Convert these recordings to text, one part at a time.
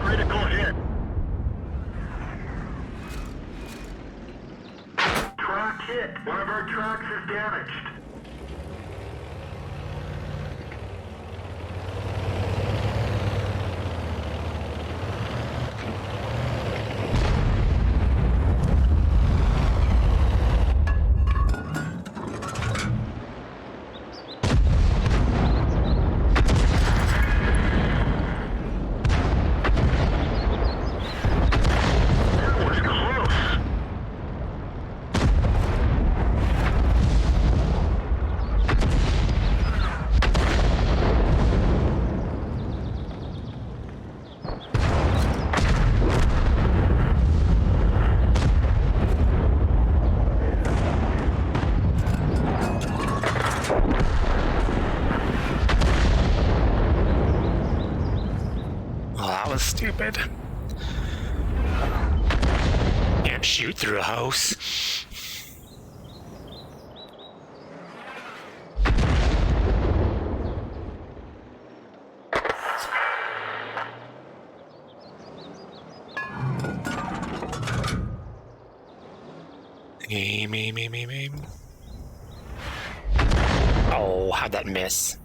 Critical hit. Track hit. One of our tracks is damaged. That was close. Well, that was stupid. Can't shoot through a house. Aim. Oh, how'd that miss?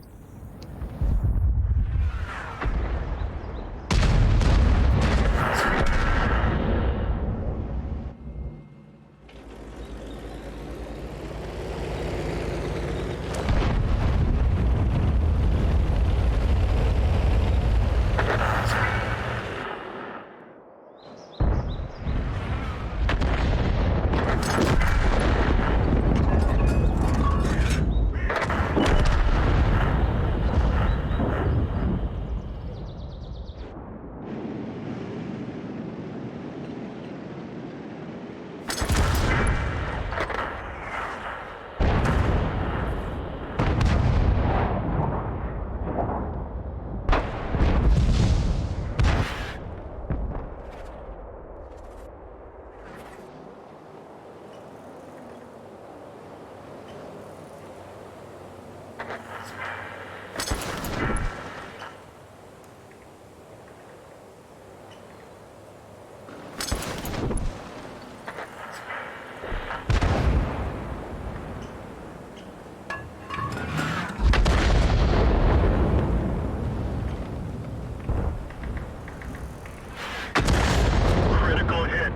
Critical hit.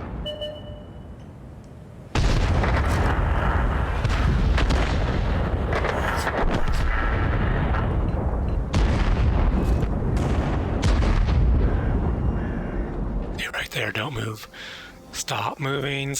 You're right there, don't move. Stop moving.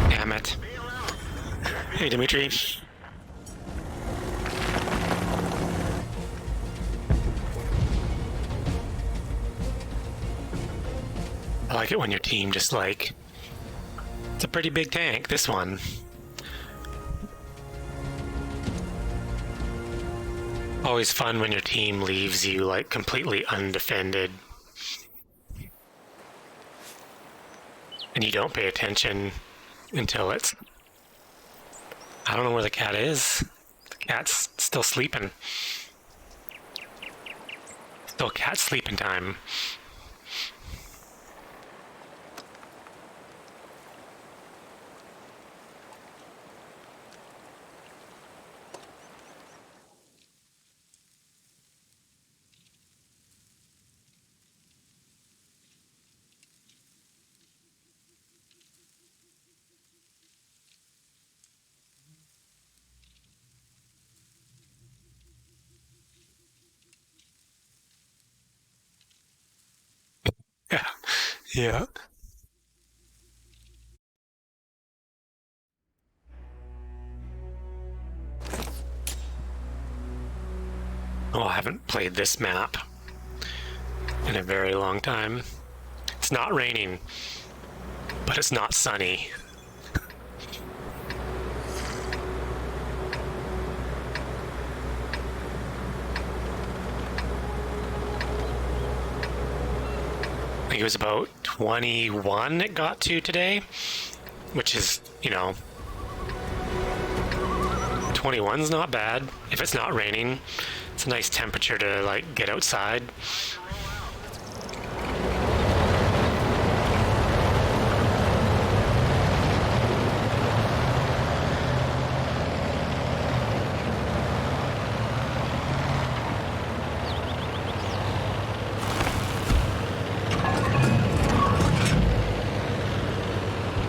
Damn it. Hey, Dimitri. I like it when your team just like... It's a pretty big tank, this one. Always fun when your team leaves you like completely undefended. And you don't pay attention until it's... I don't know where the cat is. The cat's still sleeping. Still cat sleeping time. Yeah. Yeah. Oh, I haven't played this map in a very long time. It's not raining, but it's not sunny. I think it was about 21 it got to today, which is, 21's not bad. If it's not raining, it's a nice temperature to like get outside.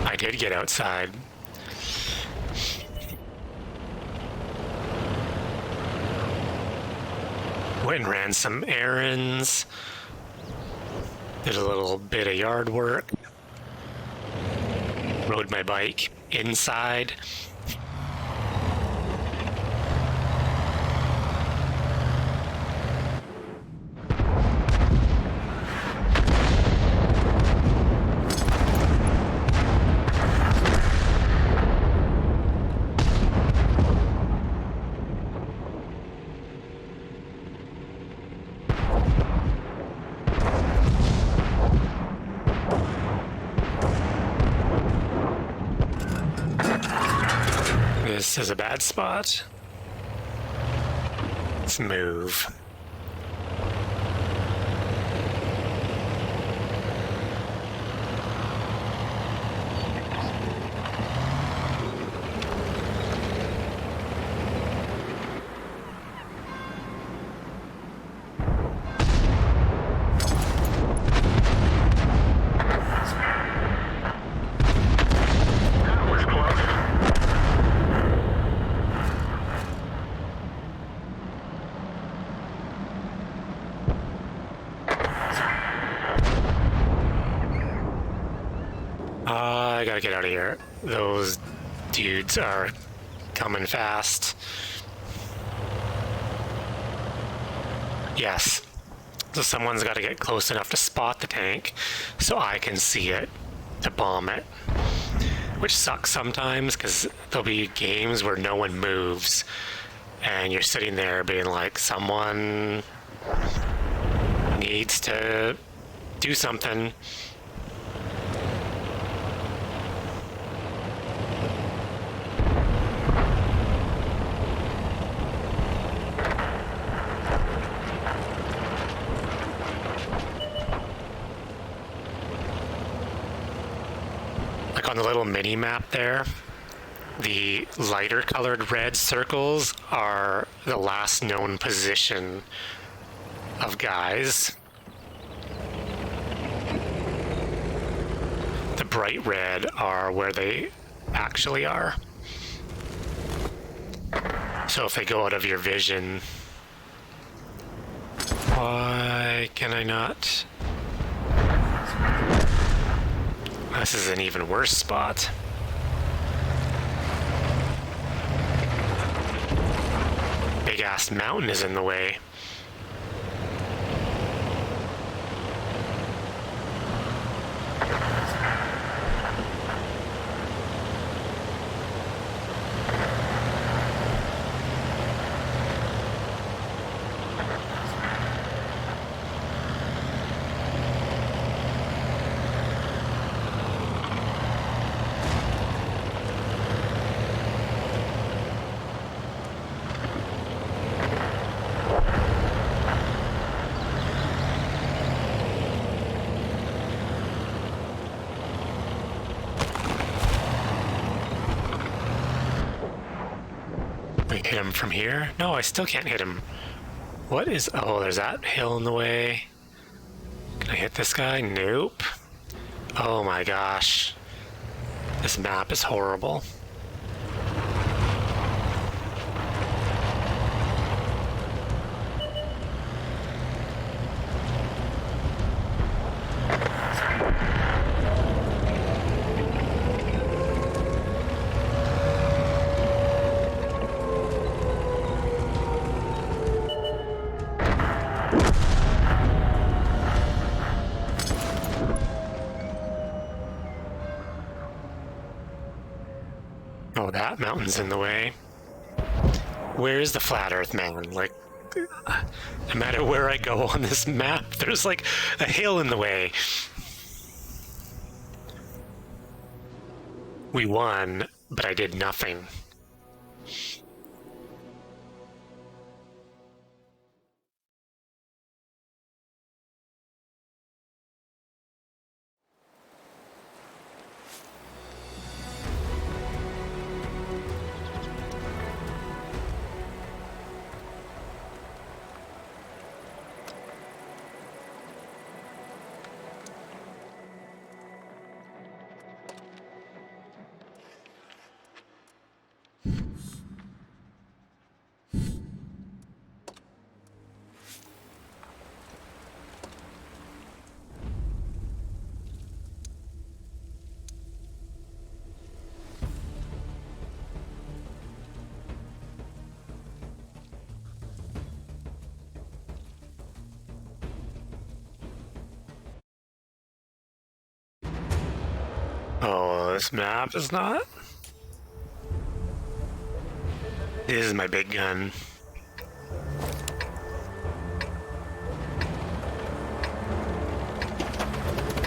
I did get outside. Went and ran some errands, did a little bit of yard work, rode my bike inside. This is a bad spot. Let's move. That was close. I gotta get out of here. Those dudes are coming fast. Yes. So someone's got to get close enough to spot the tank so I can see it to bomb it. Which sucks sometimes because there'll be games where no one moves and you're sitting there being like, someone needs to do something. Like on the little mini map there, the lighter colored red circles are the last known position of guys. The bright red are where they actually are. So if they go out of your vision, why can I not? This is an even worse spot. Big ass mountain is in the way. Hit him from here? No, I still can't hit him. What is... Oh, there's that hill in the way. Can I hit this guy? Nope. Oh my gosh. This map is horrible. that mountain's in the way. Where is the flat Earth man? Like, no matter where I go on this map, there's like a hill in the way. We won, but I did nothing. Oh, this map is not. This is my big gun.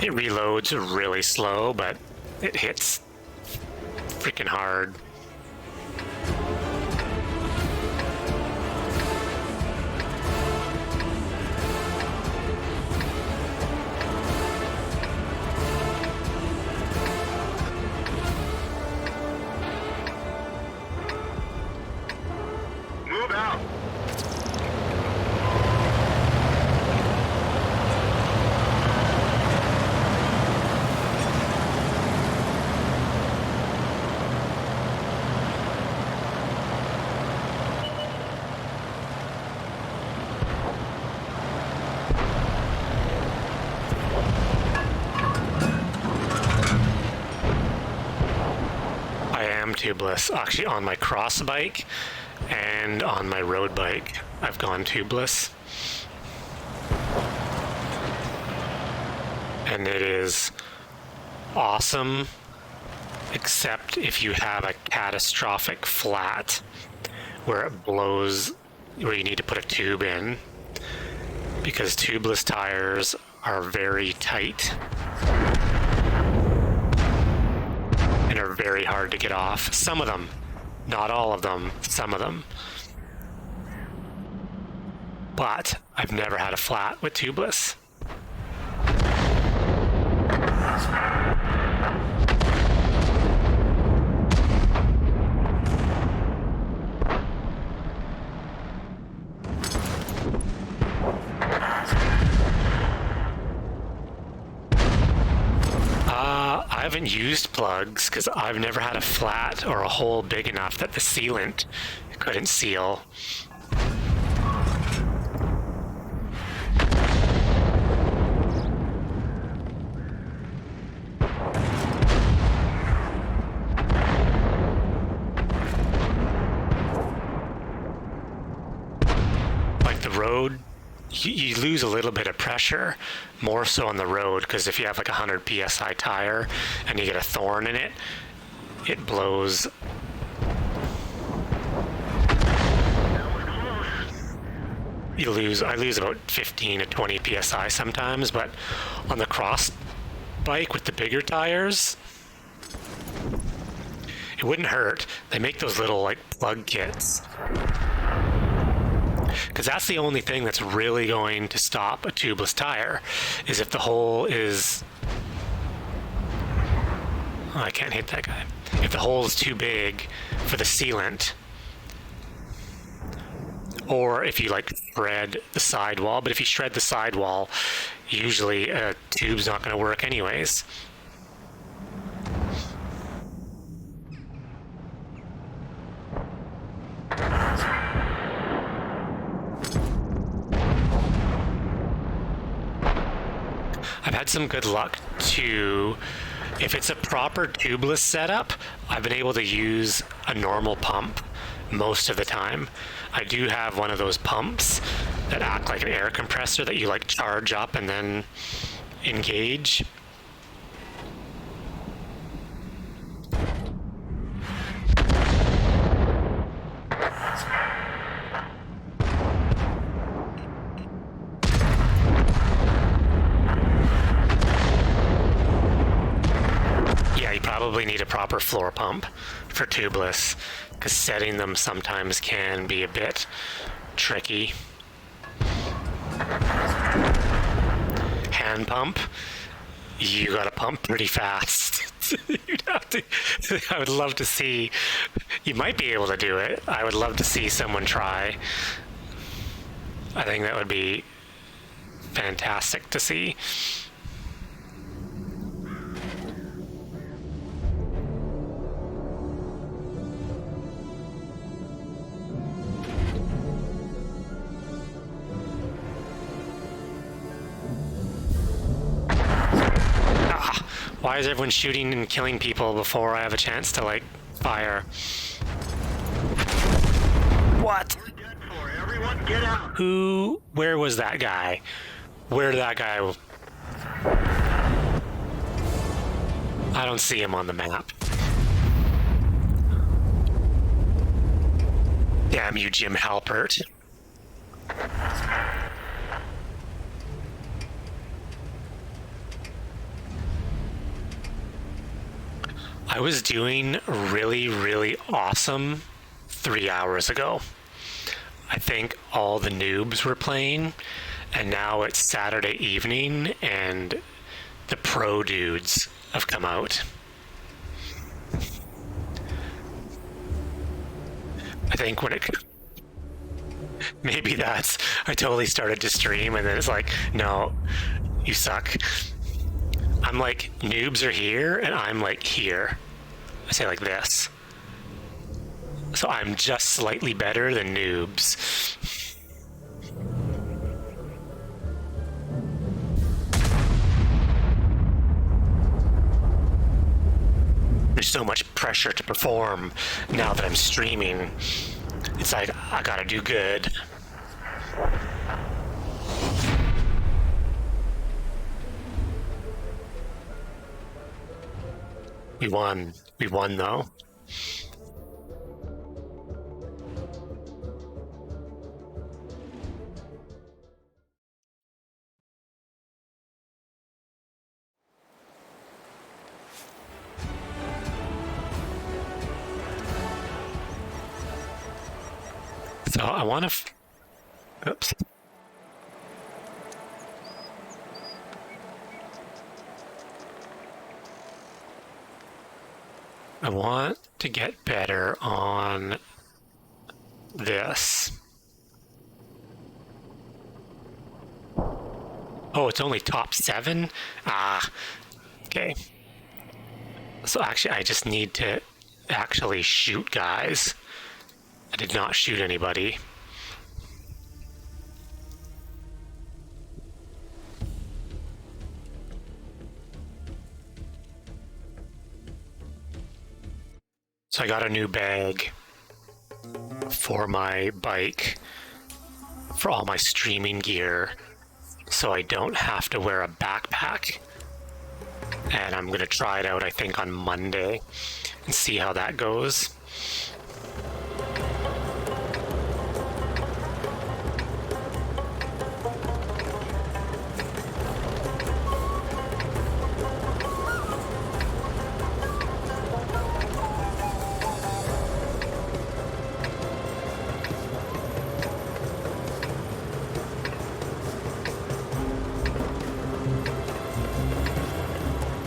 It reloads really slow, but it hits freaking hard. Move out. I am tubeless. Actually, on my cross bike and on my road bike, I've gone tubeless. And it is awesome, except if you have a catastrophic flat where it blows, where you need to put a tube in, because tubeless tires are very tight and are very hard to get off. Some of them, not all of them, some of them. But I've never had a flat with tubeless. I haven't used plugs because I've never had a flat or a hole big enough that the sealant couldn't seal. Like the road, you lose a little bit of pressure, more so on the road, because if you have like a 100 psi tire and you get a thorn in it, it blows. I lose about 15 to 20 psi sometimes, but on the cross bike with the bigger tires, it wouldn't hurt. They make those little like plug kits, because that's the only thing that's really going to stop a tubeless tire, is if the hole is... Oh, I can't hit that guy. If the hole is too big for the sealant, or if you like shred the sidewall. But if you shred the sidewall, usually a tube's not going to work anyways. I've had some good luck too. If it's a proper tubeless setup, I've been able to use a normal pump most of the time. I do have one of those pumps that act like an air compressor that you like charge up and then engage. proper floor pump for tubeless, because setting them sometimes can be a bit tricky. Hand pump, you gotta pump pretty fast. You'd have to. I would love to see. You might be able to do it. I would love to see someone try. I think that would be fantastic to see. Why is everyone shooting and killing people before I have a chance to, like, fire? What? We're dead for. Everyone get out. Where was that guy? Where did that guy... I don't see him on the map. Damn you, Jim Halpert. I was doing really, really awesome 3 hours ago. I think all the noobs were playing, and now it's Saturday evening, and the pro dudes have come out. I think when it... Maybe that's... I totally started to stream, and then it's like, no, you suck. I'm like, noobs are here, and I'm like here. I say like this. So I'm just slightly better than noobs. There's so much pressure to perform now that I'm streaming. It's like, I gotta do good. We won. We won, though. So I want to... Oops. I want to get better on this. Oh, it's only top 7? Ah, okay. So actually, I just need to actually shoot guys. I did not shoot anybody. So I got a new bag for my bike, for all my streaming gear, so I don't have to wear a backpack. And I'm gonna try it out, I think, on Monday and see how that goes.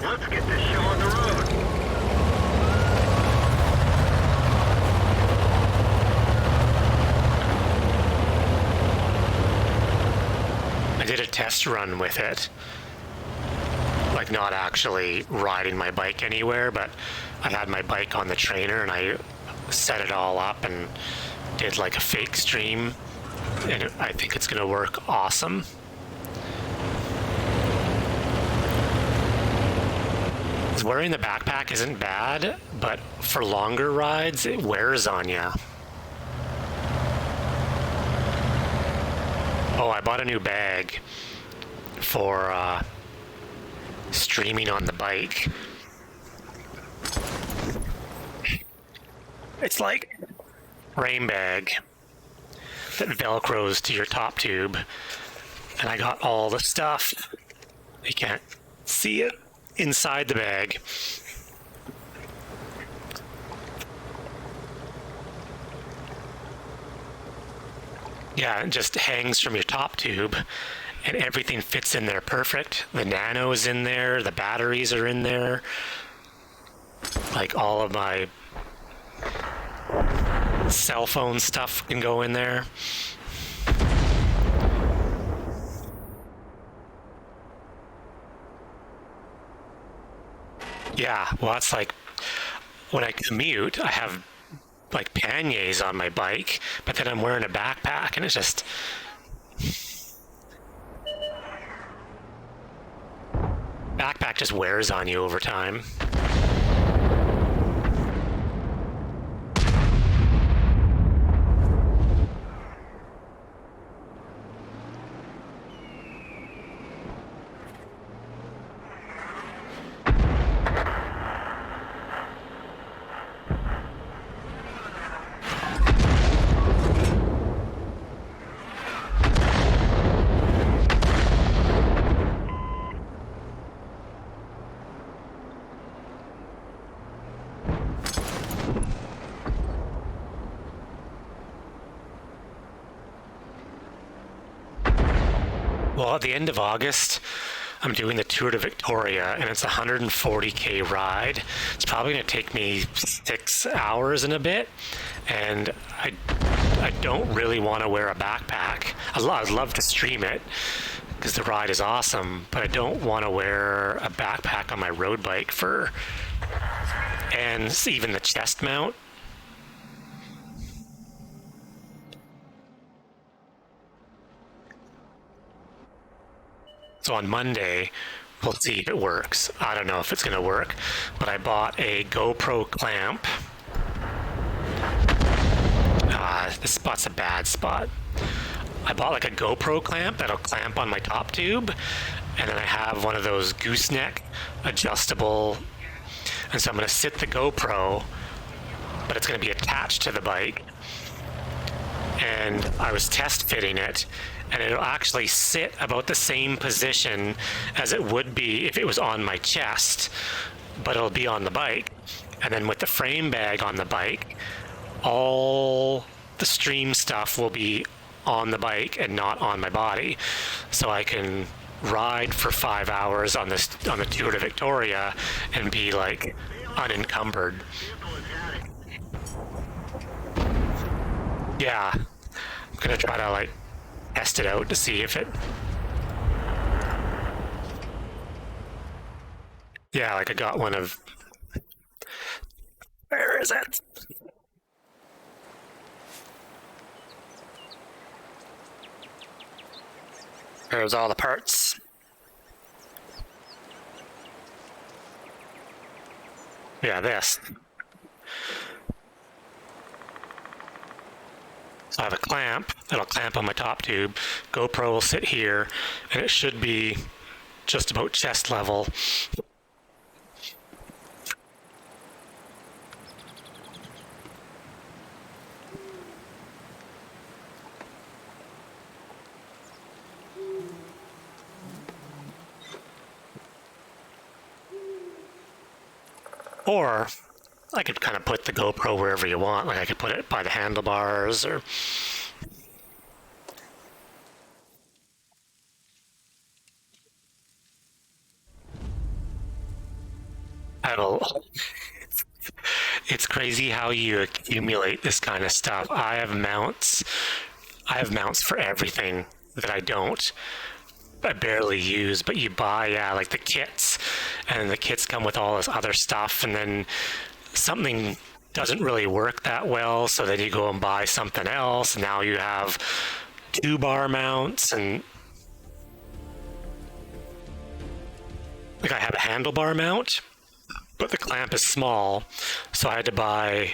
Let's get this show on the road. I did a test run with it. Like, not actually riding my bike anywhere, but I had my bike on the trainer and I set it all up and did like a fake stream. And I think it's gonna work awesome. Wearing the backpack isn't bad, but for longer rides, it wears on you. Oh, I bought a new bag for streaming on the bike. It's like rain bag that velcros to your top tube, and I got all the stuff. You can't see it inside the bag. Yeah, it just hangs from your top tube, and everything fits in there perfect. The nano is in there, the batteries are in there, like all of my cell phone stuff can go in there. Yeah, well, that's like when I commute, I have like panniers on my bike, but then I'm wearing a backpack, and it's just backpack just wears on you over time. Well, at the end of August, I'm doing the Tour de Victoria, and it's a 140K ride. It's probably going to take me 6 hours and a bit, and I don't really want to wear a backpack. I'd love to stream it because the ride is awesome, but I don't want to wear a backpack on my road bike and even the chest mount. So on Monday, we'll see if it works. I don't know if it's going to work, but I bought a GoPro clamp. This spot's a bad spot. I bought like a GoPro clamp that'll clamp on my top tube, and then I have one of those gooseneck adjustable, and so I'm going to sit the GoPro, but it's going to be attached to the bike, and I was test fitting it, and it'll actually sit about the same position as it would be if it was on my chest, but it'll be on the bike. And then with the frame bag on the bike, all the stream stuff will be on the bike and not on my body. So I can ride for 5 hours on the Tour de Victoria and be like unencumbered. Yeah, I'm gonna try to like test it out to see if it. Yeah, like I got one of. Where is it? There's all the parts. Yeah, this. So I have a clamp that'll clamp on my top tube. GoPro will sit here, and it should be just about chest level. Or I could kind of put the GoPro wherever you want. Like I could put it by the handlebars or. It's crazy how you accumulate this kind of stuff. I have mounts for everything that I barely use, but you buy, like the kits, and the kits come with all this other stuff, and then something doesn't really work that well, so then you go and buy something else, and now you have 2-bar mounts, and like I have a handlebar mount, but the clamp is small, so I had to buy,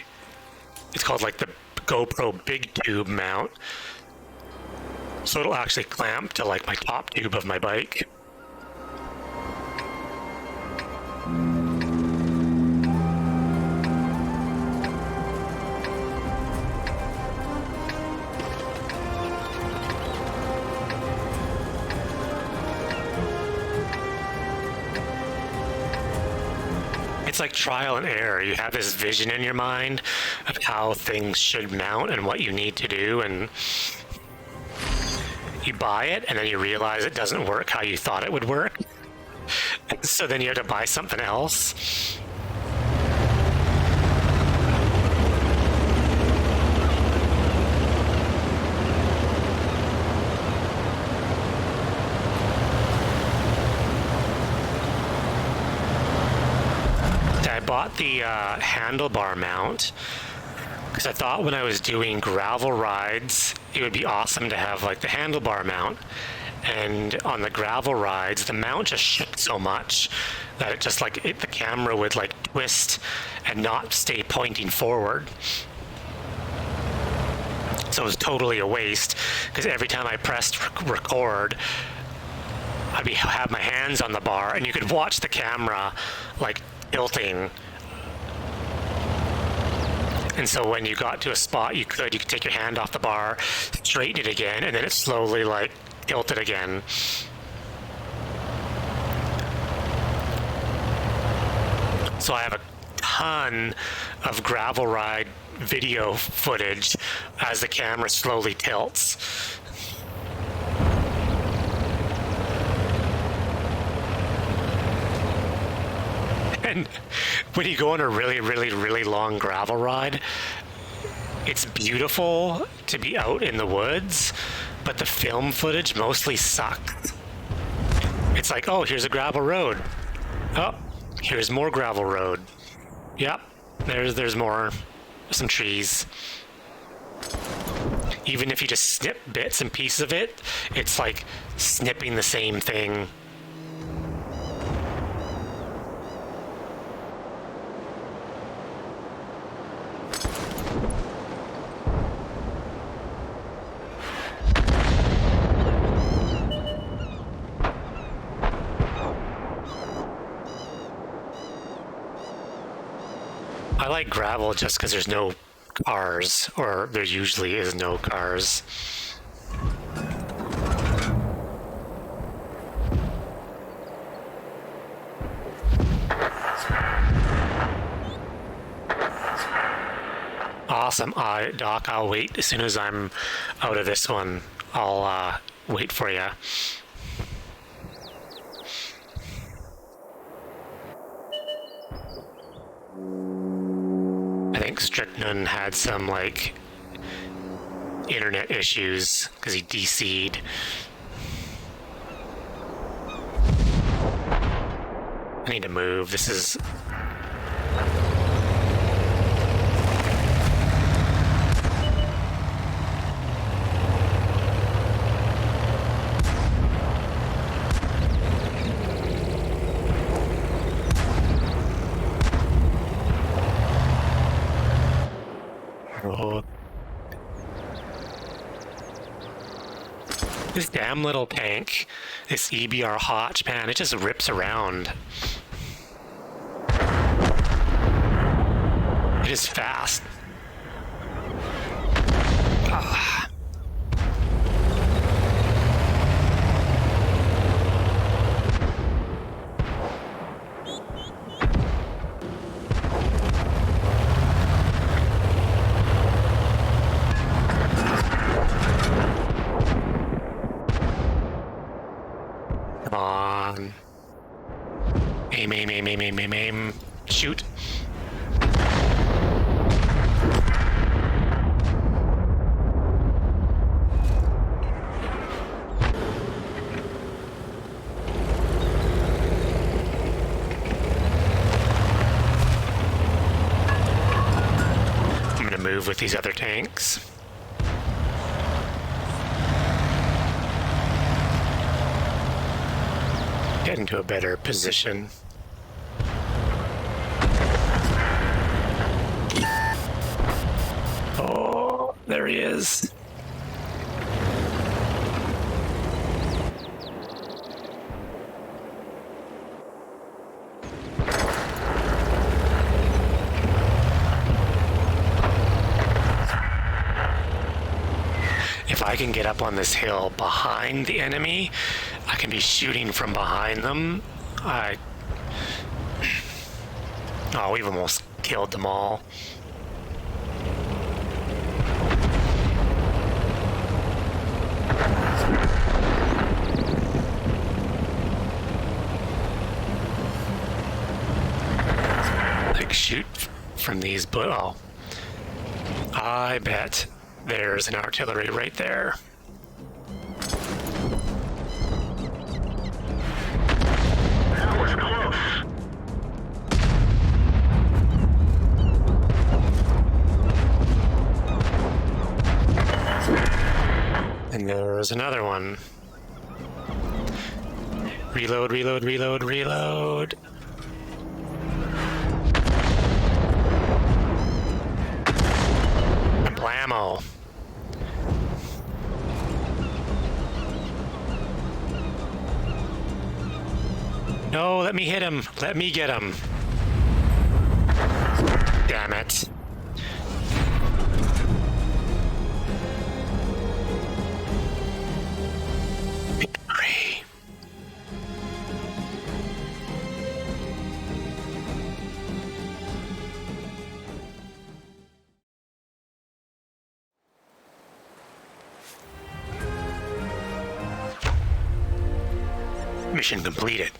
it's called like the GoPro Big Tube mount, so it'll actually clamp to like my top tube of my bike. It's like trial and error. You have this vision in your mind of how things should mount and what you need to do, and you buy it and then you realize it doesn't work how you thought it would work. So then you have to buy something else. I bought the handlebar mount because I thought when I was doing gravel rides, it would be awesome to have like the handlebar mount. And on the gravel rides, the mount just shook so much that it just like the camera would like twist and not stay pointing forward. So it was totally a waste because every time I pressed record, I'd have my hands on the bar and you could watch the camera like tilting. And so when you got to a spot you could take your hand off the bar, straighten it again, and then it slowly like tilted again. So I have a ton of gravel ride video footage as the camera slowly tilts. And when you go on a really long gravel ride, it's beautiful to be out in the woods, but the film footage mostly sucks. It's like, oh, here's a gravel road. Oh, here's more gravel road. Yep, there's more. Some trees. Even if you just snip bits and pieces of it, it's like snipping the same thing. I like gravel just because there's no cars, or there usually is no cars. Awesome. Doc, I'll wait. As soon as I'm out of this one, I'll wait for you. I think Strickland had some like internet issues because he DC'd. I need to move. This is this damn little tank, this EBR Hotch, man, it just rips around. It is fast. Ah. Come on. Aim. Shoot. I'm gonna move with these other tanks. Get into a better position. Oh, there he is. If I can get up on this hill behind the enemy, I can be shooting from behind them. Oh, we've almost killed them all. from these. Oh, I bet there's an artillery right there. That was close. And there's another one. Reload, reload, reload, reload. Blammo. No, let me hit him. Let me get him. Damn it. Victory. Mission completed.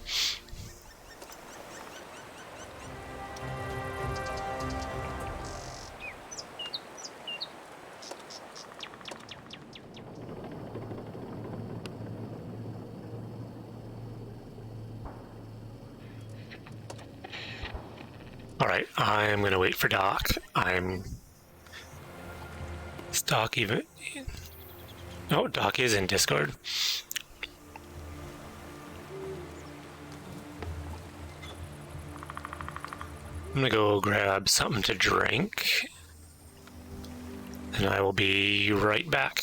All right, I'm gonna wait for Doc. Is Doc even? Oh, Doc is in Discord. I'm gonna go grab something to drink, and I will be right back.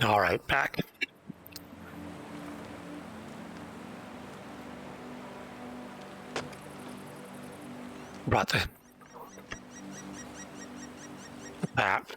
All right, back. Brought the back.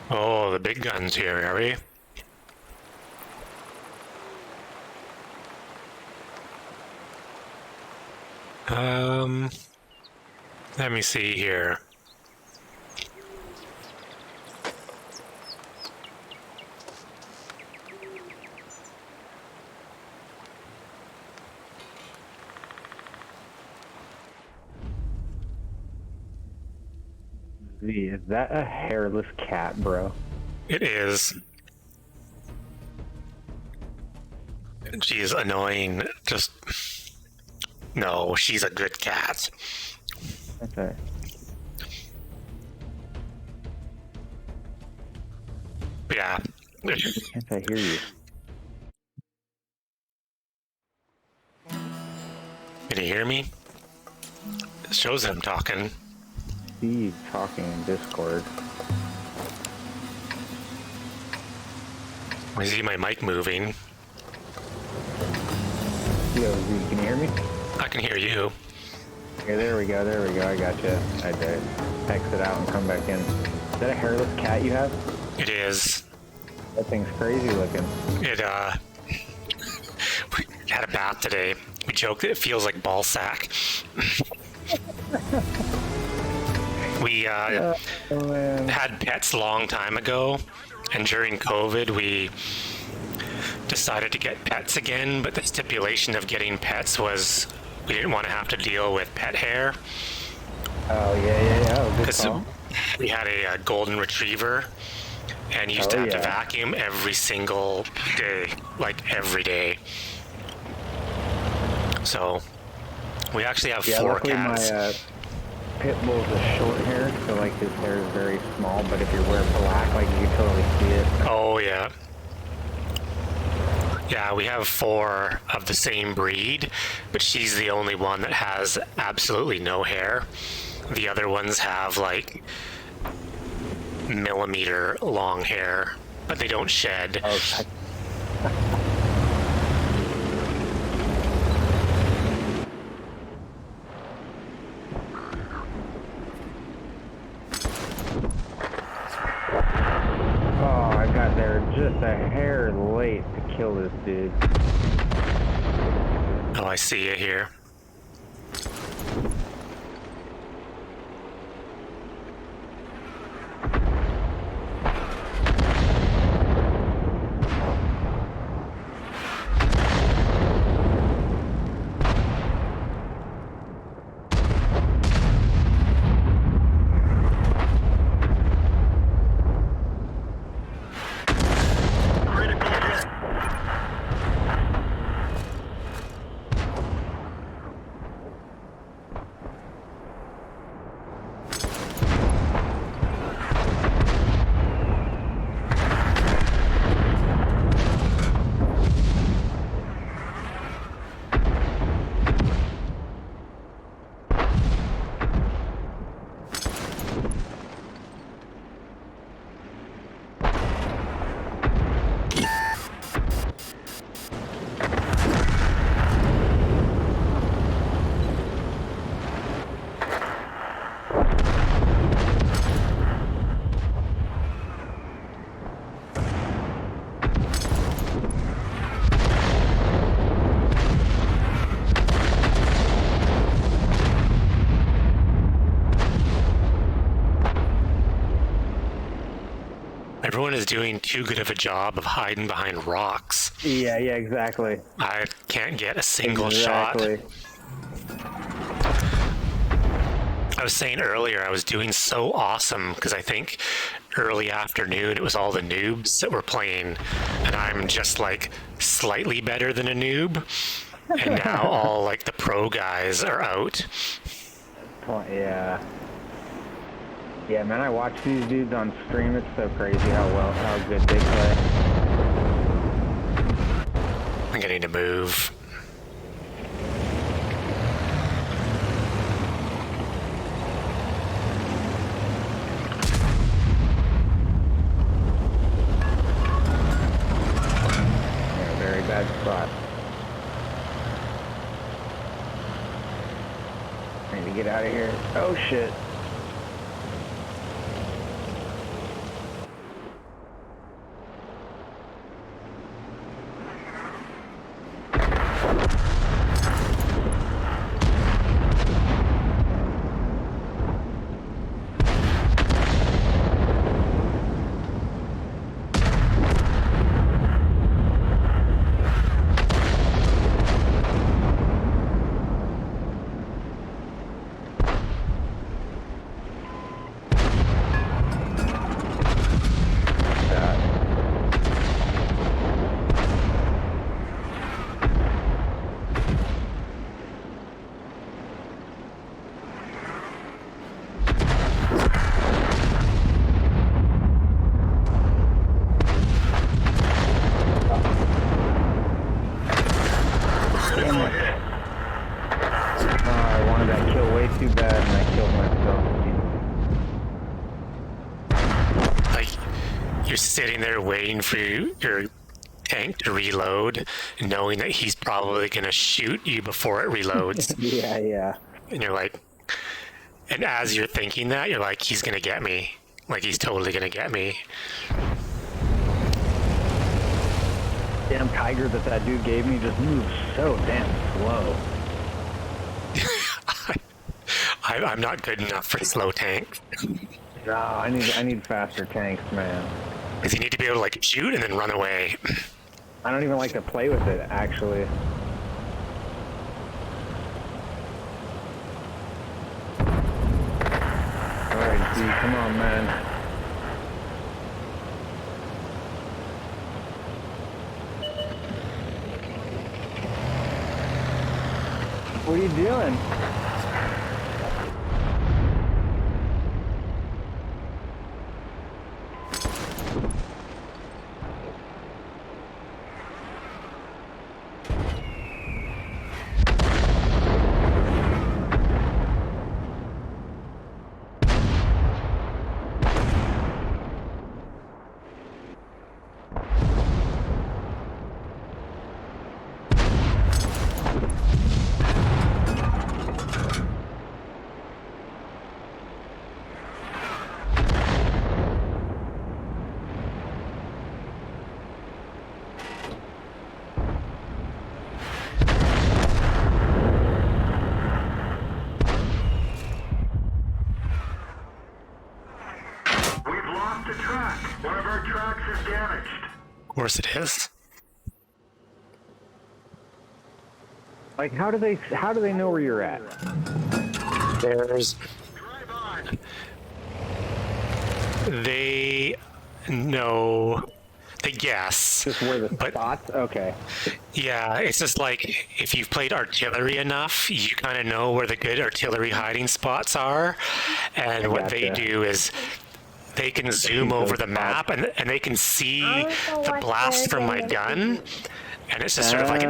Oh, the big guns here, are we? Let me see here. Z, is that a hairless cat, bro? It is. She's annoying. Just no, she's a good cat. Okay. Yeah. Can't I hear you? Can you hear me? It shows that I'm talking. See you talking in Discord. I see my mic moving. Yo, Z, can you hear me? I can hear you. Okay, there we go, I gotcha. I did. Exit out and come back in. Is that a hairless cat you have? It is. That thing's crazy looking. It, we had a bath today. We joked that it feels like ball sack. We, Oh, man. had pets a long time ago, and during COVID, we decided to get pets again, but the stipulation of getting pets was we didn't want to have to deal with pet hair. Oh, yeah. Oh, good Because call. we had a golden retriever, and you used to Oh, have to yeah. vacuum every single day, like every day. So we actually have Yeah, 4 luckily cats. my pit bull's a short hair, so like his hair is very small, but if you're wearing black, like you can totally see it. Oh yeah. Yeah, we have 4 of the same breed, but she's the only one that has absolutely no hair. The other ones have like millimeter long hair, but they don't shed. Oh, oh, I got there just a hair late to kill this dude. Oh, I see you here. Critical hit. Everyone is doing too good of a job of hiding behind rocks. Yeah, exactly. I can't get a single shot. Exactly. I was saying earlier I was doing so awesome because I think early afternoon it was all the noobs that were playing, and I'm just like slightly better than a noob. And now all like the pro guys are out. Yeah. Yeah, man, I watch these dudes on stream. It's so crazy how good they play. I'm getting to move. Yeah, very bad spot. get out of here. Oh shit. I wanted that kill way too bad and I killed myself. Like, you're sitting there waiting for your tank to reload, knowing that he's probably going to shoot you before it reloads. Yeah. And you're like, and as you're thinking that, you're like, he's going to get me. Like, he's totally going to get me. Damn tiger that dude gave me just moves so damn slow. I'm not good enough for slow tanks. No, I need faster tanks, man. Because you need to be able to, like, shoot and then run away. I don't even like to play with it, actually. Alright, G, come on, man. What are you doing? The track. One of our tracks is damaged. Of course it is. Like, how do they know where you're at? There's... Drive on. They know... They guess. Just where the But- spots? Okay. Yeah, it's just like, if you've played artillery enough, you kind of know where the good artillery hiding spots are. And what they Gotcha. do is... They can zoom over the map and they can see the blast from my gun, and it's just sort of like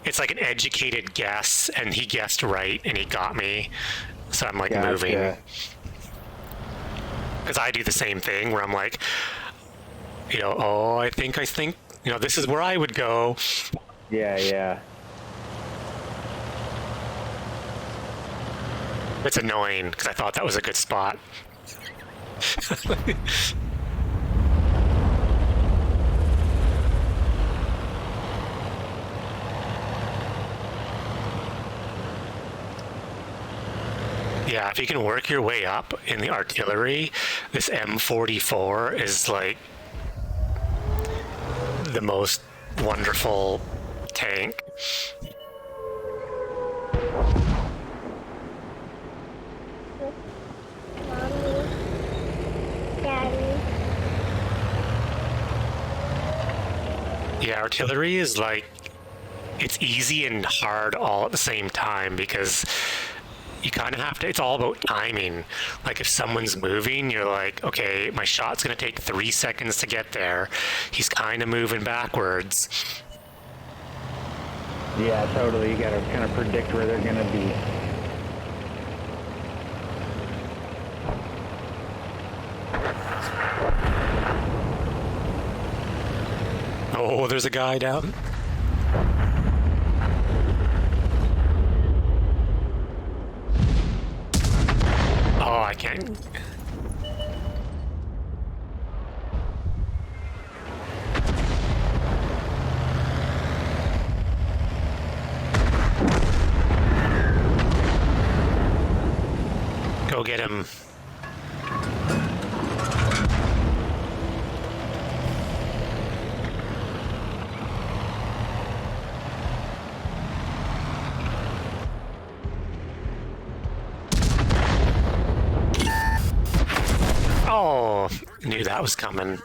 it's like an educated guess, and he guessed right and he got me, so I'm like moving. Gotcha. Because I do the same thing where I'm like, you know, oh, I think, you know, this is where I would go. Yeah. It's annoying because I thought that was a good spot. Yeah, if you can work your way up in the artillery, this M44 is like the most wonderful tank. Mommy, Daddy. Yeah, artillery is like, it's easy and hard all at the same time because you kind of have to, it's all about timing. Like if someone's moving, you're like, okay, my shot's going to take 3 seconds to get there. He's kind of moving backwards. Yeah, totally. You gotta kind of predict where they're gonna be. Oh, there's a guy down. get him. Oh, knew that was coming.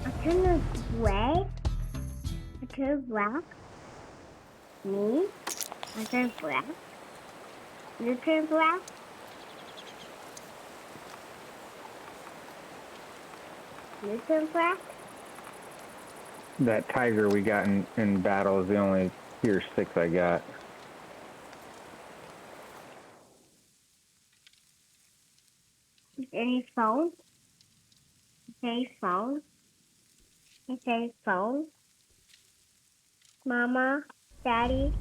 I turn gray. I turn black. Me. I turn black. You turn black. You turn black. That tiger we got in battle is the only tier 6 I got. Is any phone? Is any phone? Is any phone? Mama, Daddy.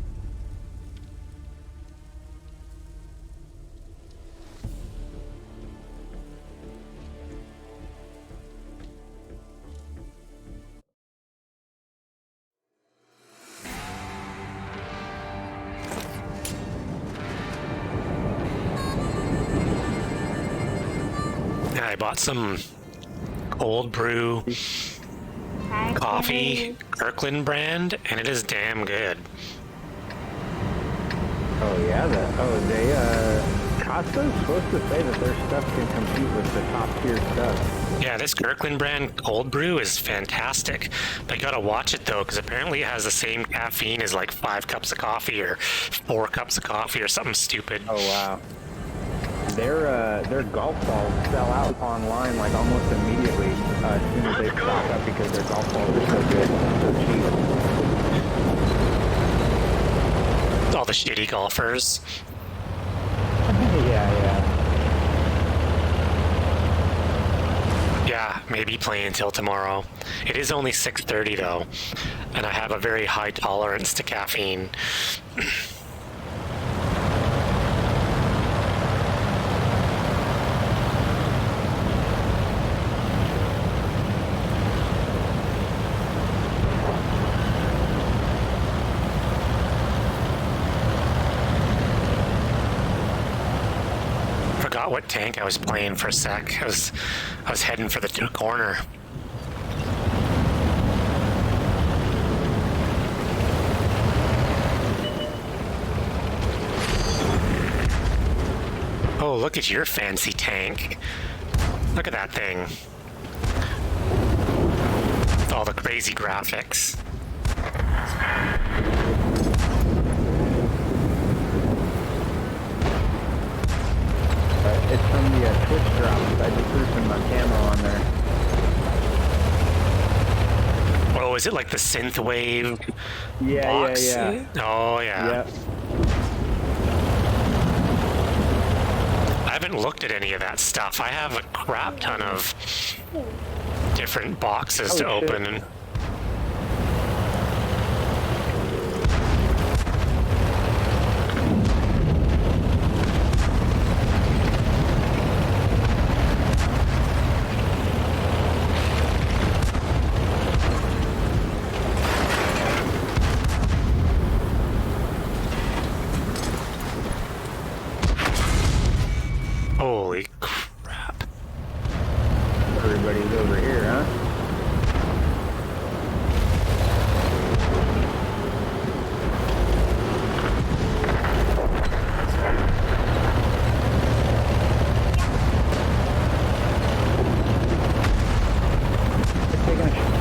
I bought some cold brew coffee, Kirkland brand, and it is damn good. Oh yeah, Costa's supposed to say that their stuff can compete with the top tier stuff. Yeah, this Kirkland brand cold brew is fantastic. But you gotta watch it though, because apparently it has the same caffeine as like 5 cups of coffee or 4 cups of coffee or something stupid. Oh wow. Their golf balls sell out online like almost immediately as soon as they stock up because their golf balls are so good, so cheap. All the shitty golfers. Yeah. Yeah, maybe play until tomorrow. It is only 6:30 though, and I have a very high tolerance to caffeine. Forgot what tank I was playing for a sec. I was heading for the corner. Oh, look at your fancy tank. Look at that thing. With all the crazy graphics. It's from the Twitch drops. I just threw some camo on there. Oh, is it like the synthwave Yeah, box? yeah. Oh, yeah. Yep. I haven't looked at any of that stuff. I have a crap ton of different boxes to Oh, shit. open. And holy crap. Everybody's over here, huh? Taking a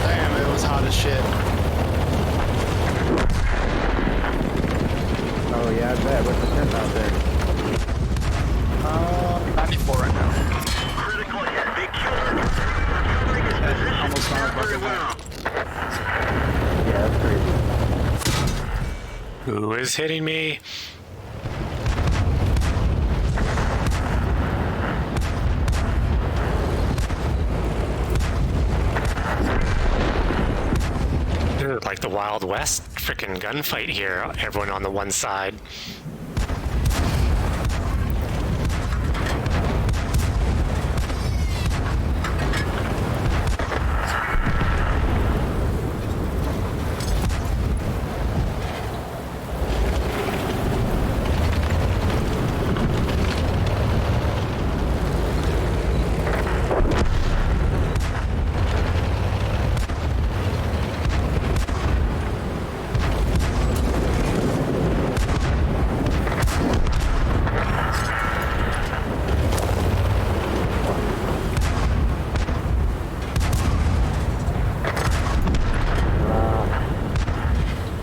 Damn, it was hot as shit. Oh yeah, I bet. What's the temp out there? 94 right now. Critical hit. Big killer. Recovering his position Almost found a very fucking well. Yeah, that's crazy. Who is hitting me? Like the Wild West freaking gunfight here. Everyone on the one side.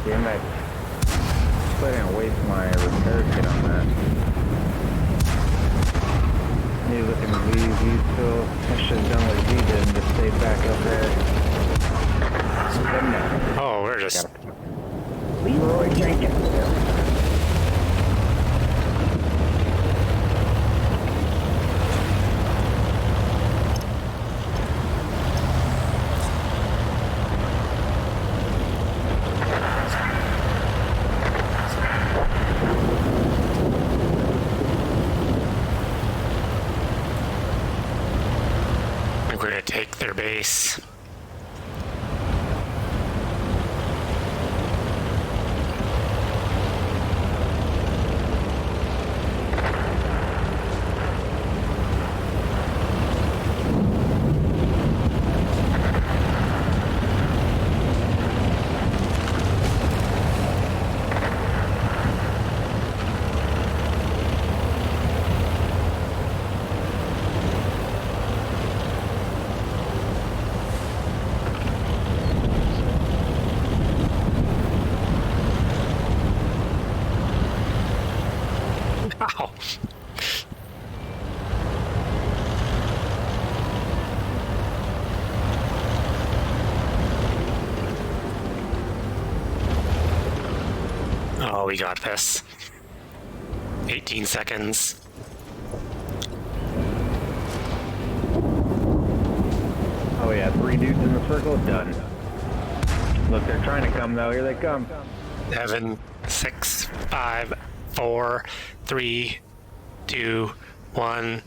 Damn it. I didn't waste my repair kit on that. Need to look at V still. I should have done what V did and just stayed back up there. But no. Oh, we're just... Leroy Jenkins. We're gonna take their base. Wow. Oh, we got this. 18 seconds. Oh yeah, 3 dudes in the circle, done. Look, they're trying to come though, here they come. 7, 6, 5, 4, 3, 2, 1.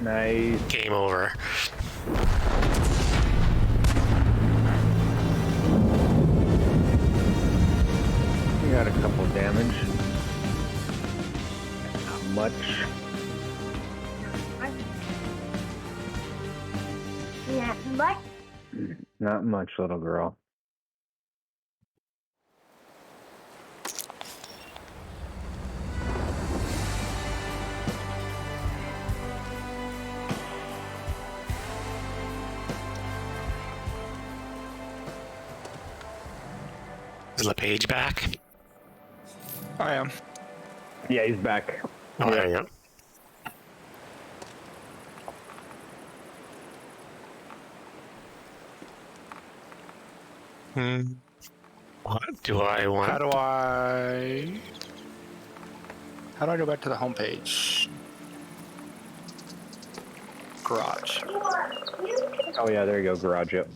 Nice. Game over. We got a couple damage. Not much. Not much. Not much, little girl. Is LePage back? I am. Yeah, he's back. Oh, there you go. What do I want? How do I go back to the homepage? Garage. Oh yeah, there you go, garage up.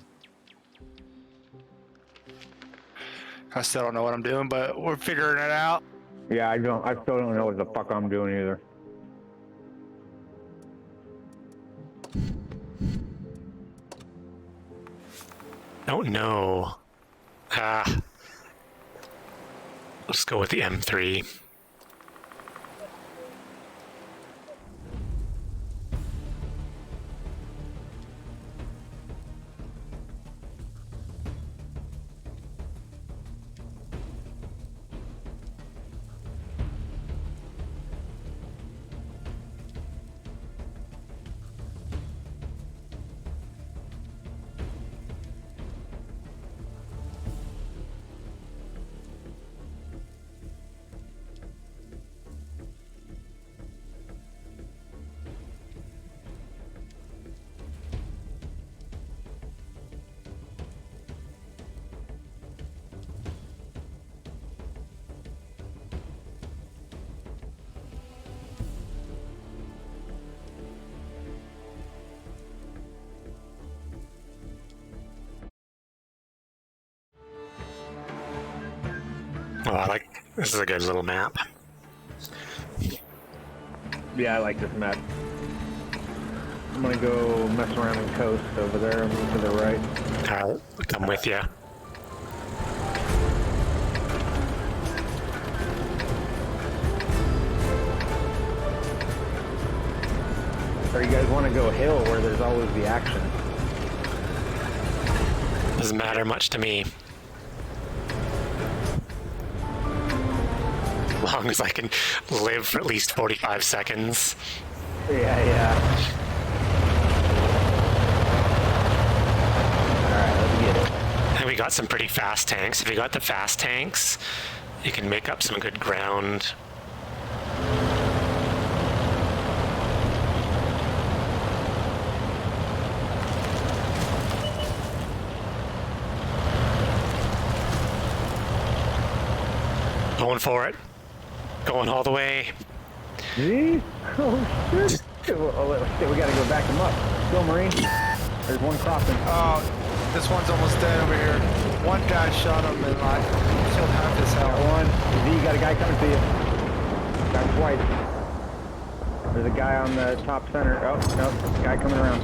I still don't know what I'm doing, but we're figuring it out. Yeah, I still don't know what the fuck I'm doing either. Don't know. Let's go with the M3. Oh, this is a good little map. Yeah, I like this map. I'm gonna go mess around and coast over there and move to the right. I'll come with you. Or you guys want to go hill where there's always the action? Doesn't matter much to me. As long as I can live for at least 45 seconds. Yeah. Alright, let's get it. And we got some pretty fast tanks. If you got the fast tanks, you can make up some good ground. Going for it. Going all the way. Gee? Oh shit. Oh, shit, we gotta go back him up. Go, Marine. There's one crossing. Oh, this one's almost dead over here. One guy shot him and like killed half his Got health. one. Z, you got a guy coming to you. Got twice. There's a guy on the top center. Oh, no. Guy coming around.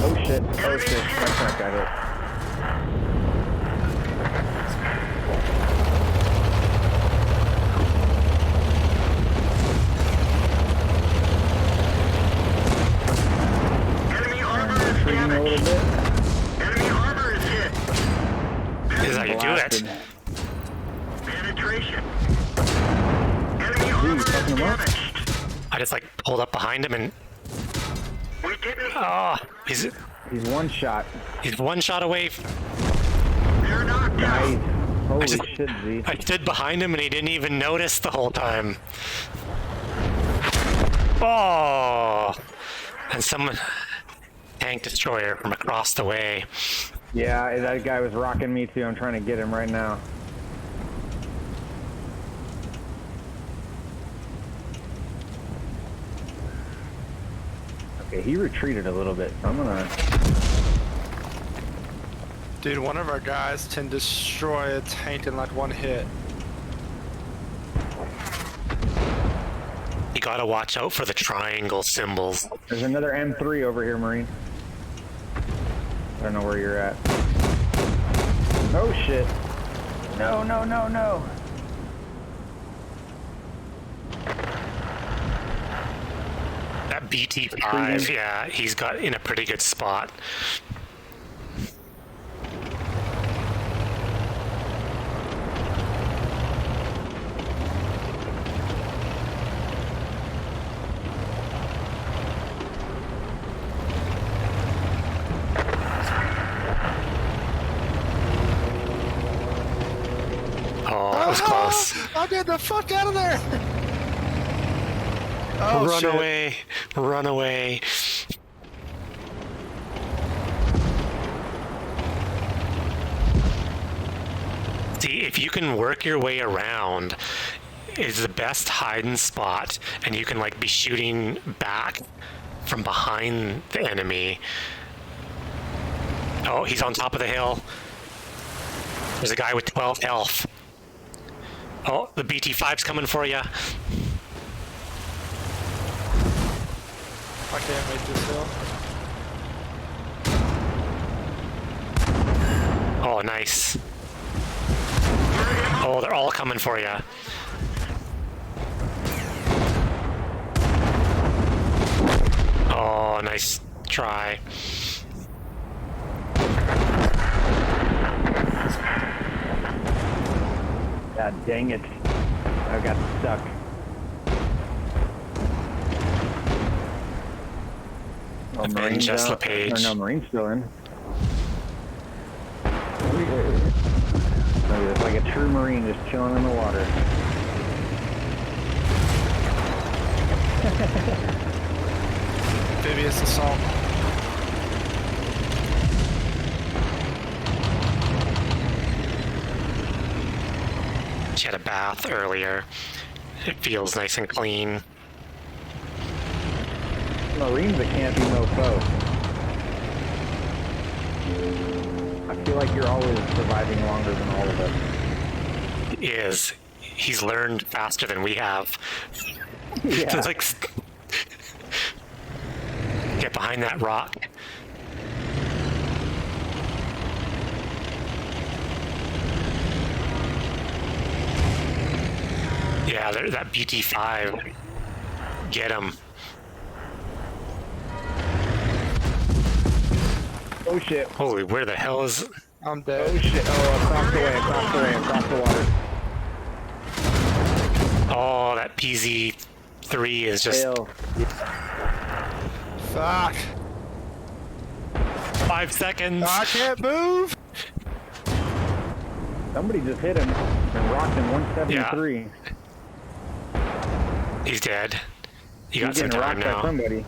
Oh shit. Oh shit. That's not got it. Enemy armor is Shooting a little damaged. bit. Enemy armor is hit. This is how you do Blasted. it. Penetration. Enemy armor is fucking him up. damaged. I just pulled up behind him and We didn't. he's He's one shot. one shot away. They're knocked out. Nice. Holy just- shit, Z. I stood behind him and he didn't even notice the whole time. Oh! And someone tank destroyer from across the way. Yeah, that guy was rocking me too. I'm trying to get him right now. Okay, he retreated a little bit, so I'm gonna... Dude, one of our guys can destroy a tank in like one hit. You gotta watch out for the triangle symbols. There's another M3 over here, Marine. I don't know where you're at. Oh shit. No. That BT5, yeah, he's got in a pretty good spot. Oh, that was close. I'll get the fuck out of there! Oh, Run shit. away. Run away. See, if you can work your way around, is the best hiding spot, and you can be shooting back from behind the enemy. Oh, he's on top of the hill. There's a guy with 12 health. Oh, the BT5's coming for you. I can't make this hill. Oh, nice. Oh, they're all coming for you. Oh, nice try. God dang it. I got stuck. Oh, And Marine's Jess out. LePage. Or no, Marine's still in. Oh, it's like a true Marine just chilling in the water. Amphibious assault. She had a bath earlier. It feels nice and clean. Marine's a campy mofo. I feel like you're always surviving longer than all of us. is. He's learned faster than we have. Yeah. It's like, get behind that rock. Yeah, that BT5. Get him. Oh shit. Holy, where the hell is... I'm Oh dead. shit. Oh, across the way, across the water. Oh, that PZ3 is just Fail. Fuck. 5 seconds. I can't move. Somebody just hit him and rocked him 173. He's dead. You got He's some getting time rocked by now. somebody.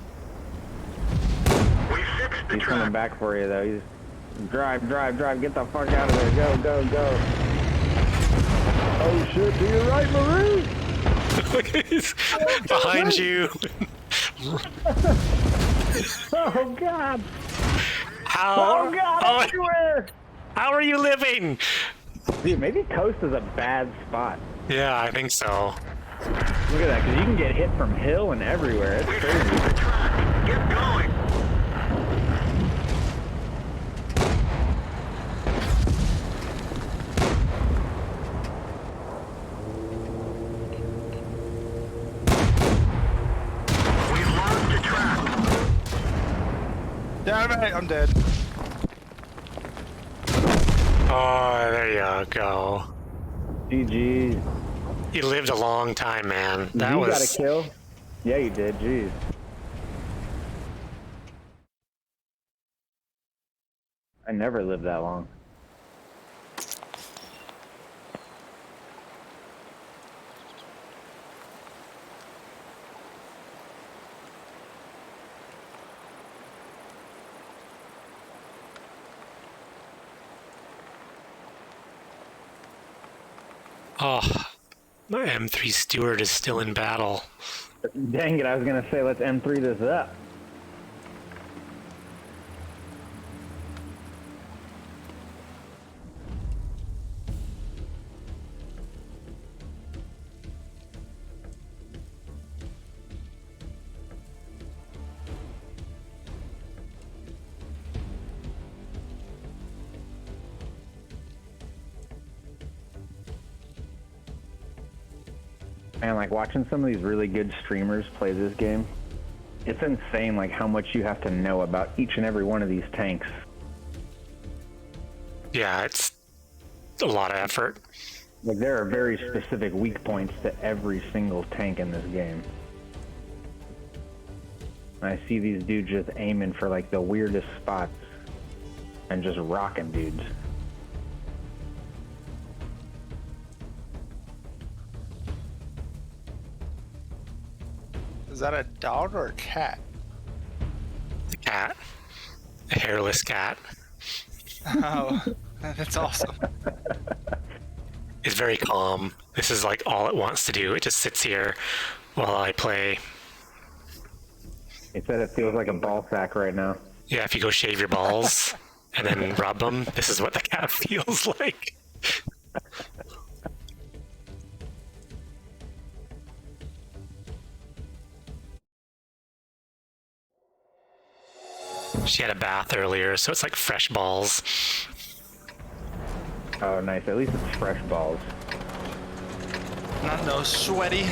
We fixed the He's track. coming back for you though. He's drive. Get the fuck out of there. Go. Oh shit, to your right, Maroon. He's behind you. Oh god. How? Oh god, oh, everywhere. how are you living? Dude, maybe coast is a bad spot. Yeah, I think so. Look at that, because you can get hit from hill and everywhere. It's We crazy. fixed the track. Get going. We've lost the track. Damn it, I'm dead. Oh, there you go. GG. You lived a long time, man. That you was... got a kill? Yeah, you did. Jeez. I never lived that long. Oh, my M3 Stewart is still in battle. Dang it, I was gonna say let's M3 this up. Man, like watching some of these really good streamers play this game, it's insane like how much you have to know about each and every one of these tanks. Yeah, it's a lot of effort. Like there are very specific weak points to every single tank in this game. And I see these dudes just aiming for like the weirdest spots and just rocking dudes. Is that a dog or a cat? The cat. A hairless cat. Oh, that's awesome. It's very calm. This is like all it wants to do. It just sits here while I play. It said it feels like a ball sack right now. Yeah, if you go shave your balls and then rub them, this is what the cat feels like. She had a bath earlier, so it's like fresh balls. Oh, nice. At least it's fresh balls. Not no sweaty.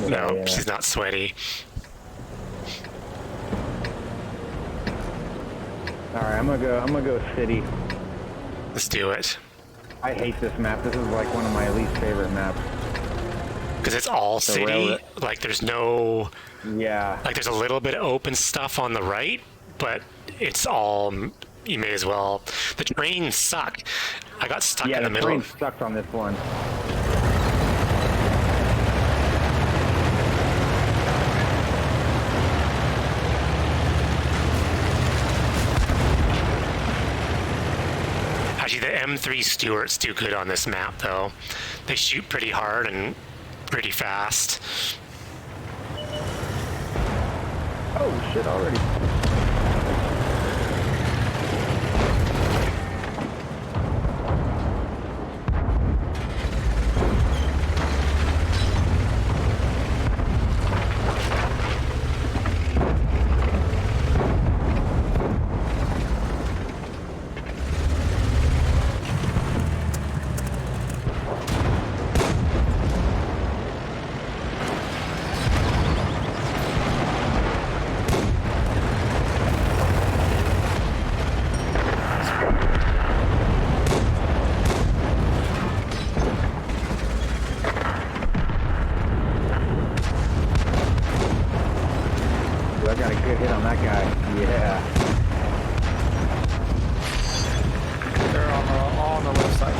No, Yeah. she's not sweaty. All right, I'm gonna go city. Let's do it. I hate this map. This is like one of my least favorite maps. Because it's all city. railroad- Like there's no... Yeah. Like there's a little bit of open stuff on the right, but it's all... You may as well... The trains suck. I got stuck Yeah, in the the middle. train sucked on this one. Actually, the M3 Stewarts do good on this map, though. They shoot pretty hard and pretty fast. Oh shit! Already. got a good hit on that guy. Yeah. They're all on the left side.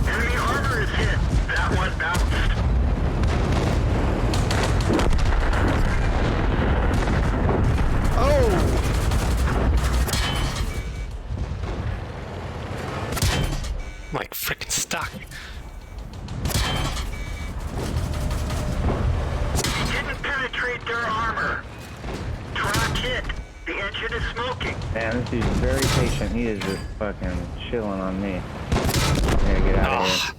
Enemy armor is hit. That one bounced. Oh! Like freaking stuck. Didn't penetrate their armor. Track hit. The engine is smoking. Man, this dude's very patient. He is just fucking chilling on me. I gotta get out of here.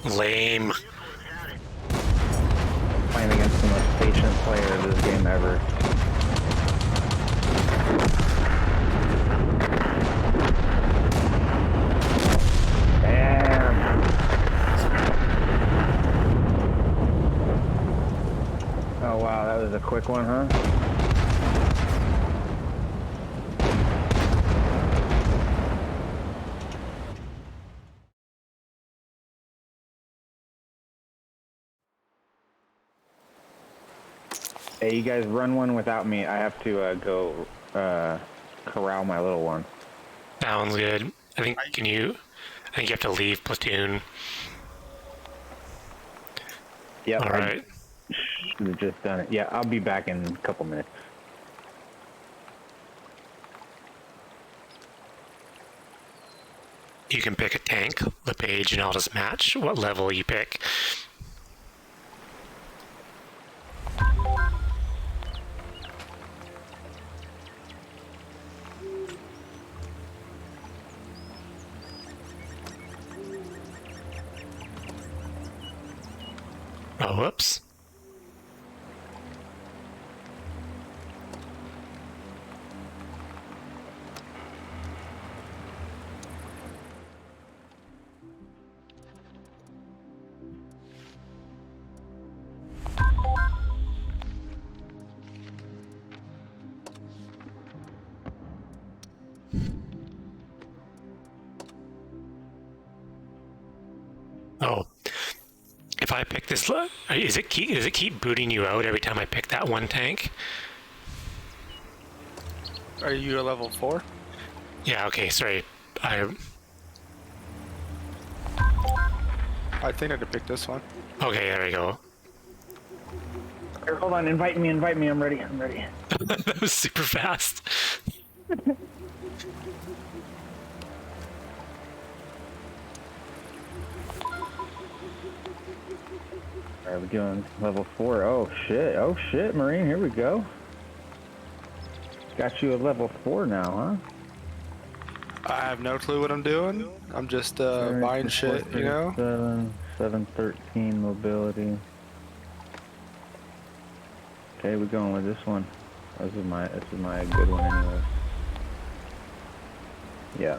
Oh, lame. Playing against the most patient player of this game ever. Damn. Oh wow, that was a quick one, huh? Hey, you guys run one without me. I have to go corral my little one. Sounds good. I think you have to leave platoon. Yep. All right. Should have just done it. Yeah, I'll be back in a couple minutes. You can pick a tank, LePage, and I'll just match what level you pick. Oh, whoops. Oh, if I pick this, does it keep booting you out every time I pick that one tank? Are you a level 4? Yeah. Okay. Sorry. I think I could pick this one. Okay. There we go. Here, hold on, invite me, I'm ready, That was super fast. Alright, we're doing level 4. Oh shit, Marine, here we go. Got you a level 4 now, huh? I have no clue what I'm doing. I'm just buying shit, you know? 713 mobility. Okay, we're going with this one. This is my good one anyway. Yeah.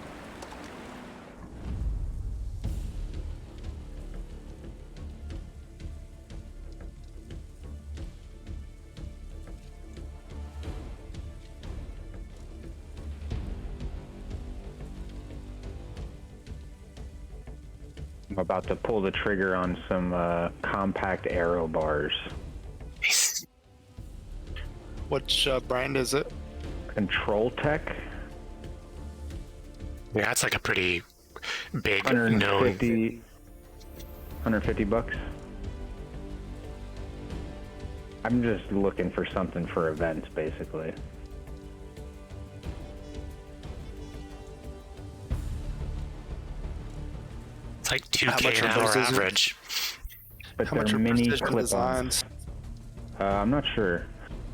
I'm about to pull the trigger on some compact aero bars. Nice. Which brand is it? Control Tech. Yeah, it's like a pretty big known. 150 bucks. I'm just looking for something for events, basically. It's like How 2K much an are hour those scissors? average. But How much they're are mini precision clip-ons. designs? I'm not sure.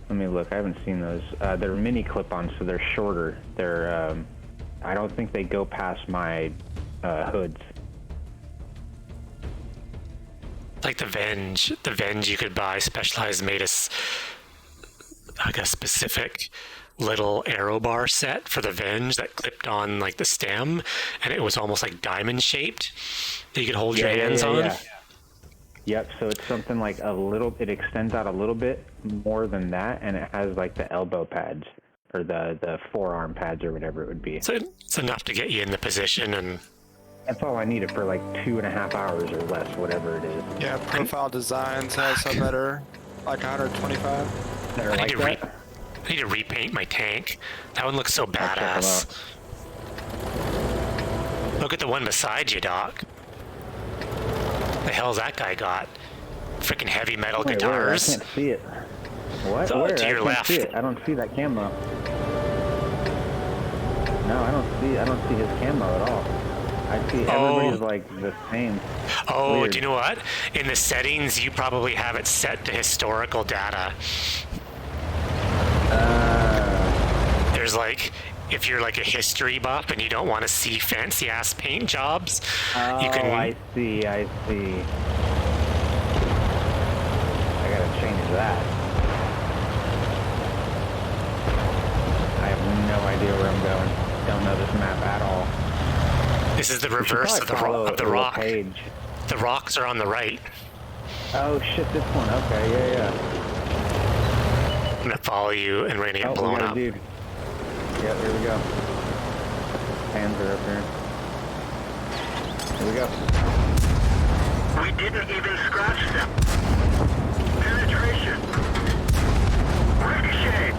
Let me look. I haven't seen those. They're mini clip-ons, so they're shorter. They're. I don't think they go past my hoods. Like the Venge. The Venge you could buy Specialized made like a specific little arrow bar set for the Venge that clipped on like the stem, and it was almost like diamond shaped that you could hold your hands on. Yep, so it's something like it extends out a little bit more than that, and it has like the elbow pads, or the forearm pads, or whatever it would be. So it's enough to get you in the position, and That's all I needed for like 2.5 hours or less, whatever it is. Yeah, Profile Designs has some that are like 125. That are I like need to that. I need to repaint my tank. That one looks so check 'em badass. out. Look at the one beside you, Doc. The hell's that guy got? Freaking heavy metal Wait, where? I guitars. can't see it. What? Oh, Where? to I your can't left. see it. I don't see that camo. No, I don't see his camo at all. I see everybody's like the same. Oh, Weird. do you know what? In the settings, you probably have it set to historical data. There's like, if you're like a history buff and you don't want to see fancy ass paint jobs, you Oh, can. I see. I gotta change that. I have no idea where I'm going. Don't know this map at all. This is the We should reverse of the, probably follow of the a little rock. page. The rocks are on the right. Oh shit, this one. Okay, yeah. I'm gonna follow you, and we're gonna get Oh, we blown got a up. dude. Yep, here we go. Hands are up here. Here we go. We didn't even scratch them. Penetration. Ricochet.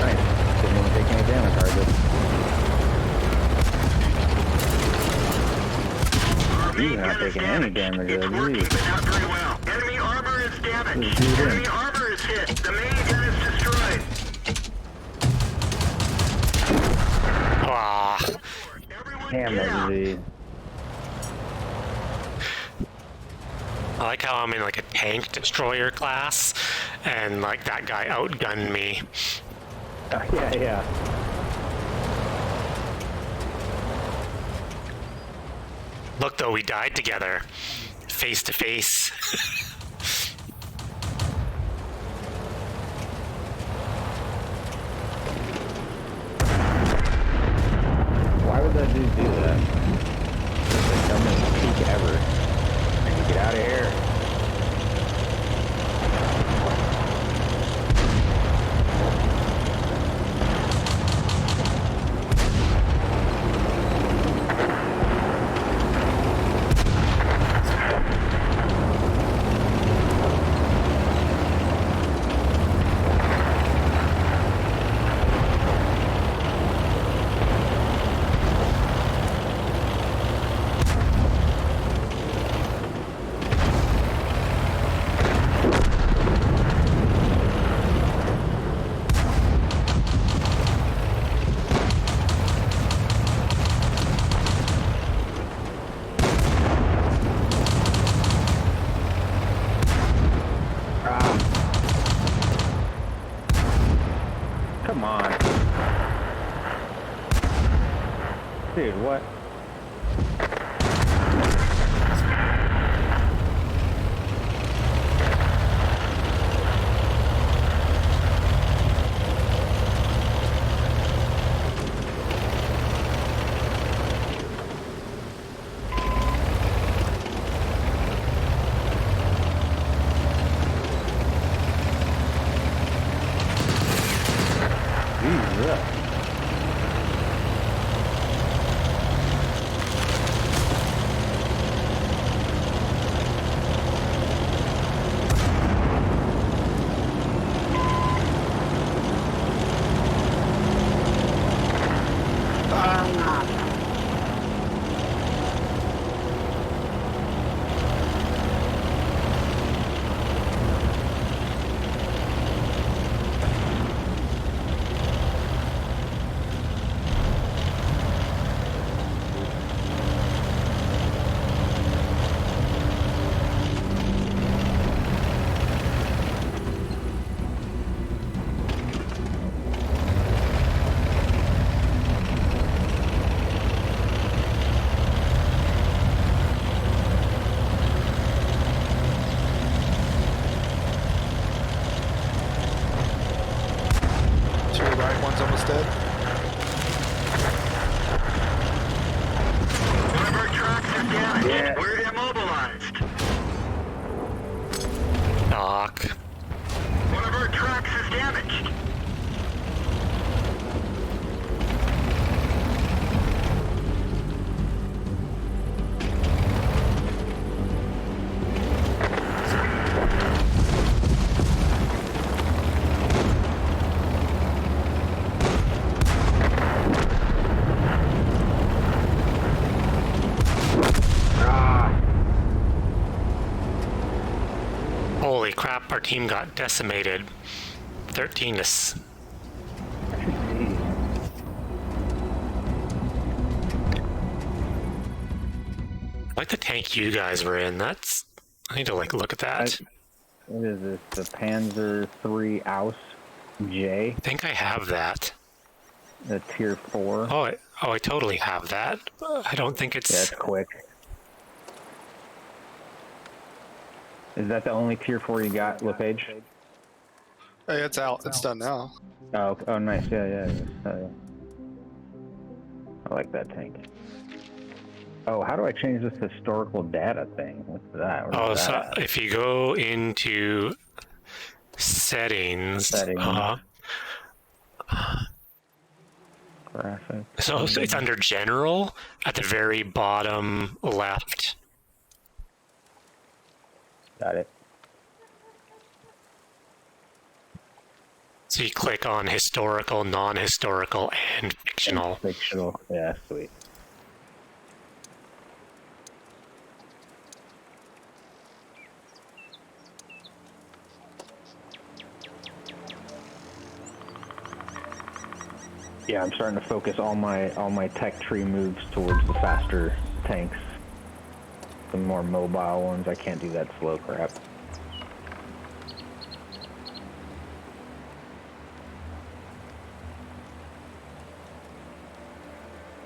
Nice. Didn't even take any damage, hardly. He's not taking any damage, It's though, working, geez. but not very well. Enemy armor is damaged. Who's doing? Enemy armor is hit. The main gun is destroyed. Ah, Everyone Damn get out. that disease. I like how I'm in like a tank destroyer class, and like that guy outgunned me. Yeah. Look though, we died together, face to face. Why would that dude do that? It's the dumbest peak ever. I need to get out of here. Come on. Dude, what? Jesus. crap, our team got decimated. 13 to... I like the tank you guys were in. That's... I need to, like, look at that. What is this? The Panzer III Aus J? I think I have that. The Tier 4? Oh, I totally have that. I don't think it's... Yeah, it's quick. Is that the only Tier 4 you got, LePage? Hey, it's out. It's done now. Oh, nice. Yeah. I like that tank. Oh, how do I change this historical data thing? What's that? Oh, so if you go into settings, Graphics. so it's under general at the very bottom left. Got it. So you click on historical, non-historical, and fictional. Fictional. Yeah, sweet. Yeah, I'm starting to focus all my tech tree moves towards the faster tanks. The more mobile ones, I can't do that slow crap.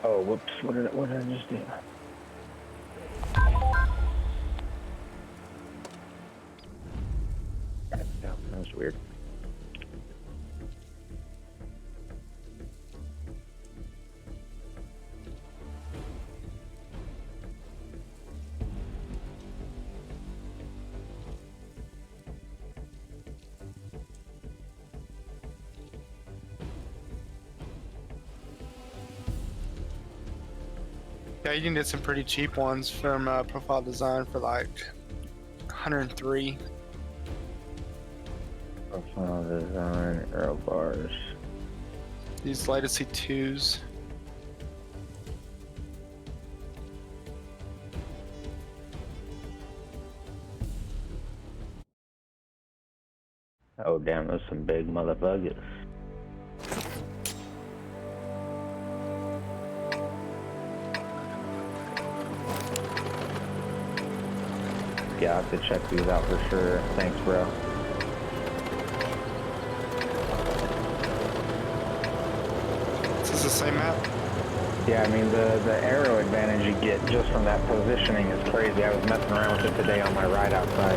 Oh, whoops! What did I just do? That was weird. Yeah, you can get some pretty cheap ones from Profile Design for like 103. Profile Design, arrow bars. These Legacy 2s. Oh damn, those some big motherfuckers. Yeah, I have to check these out for sure. Thanks, bro. Is this the same map? Yeah, I mean, the arrow advantage you get just from that positioning is crazy. I was messing around with it today on my ride outside.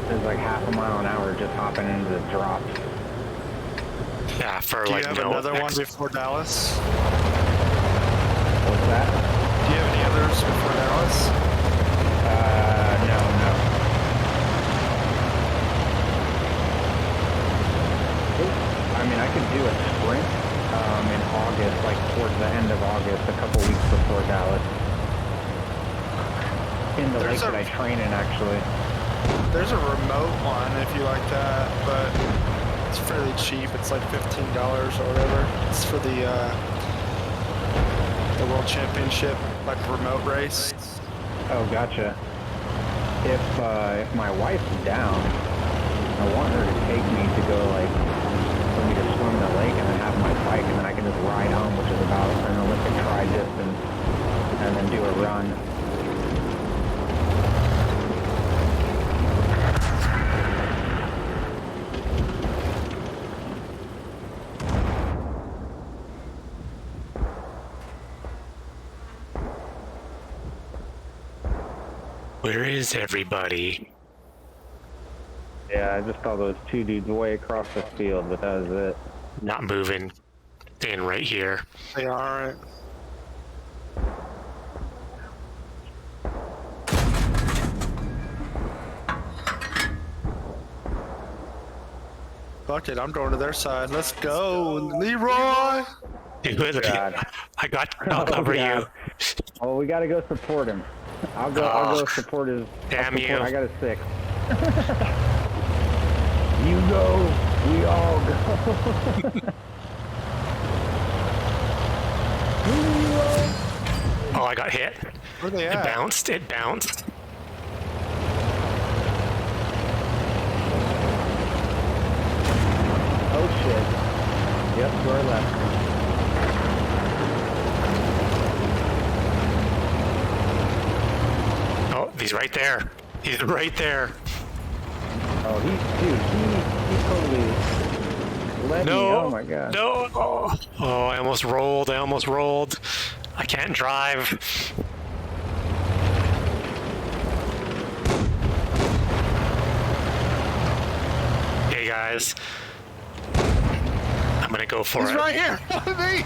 There's like half a mile an hour just hopping into the drops. Yeah, for Do like you have no another one effects. before Dallas? What's that? Do you have any others before Dallas? No. I mean, I could do a sprint in August, like towards the end of August, a couple weeks before Dallas. In the lake that I train in, actually. There's a remote one if you like that, but it's fairly cheap. It's like $15 or whatever. It's for the World Championship, like remote race. Oh, gotcha. If my wife's down, I want her to take me to go, like, for me to swim in the lake and then have my bike, and then I can just ride home, which is about an Olympic tri distance, and then do a run. Where is everybody? Yeah, I just saw those two dudes way across the field, but that was it. Not moving. Staying right here. They aren't. Fuck it, I'm going to their side. Let's go, Leroy! Do it. God. I'll cover you. God. Well, we gotta go support him. I'll go support his. Damn you. I got a 6. You go, we all go. Oh, I got hit. Where they It at? bounced. It bounced. shit. Yep, to our left. Oh, he's right there. He's right there. Oh, he totally led me. No. Oh my god. No. Oh, I almost rolled. I can't drive. Hey guys. I'm gonna go for He's it. right here. Me.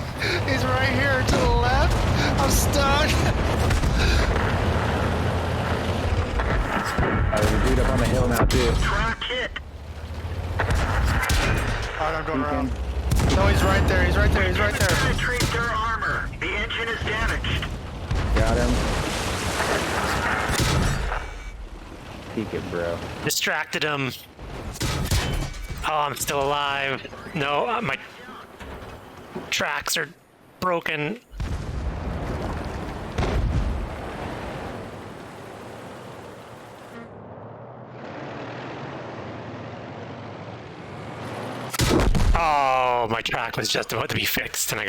He's right here to the left. I'm stuck. Oh, there's a dude up on the hill now too. Truck hit. Oh, I'm going around. Beacon. No, he's right there. He's right there. He's right there. Penetrate their armor. The engine is damaged. Got him. Peek it, bro. Distracted him. Oh, I'm still alive. No, my tracks are broken. Oh, my track was just about to be fixed, and I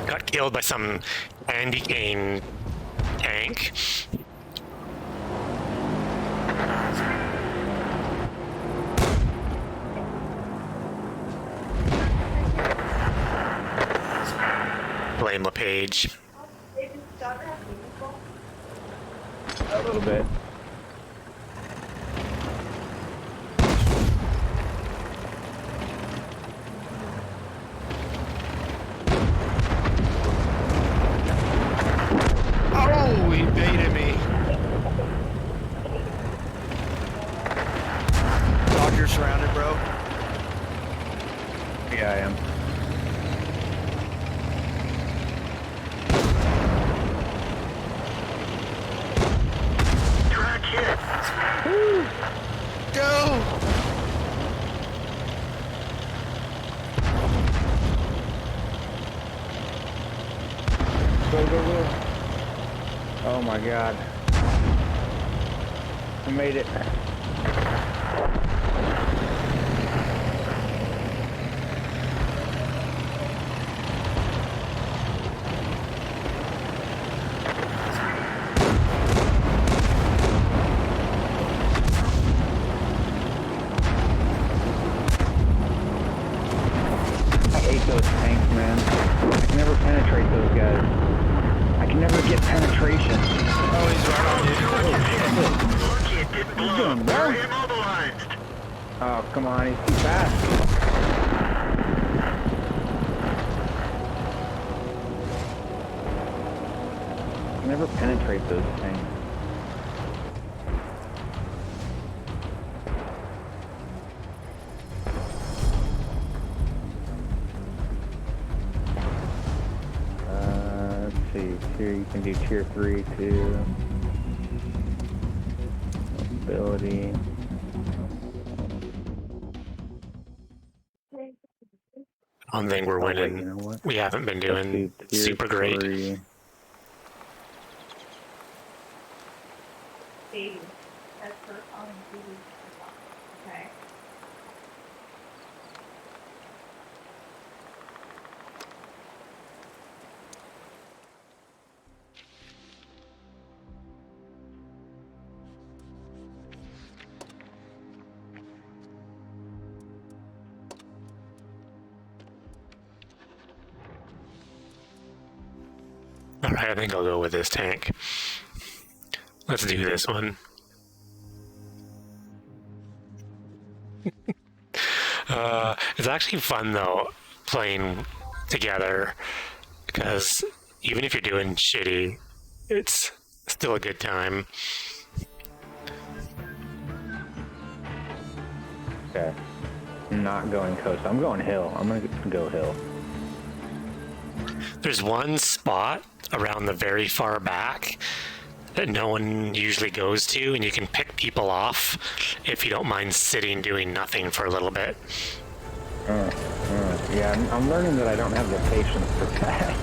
got killed by some candy cane tank. Blame LePage. A little bit. Oh, he baited me. Dog, you're surrounded, bro. Yeah, I am. Truck hit. Go. Go, go, go. Oh my god. I made it. I hate those tanks, man. I can never penetrate those guys. I can never get penetration. Oh, he's right on you. Lucky it didn't blow. doing, bro? They're immobilized. Oh, come on, he's too fast. I can never penetrate those things. Let's see. Here you can do tier 3 too. Mobility. I don't think we're Oh, wait, winning. you know what? We haven't been Let's doing do tier super great. 3. Baby. That's her calling baby. Okay. Alright, I think I'll go with this tank. Let's do this one. It's actually fun though, playing together, because even if you're doing shitty, it's still a good time. Okay. I'm not going coast. I'm going hill. I'm gonna go hill. There's one spot around the very far back that no one usually goes to, and you can pick people off if you don't mind sitting doing nothing for a little bit. Yeah, I'm learning that I don't have the patience for that.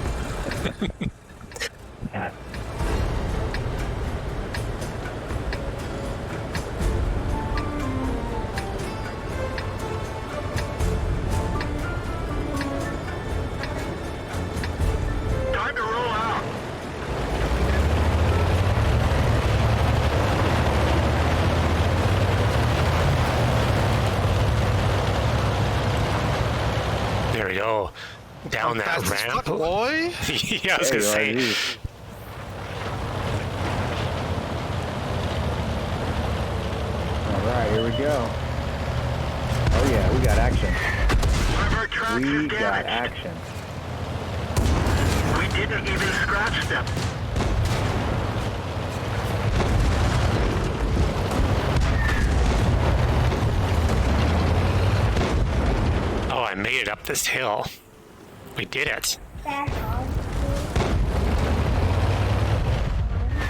Yeah. Here we go. Down that Fast as ramp. fuck, boy. Yeah, I was gonna say. geez. All right, here we go. Oh yeah, we got action. One of our trucks We is got damaged. action. We didn't even scratch them. Oh, I made it up this hill. We did it.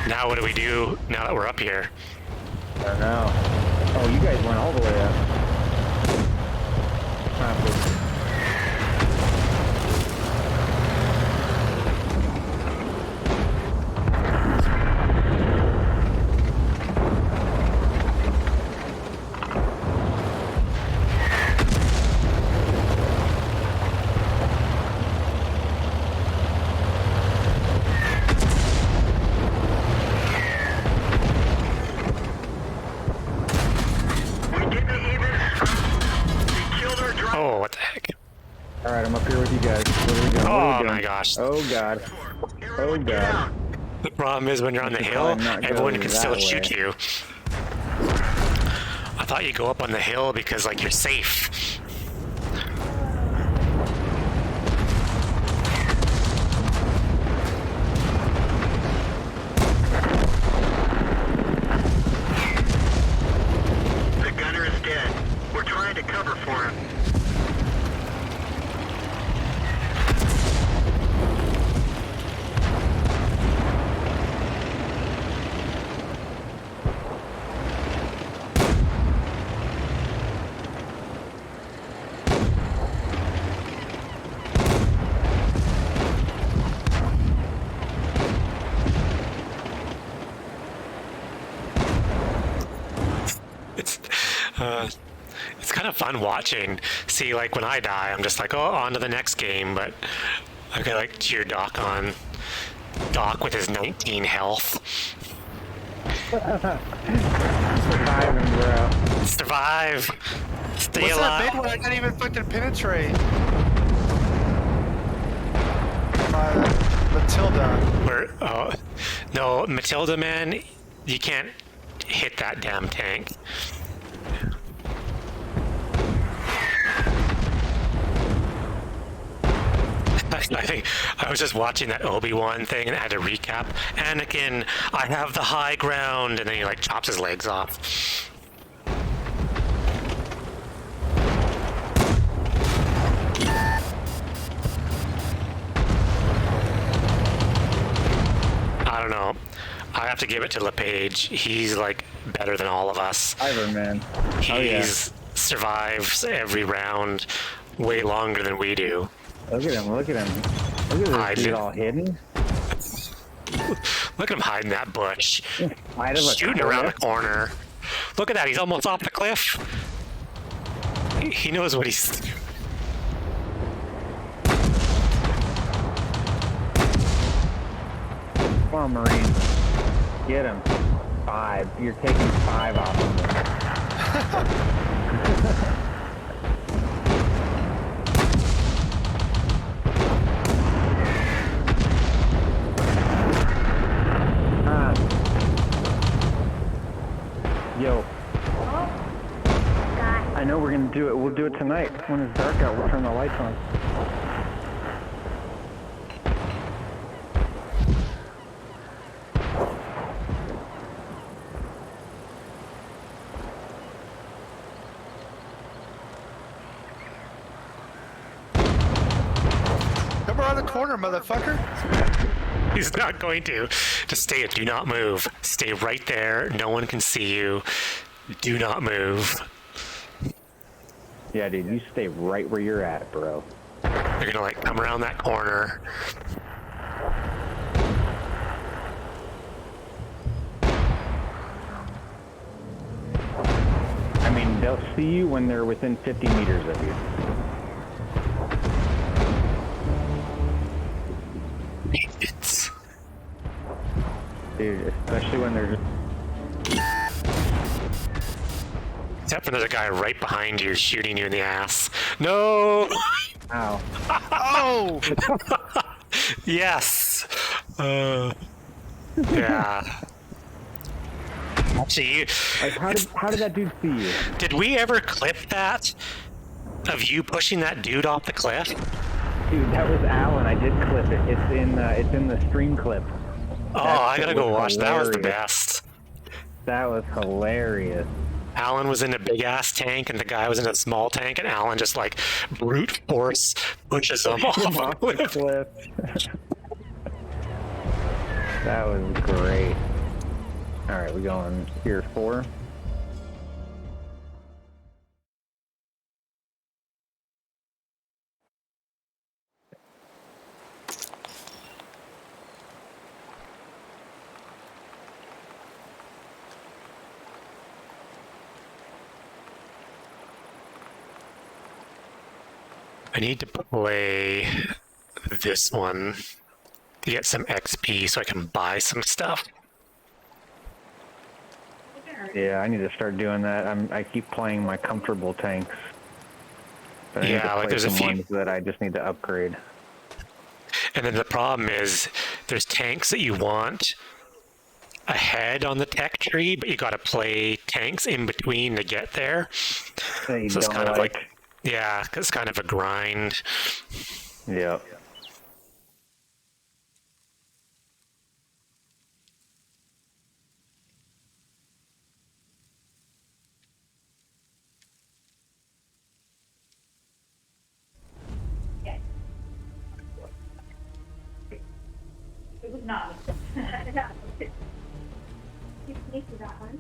Now what do we do now that we're up here? I don't know. Oh, you guys went all the way up. We didn't even They killed our drone. Oh, what the heck? All right, I'm up here with you guys. What are we doing? What are Oh we doing? my gosh. Oh god. Everyone get God. out. The problem is when you're on the should hill, probably not go everyone can that still way. shoot you. I thought you go up on the hill because like you're safe. The gunner is dead. We're trying to cover for him. It's it's kind of fun watching. See, like when I die, I'm just like, oh, on to the next game. But I've got like cheer Doc on. Doc with his 19 health. Surviving, bro. Survive. Stay What's that big alive. one? I didn't even fucking penetrate. Matilda. Where? Oh, no, Matilda, man, you can't hit that damn tank. I think I was just watching that Obi-Wan thing and it had to recap. Anakin, I have the high ground, and then he like chops his legs off. I don't know. I have to give it to LePage. He's like better than all of us. Survivor, man. He's Oh, yeah. survives every round way longer than we do. Look at him, look at him. Look at Hide this dude it. all hidden. Look at him hiding that bush. Hide of a Shooting around the cliff. corner. Look at that, he's almost off the cliff. He knows what he's... Come on, Marine. Get him. 5. You're taking 5 off of him. Ah. Yo. I know we're gonna do it. We'll do it tonight. When it's dark out, we'll turn the lights on. Come around the corner, motherfucker. He's not going to. Just stay, do not move. Stay right there, no one can see you. Do not move. Yeah, dude, you stay right where you're at, bro. They're gonna like come around that corner. I mean, they'll see you when they're within 50 meters of you. It's... Dude, especially when they're Except for there's a guy right behind you shooting you in the ass. No! Ow. Oh! Yes! Yeah. Actually, Like, how did that dude see you? did we ever clip that? Of you pushing that dude off the cliff? Dude, that was Alan. I did clip it. It's in the stream clip. Oh, That I gotta shit go was watch. That was the hilarious. best. That was hilarious. Alan was in a big ass tank and the guy was in a small tank, and Alan just like brute force pushes him off a cliff. Cliff. That was great. All right, we going Tier 4. I need to play this one to get some XP so I can buy some stuff. Yeah, I need to start doing that. I keep playing my comfortable tanks. But I need Yeah, to like play there's a some few- ones that I just need to upgrade. And then the problem is there's tanks that you want ahead on the tech tree, but you got to play tanks in between to get there. That you So it's don't kind of like. like, yeah, it's kind of a grind. Yep. Yes. It was not. You sneaked that one.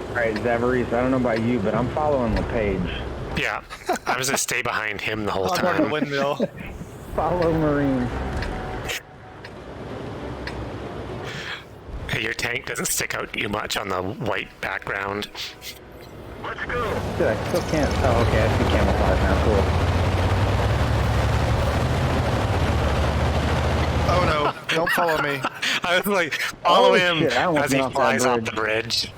All right, Zavarese, I don't know about you, but I'm following LePage. Yeah, I was gonna stay behind him the whole I'm on the time. windmill. Follow Marine. Hey, your tank doesn't stick out too much on the white background. Let's go. Dude, I still can't. Oh, okay, I see camouflage now. Cool. Oh no, don't follow me. I was like, follow Oh, him shit, I almost as he went off that flies off bridge. the bridge.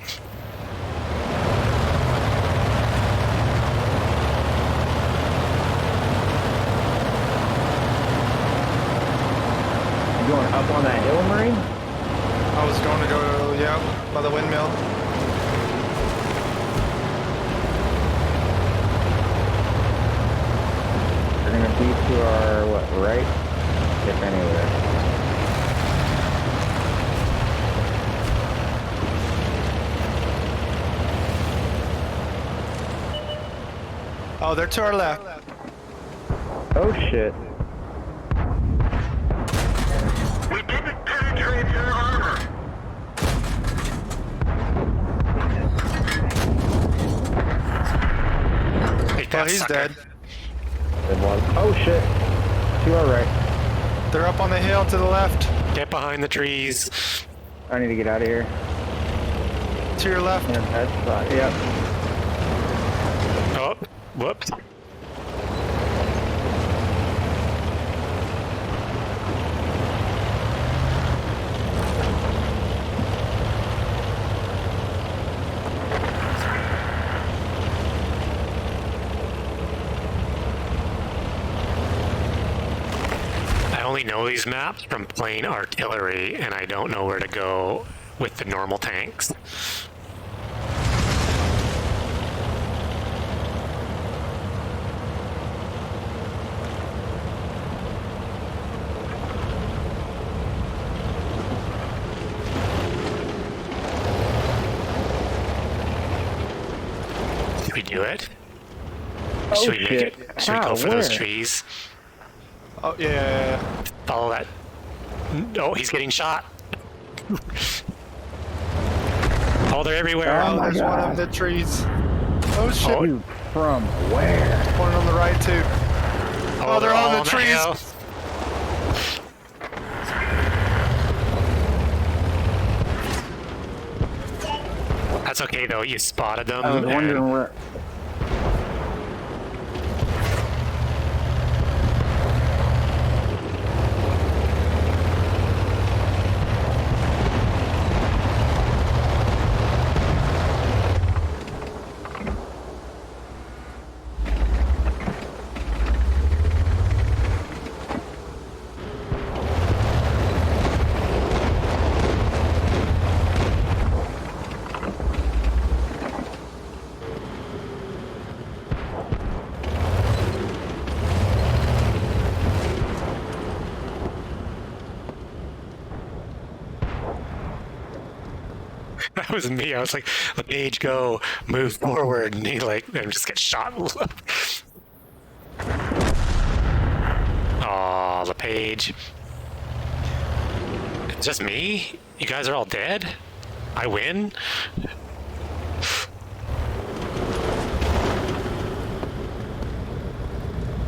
You going up on that hill, Marine? I was going to go, yeah, by the windmill. They're gonna be to our, what, right? If anywhere. Oh, they're to our left. Oh, shit. We didn't penetrate their armor. Take Oh, that, he's sucker. dead. It was. Oh, shit. To our right. They're up on the hill to the left. Get behind the trees. I need to get out of here. To your left. Yeah, that's spot. Yep. Oh, whoops. I only know these maps from playing artillery, and I don't know where to go with the normal tanks. Did we do it? Oh, Should we make shit. it? Should we How? go for those Where? trees? Oh, yeah. Follow that. Oh, he's getting shot. Oh, they're everywhere. Oh Oh, my there's one God. of the trees. Oh shit! Dude, from where? One on the right too. Oh, they're all on the trees. hill. That's okay though. You spotted them. I was wondering and- where. That was me. I was like, "LePage, go, move forward," and he like then just gets shot. Aw, LePage. It's just me? You guys are all dead? I win?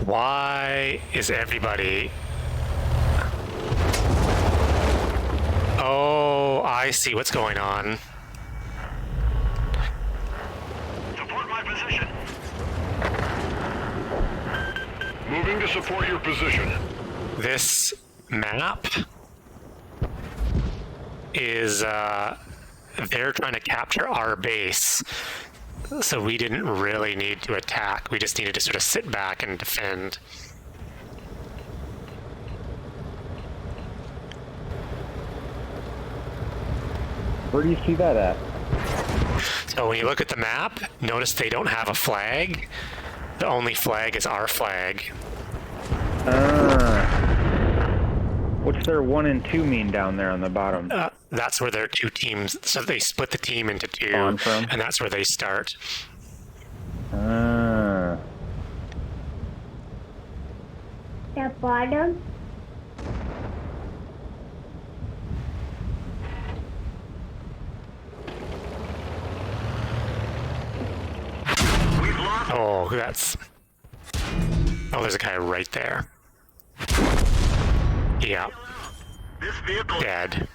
Why is everybody... Oh, I see what's going on. Support my position. Moving to support your position. This map is, they're trying to capture our base. So we didn't really need to attack. We just needed to sort of sit back and defend. Where do you see that at? So when you look at the map, notice they don't have a flag. The only flag is our flag. What's their 1 and 2 mean down there on the bottom? That's where their two teams, so they split the team into two, Spawn from? and that's where they start. Ah. The bottom. We've lost. Oh, that's... Oh, there's a guy right there. Yeah, This vehicle. dead.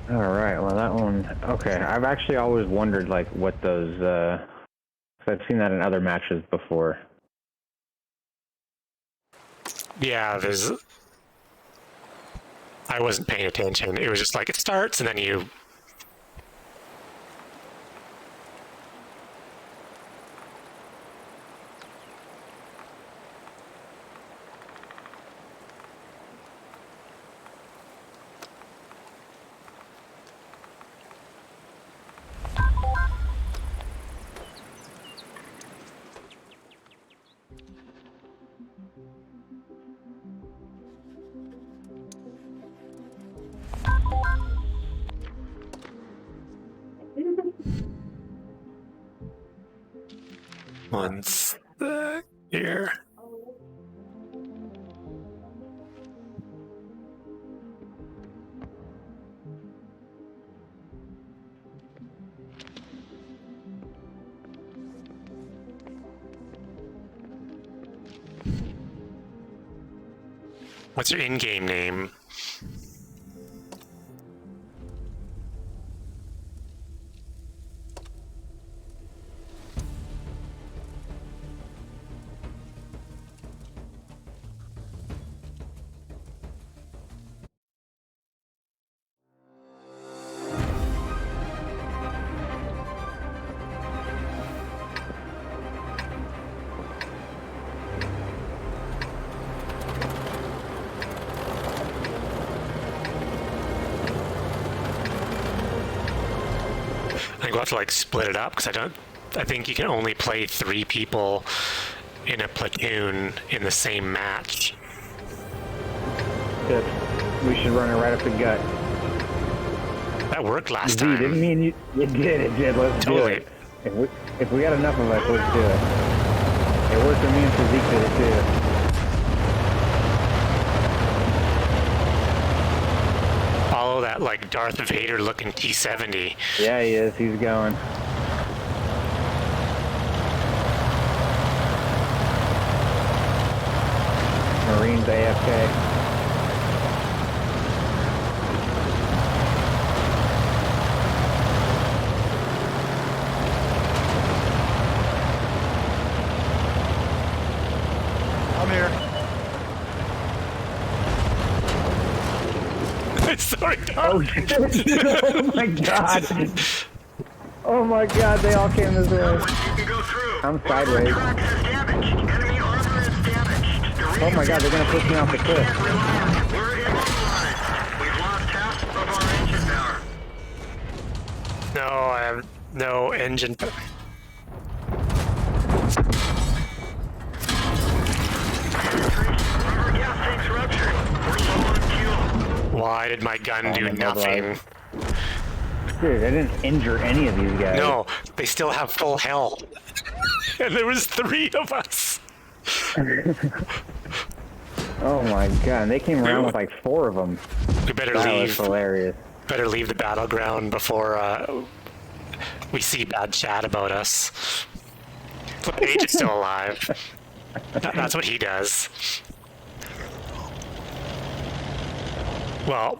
All right. Well, that one. Okay. I've actually always wondered like what those. 'Cause I've seen that in other matches before. Yeah, there's... I wasn't paying attention. It was just like, it starts, and then you... One sec here. What's your in-game name? I think we'll have to like split it up because I think you can only play 3 people in a platoon in the same match. Tips. We should run it right up the gut. That worked last Z, time. didn't mean you. It did. It did. Let's Totally. do it. If we got enough of us, let's do it. It worked for me and Physique did it too. follow that like Darth Vader looking T-70. Yeah, he is. He's going. Marines AFK. I'm here. Sorry, Oh, Darth. oh my god. Oh my god, they all came this way. You can go through. I'm One of our sideways. tracks is damaged. Enemy armor is damaged. The Oh my god, they're gonna push me off the cliff. can't rely on. We're immobilized. We've lost half of our engine power. No, I have no engine. Our gas tank's ruptured. We're low on fuel. Why did my gun do I'm nothing? Dude, I didn't injure any of these guys. No, they still have full health. And there was 3 of us. Oh my god, and they came around with like 4 of them. We better That was leave. hilarious. Better leave the battleground before we see bad chat about us. But Paige is still alive. That's what he does. Well,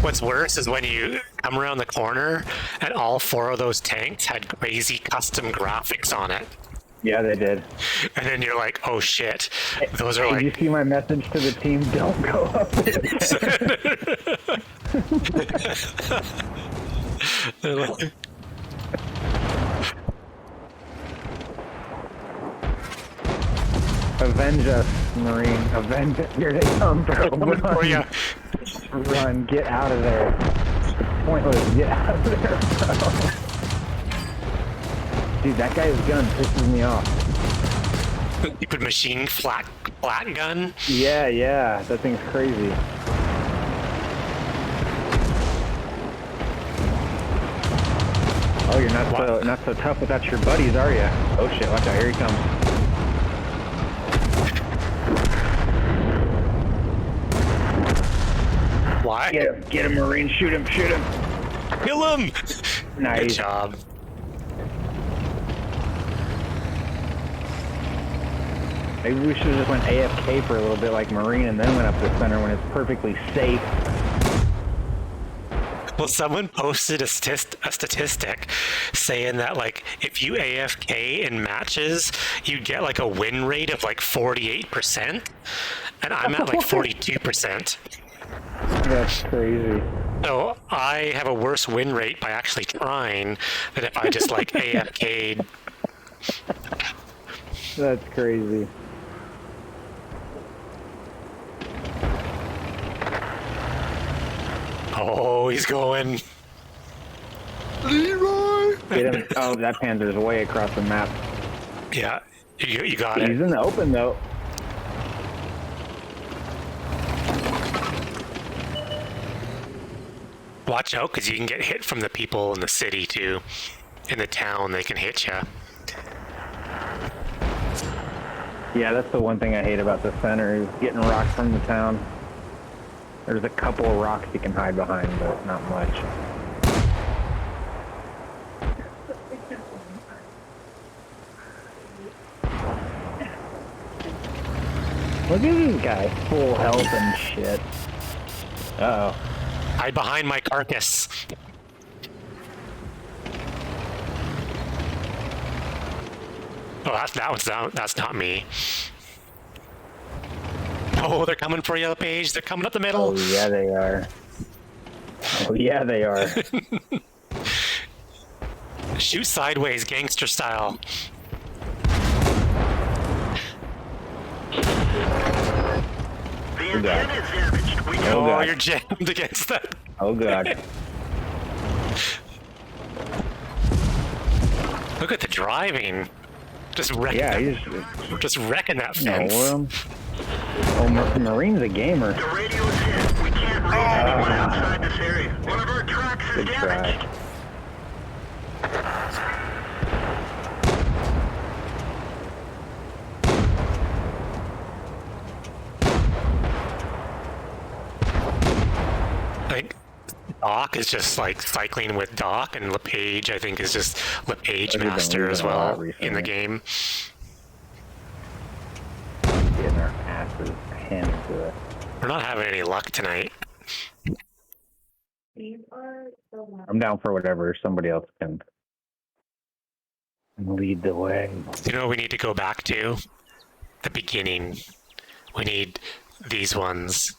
what's worse is when you come around the corner and all 4 of those tanks had crazy custom graphics on it. Yeah, they did. And then you're like, oh shit. Those are Did you like, see my message to the team? Don't go up there. Avenge us, Marine. Avenge us. Here they come, bro. coming for ya. Run. Get out of there. It's pointless. Get out of there, bro. Dude, that guy's gun pisses me off. Stupid machine flat gun. Yeah, yeah. That thing's crazy. Oh, you're not so tough without your buddies, are you? Oh shit! Watch out! Here he comes. Why? Get him, Marine! Shoot him! Shoot him! Kill him! Nice. Good job. Maybe we should have just went AFK for a little bit like Marine and then went up to the center when it's perfectly safe. Well, someone posted a statistic saying that, like, if you AFK in matches, you get, like, a win rate of, like, 48%. And I'm at, like, 42%. That's crazy. So I have a worse win rate by actually trying than if I just, like, AFK'd. That's crazy. Oh, he's going. Leroy! Get him. Oh, that Panzer's way across the map. Yeah, you got He's it. in the open though. Watch out, because you can get hit from the people in the city, too. In the town, they can hit you. Yeah, that's the one thing I hate about the center is getting rocked from the town. There's a couple of rocks you can hide behind, but not much. Look at these guys, full health and shit. Uh-oh. Hide behind my carcass. Oh, that's not me. Oh, they're coming for you, Paige. They're coming up the middle. Oh, yeah, they are. Oh, yeah, they are. Shoot sideways, gangster style. The antenna is damaged. We Oh, don't. Oh, God. you're jammed against that. Oh, God. Look at the driving. Just wrecking, Yeah, he's... just wrecking that No, fence. Oh, Marine's a gamer. The radio is hit. We can't reach anyone outside this area. One of our tracks is Good damaged. try. Doc is just like cycling with Doc, and LePage, I think, is just LePage They've been Master as losing a lot well in recently. the game. Getting our asses handed to us. We're not having any luck tonight. These are the ones. I'm down for whatever. Somebody else can lead the way. You know what we need to go back to? The beginning. We need these ones.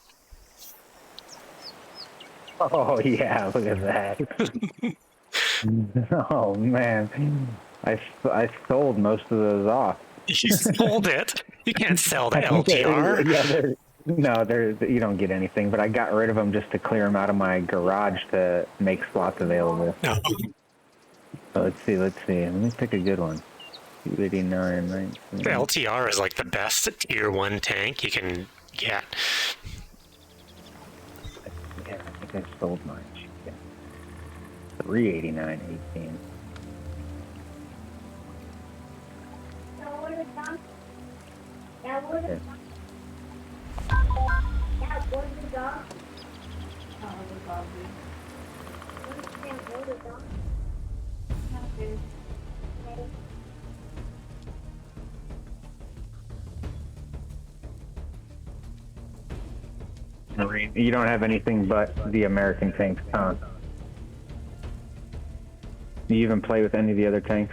Oh yeah, look at that. Oh man, I sold most of those off. You sold it. You can't sell the I think LTR. you don't get anything, but I got rid of them just to clear them out of my garage to make slots available. No. So let's see. Let me pick a good one. 289, 19. The LTR is like the best tier 1 tank you can get. Yeah, I think I sold mine. 389, 18. That would have done. That would have done. That would have done. Oh, the dog food. What is that would have done? Not food. Marine. You don't have anything but the American tanks, huh? Do you even play with any of the other tanks?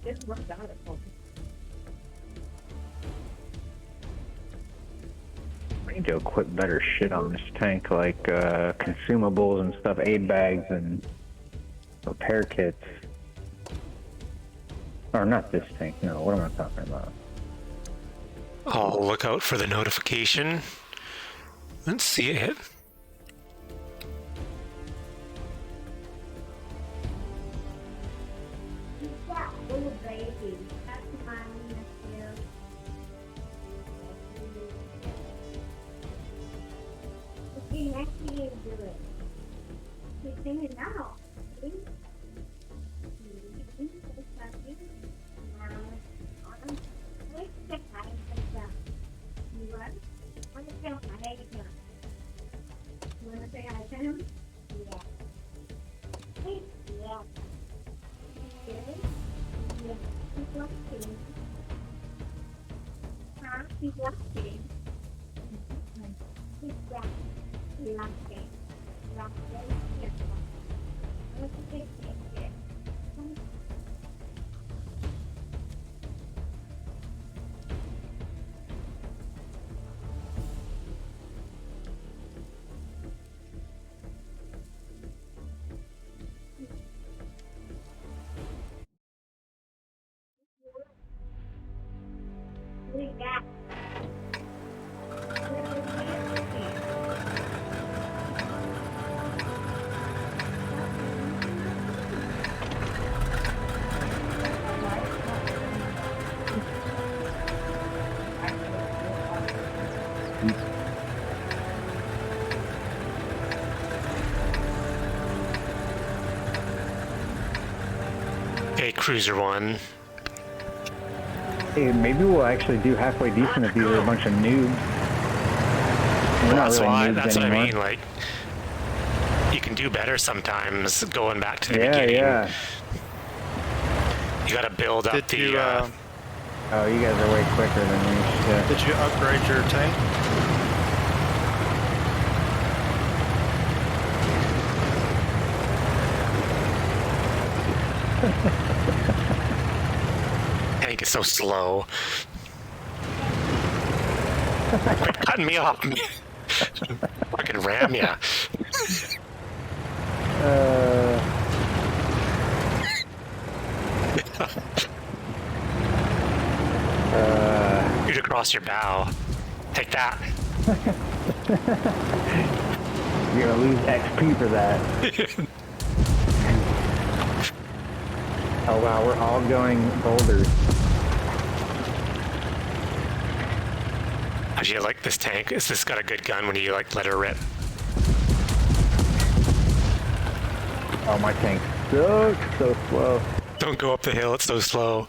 Just worked out at home. I need to equip better shit on this tank, like consumables and stuff, aid bags and repair kits. Or not this tank, no, what am I talking about? I'll look out for the notification. Let's see it. That little baby. That's my nephew. See, next you do it. He's singing now. See? You want to say hi to him? You want to say hi to him? Yeah. Hey, yeah. Good. Yeah. He's watching. Huh? He's watching. He's watching. He's watching. Watching. What's the big thing here? We got. Okay, Cruiser 1. Hey, maybe we'll actually do halfway decent if these are a bunch of noobs. We're not That's really why. noobs That's what I anymore. mean. Like, you can do better sometimes going back to the Yeah, beginning. yeah. You gotta build up Did the. you Oh, you guys are way quicker than me. Yeah. did you upgrade your tank? tank is so slow. Quit cutting me off. Fucking ram ya. Shoot across your bow. Take that. You're gonna lose XP for that. Oh wow, we're all going boulders. How do you like this tank? Is this got a good gun when you like let her rip? Oh, my tank sucks, so slow. Don't go up the hill, it's so slow.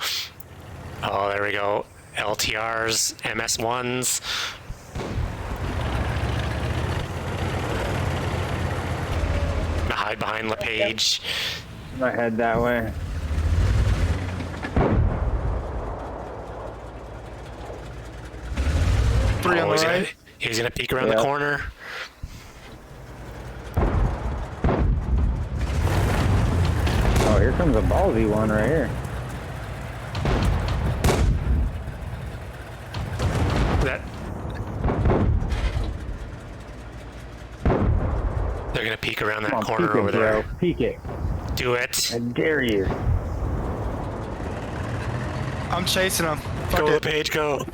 Oh, there we go. LTRs, MS1s. Hide behind LePage. I'm gonna head that way. Three on the he's right. he's gonna peek around Yeah. the corner. Oh, here comes a ballsy one right here. That they're gonna peek around that Come on, corner peek it, over bro. there. Peek it. Do it. I dare you. I'm chasing him. Fuck Go, it. LePage, go.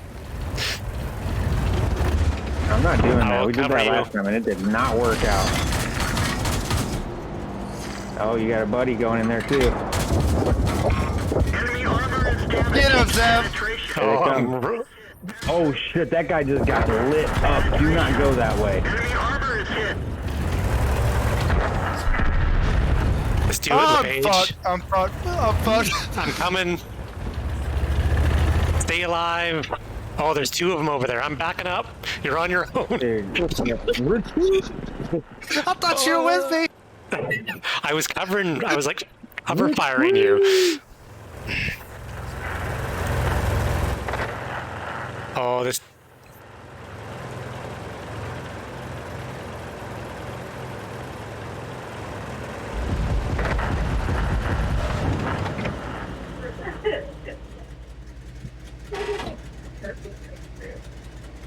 I'm not doing that. I'll We did cover that you. last time and it did not work out. Oh, you got a buddy going in there too. Enemy armor is damaged. Get him, Sam. Penetration. Here they Oh, come. Oh shit, that guy just got lit up. Do not go that way. Enemy armor is hit. let's do it, I'm LePage. fucked. I'm fucked. I'm fucked. I'm coming. Stay alive. Oh, there's two of them over there. I'm backing up. You're on your own. Dude. I thought you were with me. I was covering. I was like cover firing you. Oh, this.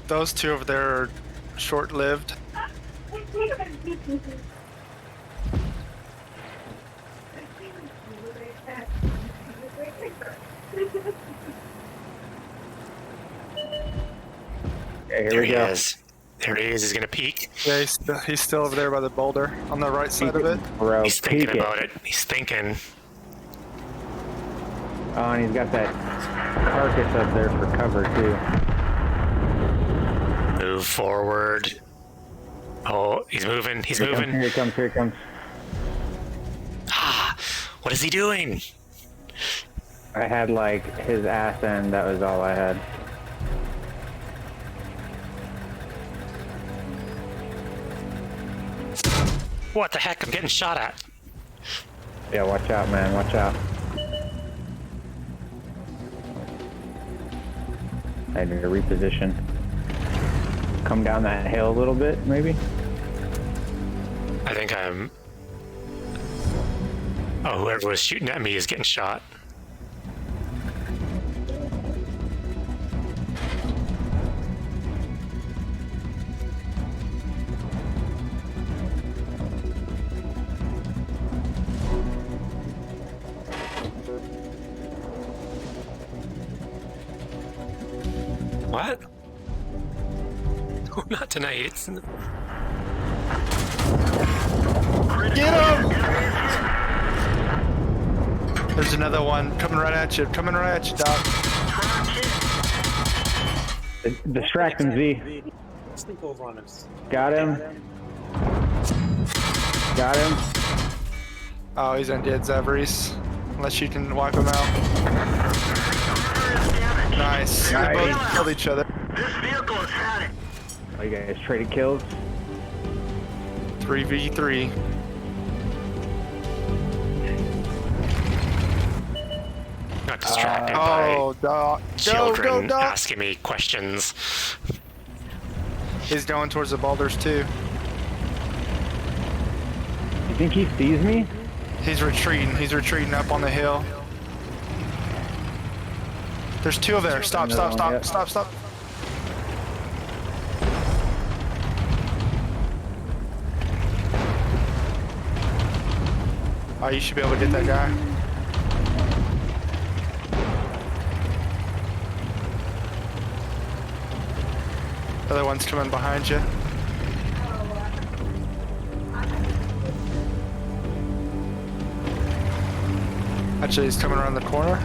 Those two over there are short-lived. Okay, here There we he go. is. There he is. He's gonna peek. Yeah, he's still over there by the boulder on the right side of it. Bro, He's peek thinking it. about it. He's thinking. Oh, and he's got that carcass up there for cover too. Move forward. Oh, he's moving. He's Here it comes, moving. here it comes, here it comes. What is he doing? I had like his ass end, that was all I had. What the heck? I'm getting shot at. Yeah, watch out, man, watch out. I need to reposition. Come down that hill a little bit, maybe? I think I'm. Oh, whoever was shooting at me is getting shot. What? Oh, not tonight. It's. Get him! There's another one coming right at you. Coming right at you, Doc. Distract him, Z. Sneak over on us. Got him. Got him. Oh, he's on dead Zevries. Unless you can wipe him out. Nice. They Nice. both killed each other. This vehicle has had it. Oh, you guys traded kills? 3v3. Got distracted Oh, Doc. by Go, children go, Doc. asking me questions. He's going towards the boulders, too. You think he sees me? He's retreating. He's retreating up on the hill. There's two over there. Stop, stop, stop, Yep. stop, stop. Oh, you should be able to get that guy. Other one's coming behind you. Actually, he's coming around the corner.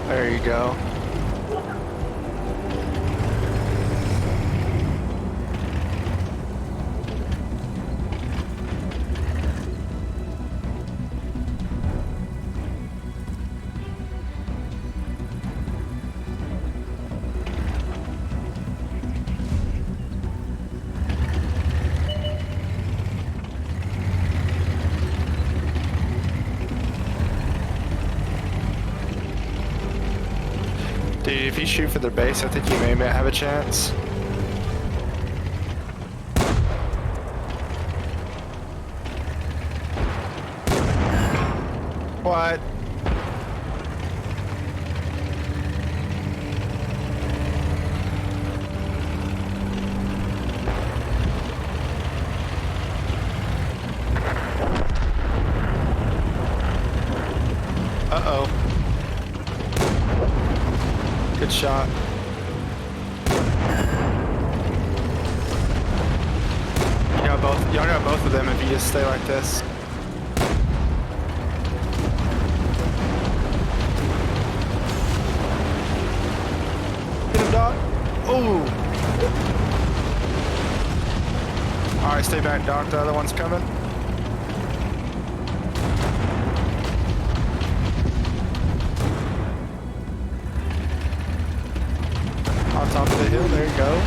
There you go. Dude, if you shoot for their base, I think you may have a chance. What? Uh-oh. Good shot. Y'all got both of them if you just stay like this. Hit him, Doc. Ooh. Alright, stay back, Doc. The other one's coming. On top of the hill, there you go.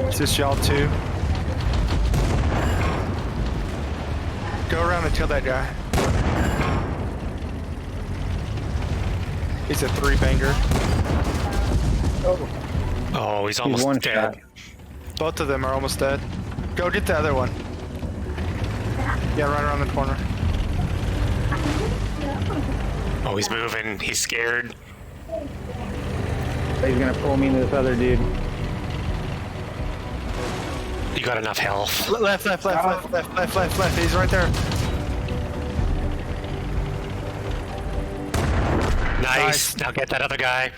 It's just y'all two. Go around and kill that guy. He's a 3-banger. Oh, he's He's almost one dead. shot. Both of them are almost dead. Go get the other one. Yeah, right around the corner. Oh, he's moving. He's scared. He's gonna pull me into this other dude. You got enough health. Left. He's right there. Nice. Now get that other guy.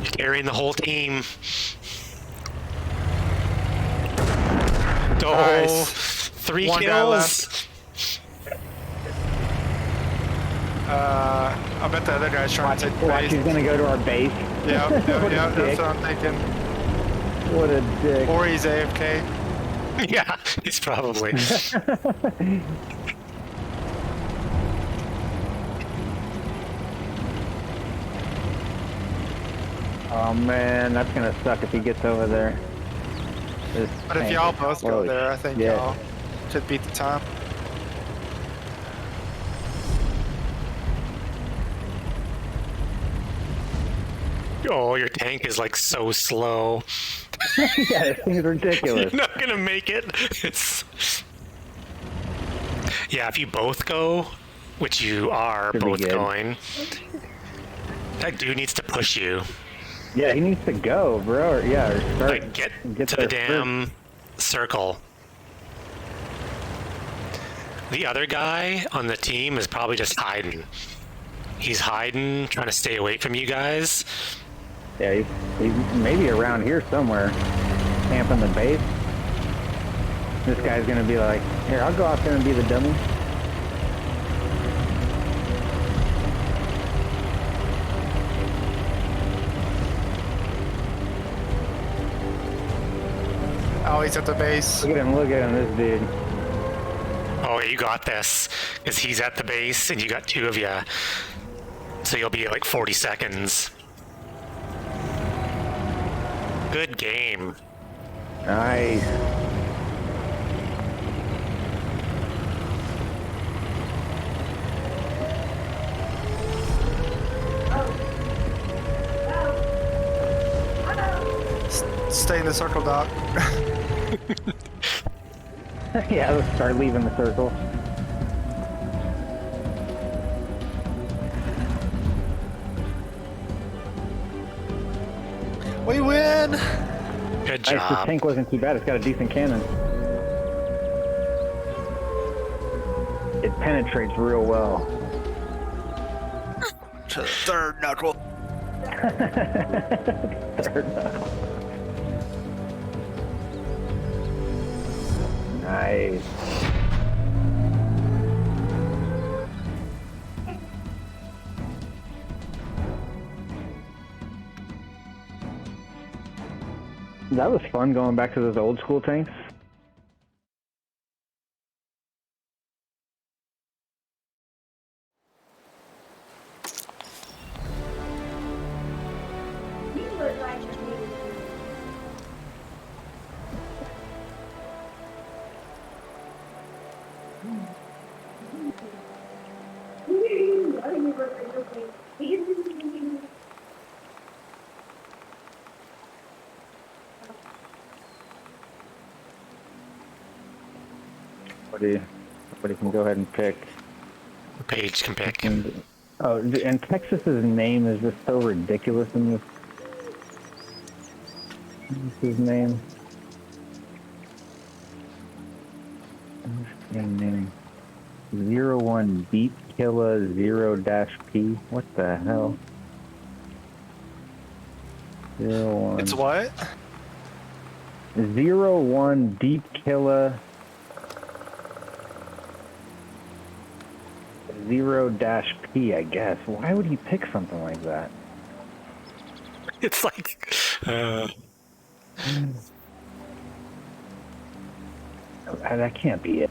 You're carrying the whole team. Oh, Nice. 3 One guy kills. left. I bet the other guy's trying to take the Watch, base. he's gonna go to our base. Yeah, What a that's dick. what I'm thinking. What a dick. Or he's AFK. Yeah, he's probably. Oh man, that's gonna suck if he gets over there. This But if tank y'all is both go close. there, I think Yeah. y'all should beat the time. Oh, your tank is like so slow. Yeah, this thing's ridiculous. You're not gonna make it. It's. Yeah, if you both go, which you are Should be both good. going, that dude needs to push you. Yeah, he needs to go, bro. Or, yeah, or start. Like, get to there the damn circle. The other guy on the team is probably just hiding. He's hiding, trying to stay away from you guys. first. Yeah, he's maybe around here somewhere, camping the base. This guy's gonna be like, here, I'll go out there and be the dummy. Oh, he's at the base. Look at him, this dude. Oh, you got this. Because he's at the base and you got 2 of you. So you'll be at like 40 seconds. Good game. Nice. Stay in the circle, Doc. Yeah, let's start leaving the circle. We win! Good Nice, this job. tank wasn't too bad. It's got a decent cannon. It penetrates real well. To the third knuckle. Nice. That was fun going back to those old school tanks. You look like you're being Somebody can go ahead and pick. Paige can pick. Oh, and Texas's name is just so ridiculous in this. What's his name? What's his name? 01 Deep Killa 0-P. What the hell? 01. It's what? 01 Deep Killa 0-P, I guess. Why would he pick something like that? It's like, That can't be it.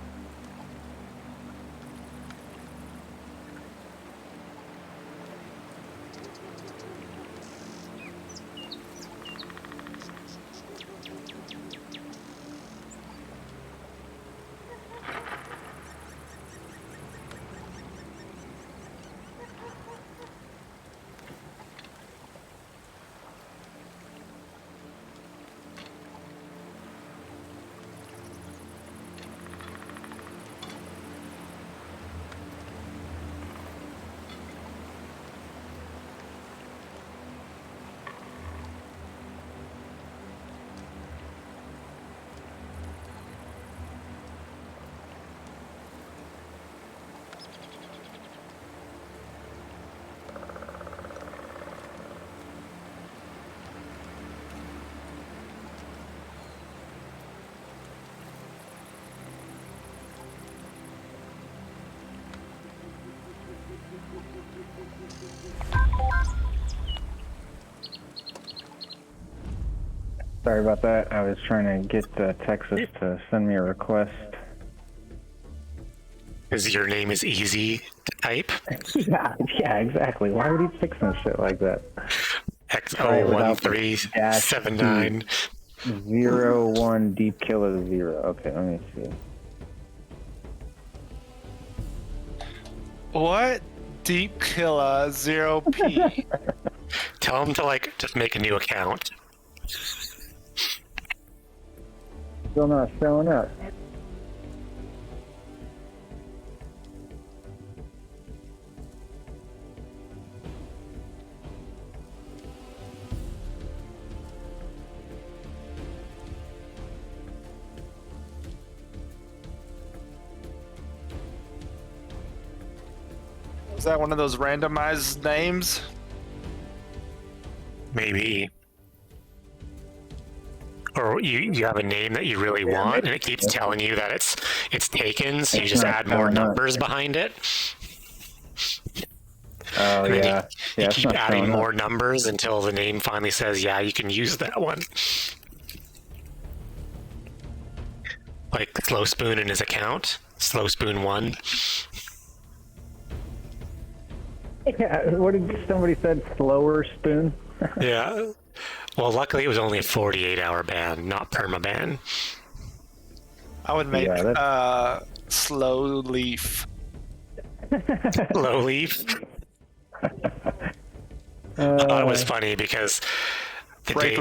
Sorry about that. I was trying to get Texas to send me a request. because your name is easy to type. Yeah, exactly. Why would he pick some shit like that? XO1379. 01 Deep Killa 0. Okay, let me see. What? Deep Killa 0P. Tell him to just make a new account. Still not showing up. Is that one of those randomized names? Maybe. Or you have a name that you really want, and it keeps telling you that it's taken, so you just add more numbers behind it. Oh, And then yeah. you it's keep not adding showing up. more numbers until the name finally says, yeah, you can use that one. Like Slow Spoon in his account. Slow Spoon 1. Yeah, what did somebody said? Slower spoon? Yeah. Well, luckily it was only a 48-hour ban, not perma ban. I would make Yeah, Slow Leaf. Low leaf. I thought it was funny because the Break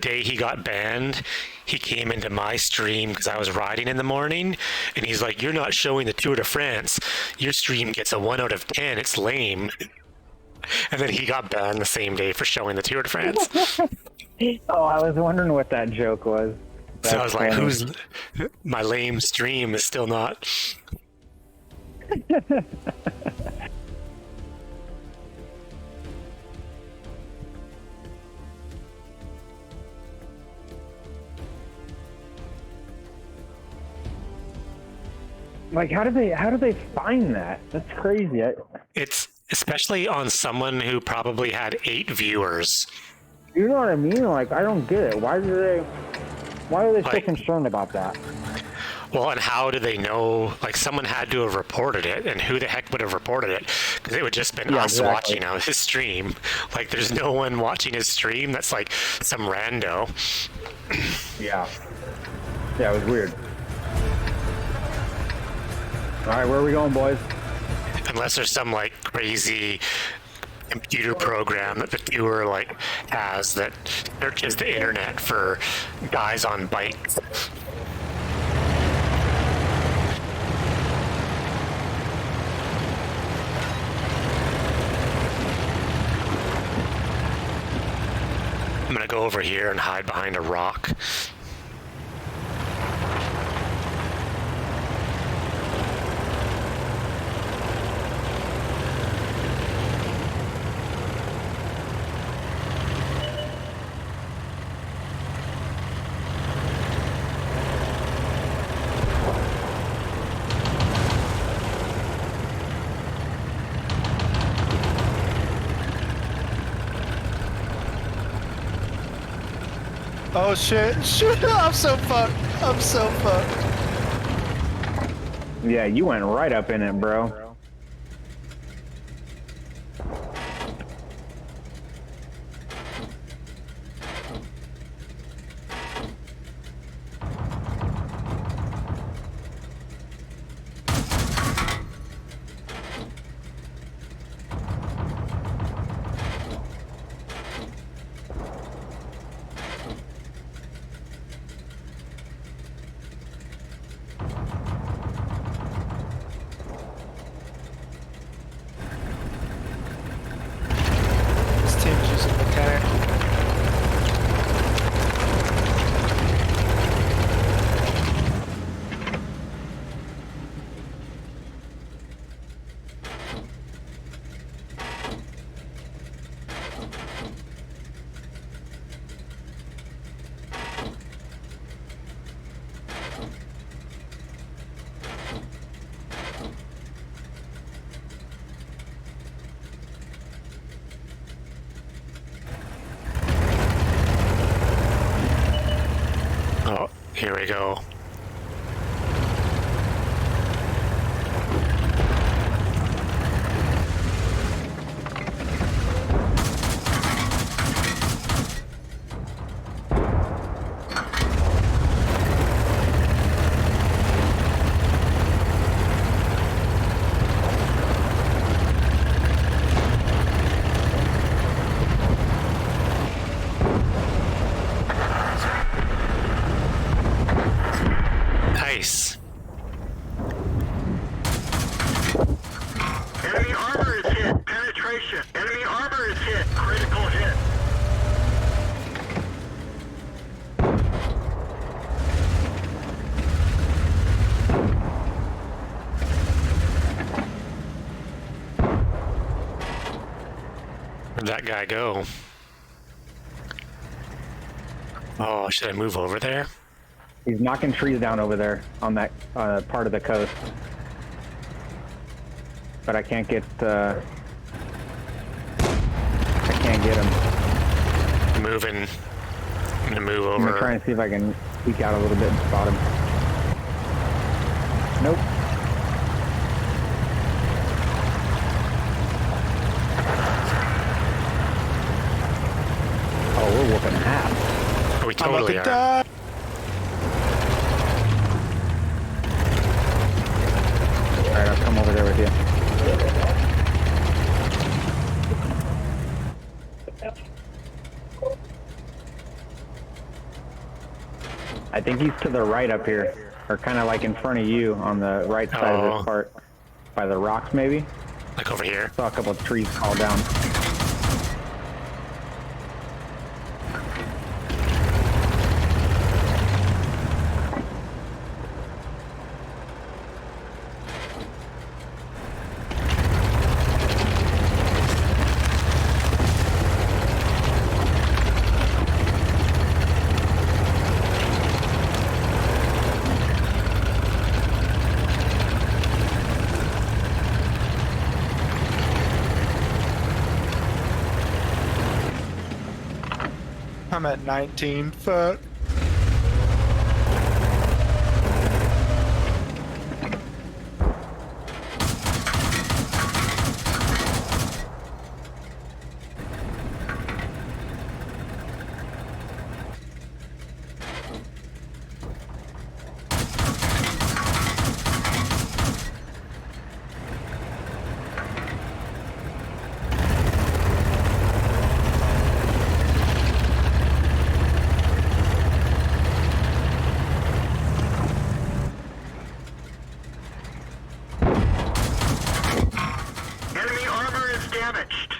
day he got banned, he came into my stream because I was riding in the morning, and he's like, "You're not showing the Tour de France. Your stream gets a 1 out of 10. It's lame." And then he got banned the same day for showing the Tour de France. Oh, I was wondering what that joke was. So I was like, funny. "Who's my lame stream is still not." Like, how do they find that? That's crazy. It's especially on someone who probably had 8 viewers. You know what I mean? Like, I don't get it. Why are they so Like- concerned about that? Well, and how do they know? Like, someone had to have reported it, and who the heck would have reported it? Because it would just been Yeah, us exactly. watching his stream. Like, there's no one watching his stream that's like some rando. Yeah. Yeah, it was weird. All right, where are we going, boys? Unless there's some like crazy computer program that the viewer like has that searches the internet for guys on bikes. I'm gonna go over here and hide behind a rock. Oh shit, shit, I'm so fucked. I'm so fucked. Yeah, you went right up in it, bro. This team's using mechanic. Oh, here we go. Nice. Enemy armor is hit. Penetration. Enemy armor is hit. Critical hit. Where'd that guy go? Oh, should I move over there? He's knocking trees down over there on that part of the coast. But I can't get I can't get him. Moving. I'm gonna move I'm gonna try over. and see if I can peek out a little bit and spot him. Nope. Oh, we're whooping half. We I'm about totally to are. die. Alright, I'll come over there with you. I think he's to the right up here, or kind of like in front of you on the right side of Oh. this part, by the rocks maybe. Like over here. Saw a couple of trees fall down. I'm at 19. Fuck. damaged.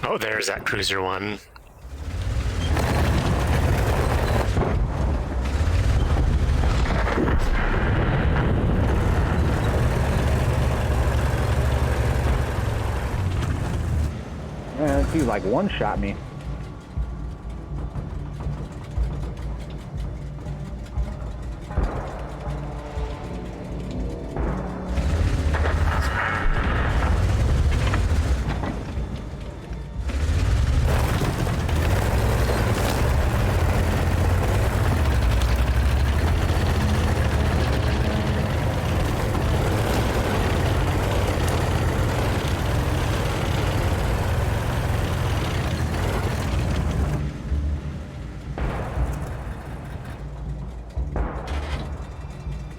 Oh, there's that cruiser one. He like one shot me.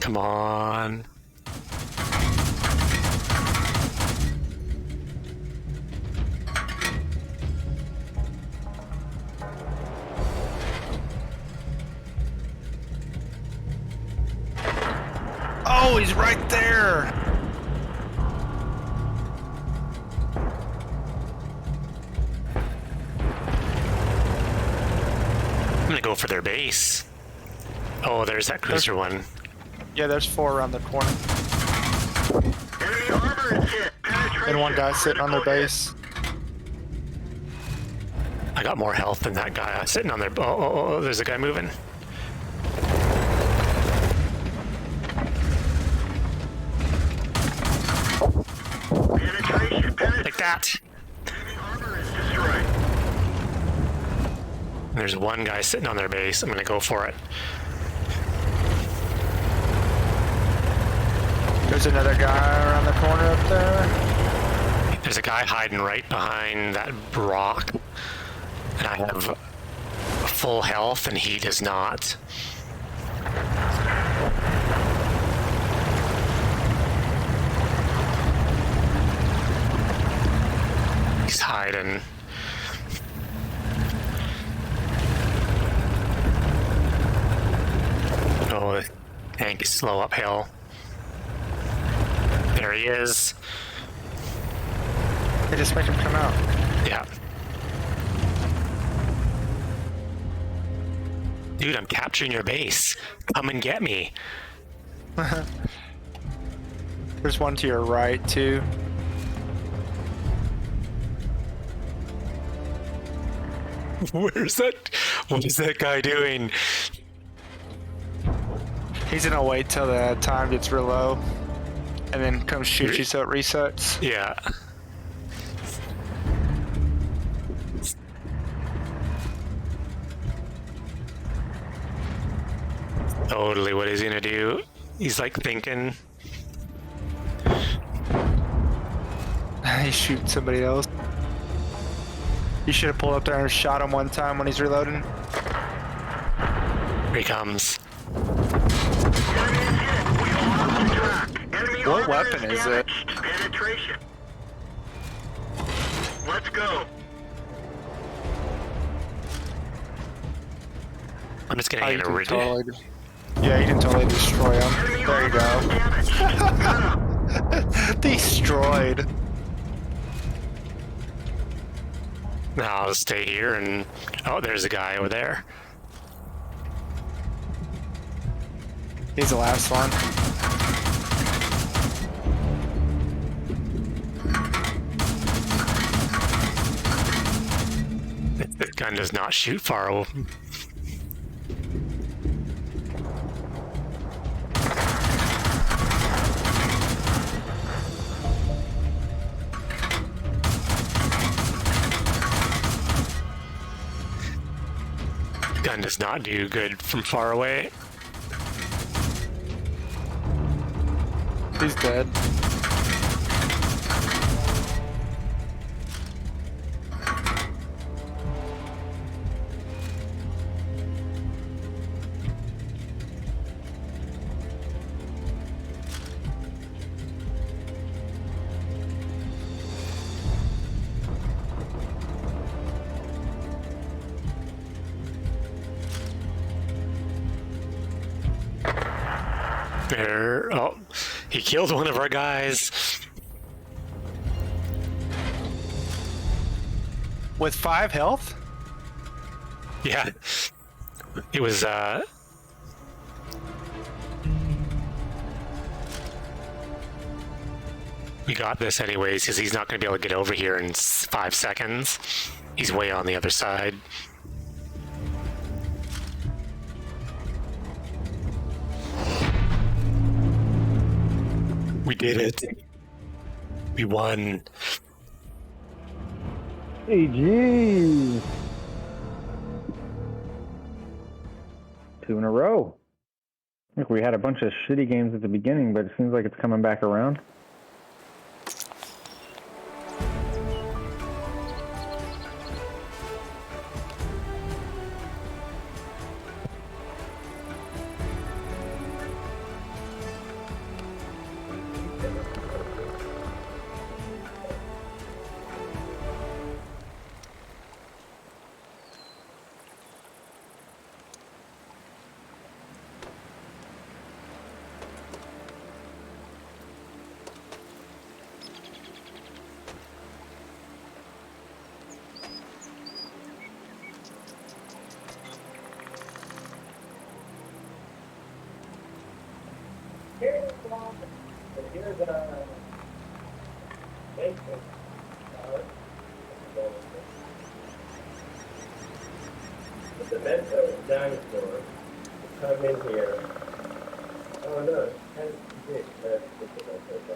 Come on. Oh, he's right there. I'm gonna go for their base. Oh, there's that cruiser one. Yeah, there's 4 around the corner. Enemy armor is hit. Penetration. And one guy sitting on their base. I got more health than that guy sitting on their. Oh, there's a guy moving. Penetration. Like that. Enemy armor is destroyed. There's one guy sitting on their base. I'm gonna go for it. There's another guy around the corner up there. There's a guy hiding right behind that rock. And I have full health and he does not. He's hiding. Oh, the tank is slow uphill. There he is. They just make him come out. Yeah. Dude, I'm capturing your base. Come and get me. There's one to your right, too. Where's that? What is that guy doing? He's gonna wait till the time gets real low. And then come shoot you so it resets. Yeah. Totally, what is he gonna do? He's like thinking. He shoots somebody else. You should have pulled up there and shot him one time when he's reloading. Here he comes. What weapon is it? Penetration. Let's go. I'm just gonna Oh, you get a can rid totally, yeah, you can totally destroy him. Enemy There you armor go. damaged. Destroyed. Now I'll stay here and oh, there's a guy over there. He's the last one. This gun does not shoot far. Gun does not do good from far away. He's dead. There. Oh, he killed one of our guys. With 5 health? Yeah. It was, we got this anyways, because he's not going to be able to get over here in 5 seconds. He's way on the other side. We did it. We won. GG. 2 in a row. Look, we had a bunch of shitty games at the beginning, but it seems like it's coming back around. The Mentos dinosaur come in here. Oh no, it's kind of big. That's the Mentos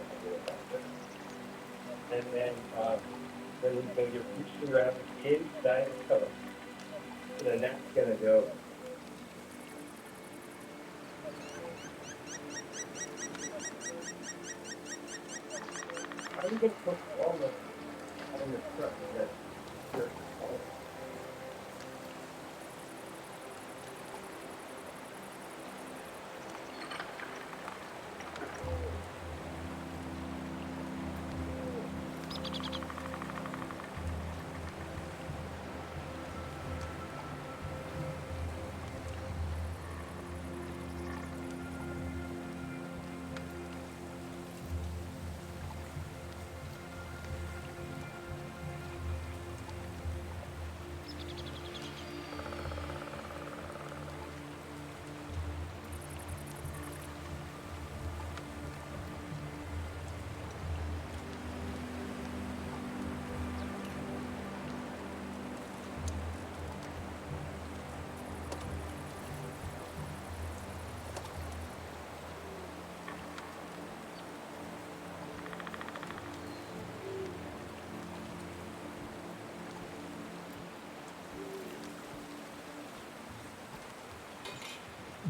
and then when you're pushing around the inside of it, then that's gonna go. How are you gonna put all the on the truck that you're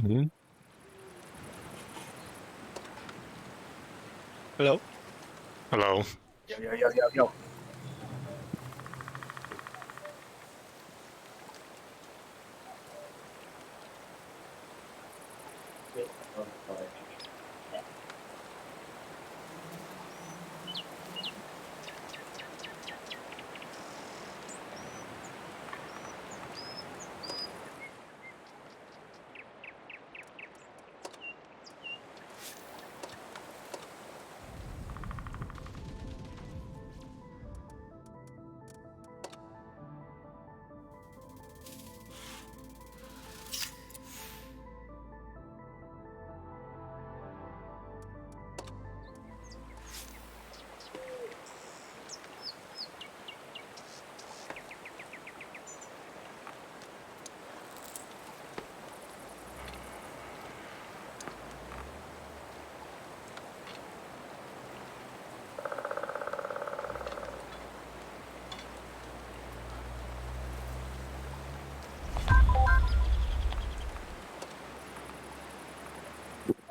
Mm-hmm. Hello? Hello. Yo.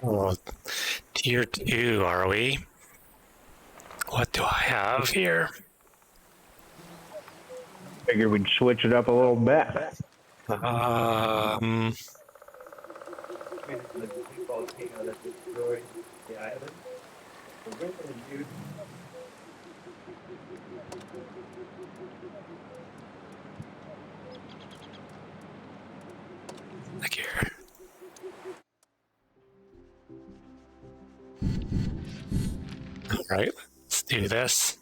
Oh, tier 2, are we? What do I have here? Figured we'd switch it up a little bit. volcano that destroyed the island. Originally used Look here. All right, let's do this.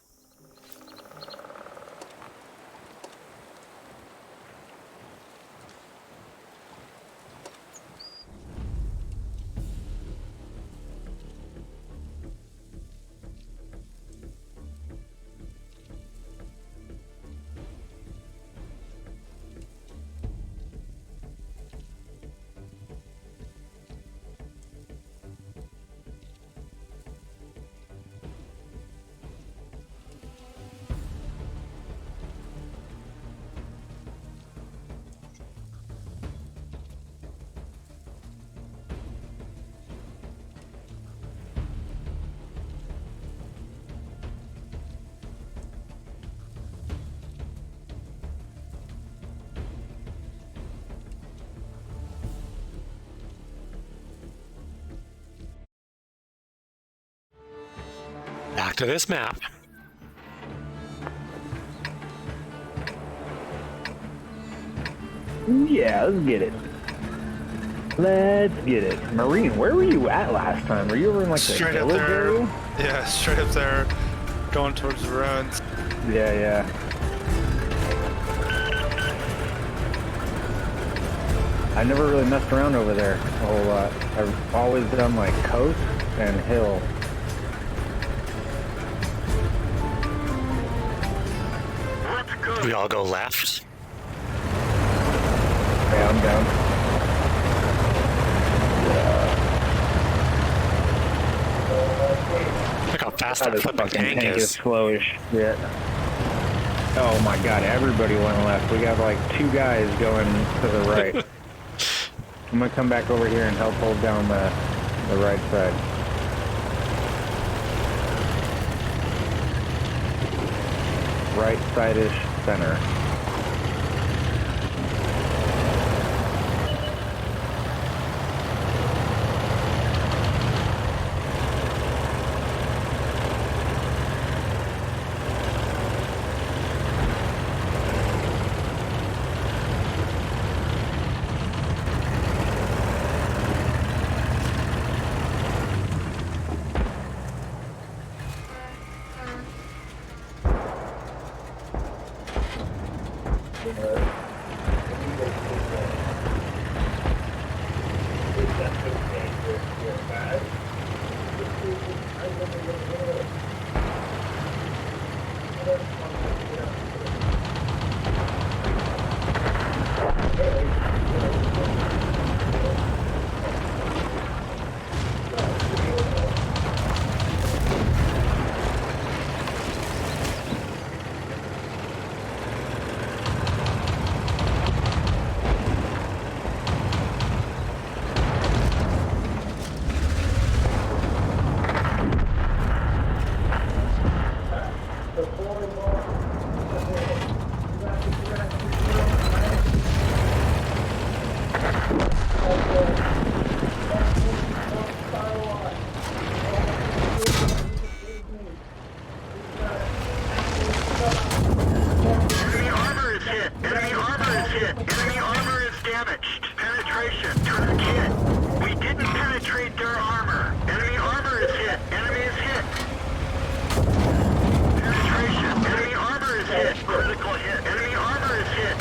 Back to this map. Yeah, let's get it. Let's get it. Marine, where were you at last time? Were you over in like the Straight up village there. area? Yeah, straight up there, going towards the ruins. Yeah, yeah. I never really messed around over there a whole lot. I've always done like coast and hill. Let's go. We all go left. Yeah, I'm down. Look how fast Oh, that this flipping fucking tank tank is is. slow as shit. Oh my god, everybody went left. We got like 2 guys going to the right. I'm gonna come back over here and help hold down the right side. Right side-ish center. Enemy armor is hit. Enemy armor is hit. Enemy armor is damaged. Penetration. Turn hit. We didn't penetrate their armor. Enemy armor is hit. Enemy is hit. Penetration. Enemy armor is hit. Critical hit. Enemy armor is hit.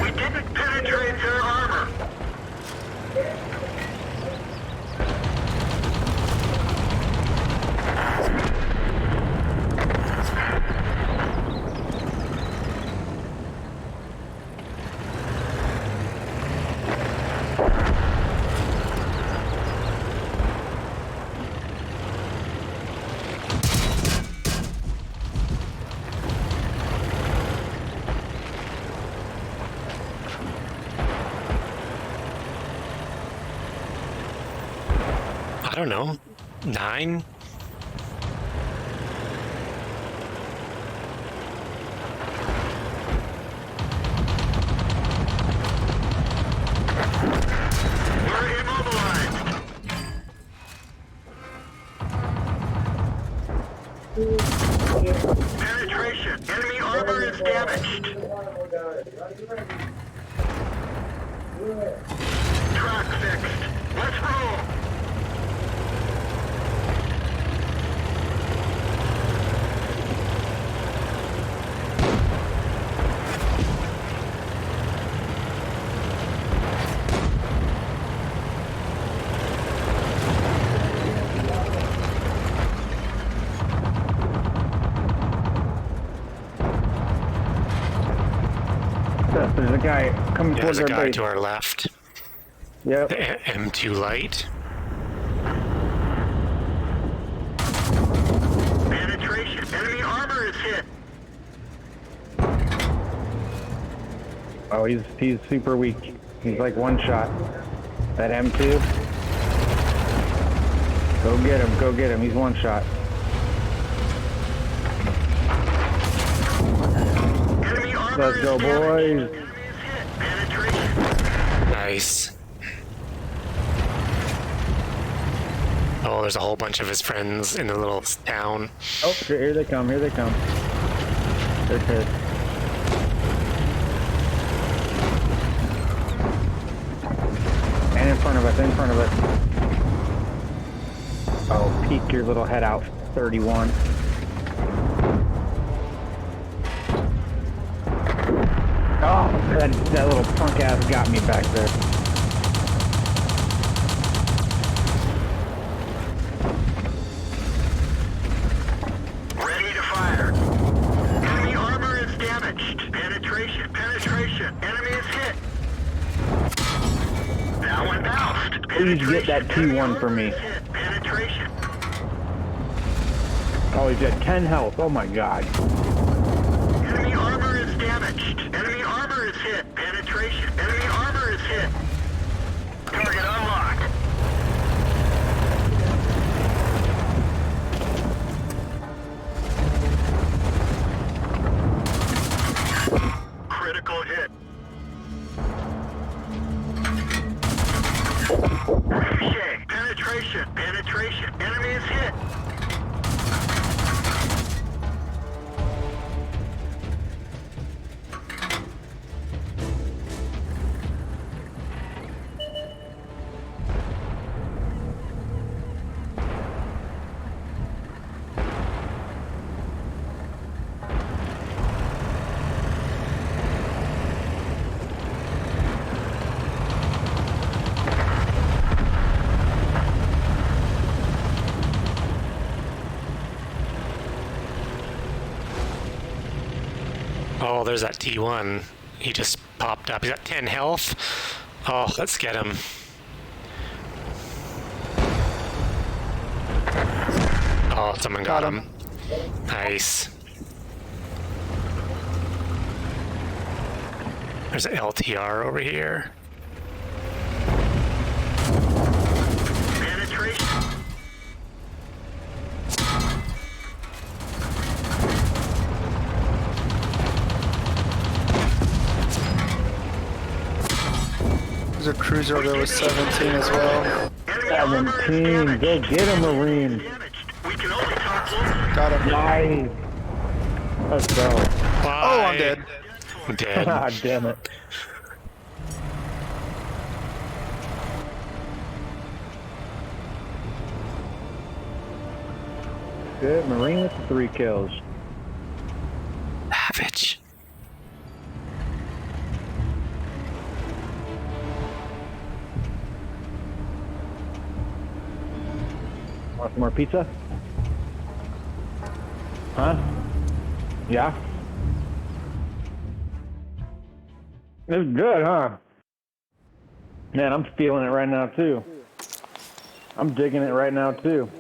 We didn't penetrate their armor. I don't know. 9? We're immobilized. Penetration. Enemy armor is damaged. Track fixed. Let's roll. There's a guy coming Yeah, towards there's a our guy base. to our left. Yep. The M2 light. Penetration. Enemy armor is hit. Oh, he's super weak. He's like one shot. That M2. Go get him. Go get him. He's one shot. Enemy armor Let's is go, damaged. boys. Enemy is hit. Penetration. Nice. Oh, there's a whole bunch of his friends in the little town. Oh, here they come, here they come. They're pissed. And in front of us, in front of us. Oh, peek your little head out, 31. Oh, that little punk ass got me back there. Ready to fire. Enemy armor is damaged. Penetration, penetration. Enemy is hit. That one bounced. Please get that T1 for me. Penetration. Oh, he's at 10 health. Oh my god. Enemy armor is damaged. Enemy armor is hit. Penetration. Enemy armor is hit. Target unlocked. Critical hit. Ricochet. Penetration. Penetration. Enemy is hit. Oh, there's that T1. He just popped up. He's got 10 health. Oh, let's get him. Oh, someone got him. Nice. There's an LTR over here. Penetration. There's a cruiser over there with 17 as well. Enemy armor is 17. damaged. Go get him, Marine. Damaged. We can only talk locally. Got him. Nice. Let's go. Oh, I'm dead. Dead. God damn it. Good. Marine with the 3 kills. Savage. Want some more pizza? Huh? Yeah? It's good, huh? Man, I'm feeling it right now, too. I'm digging it right now, too.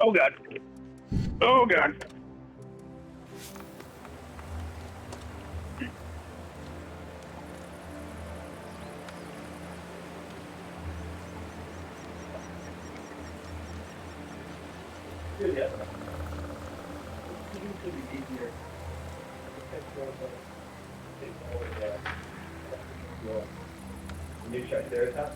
Oh god. Oh god. New check there, huh?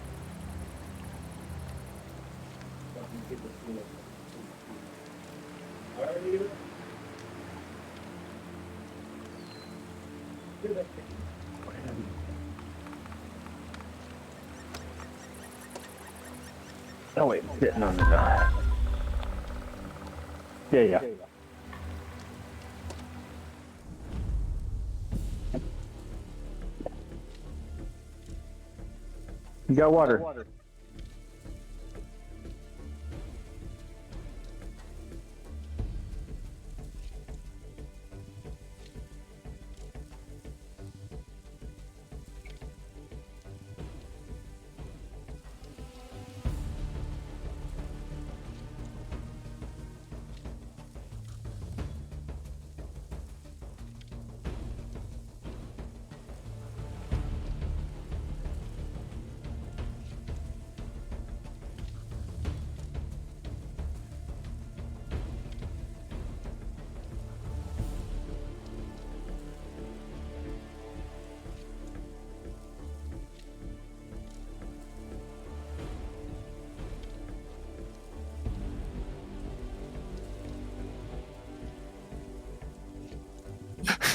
Oh wait, sitting on the side. Yeah. You got water.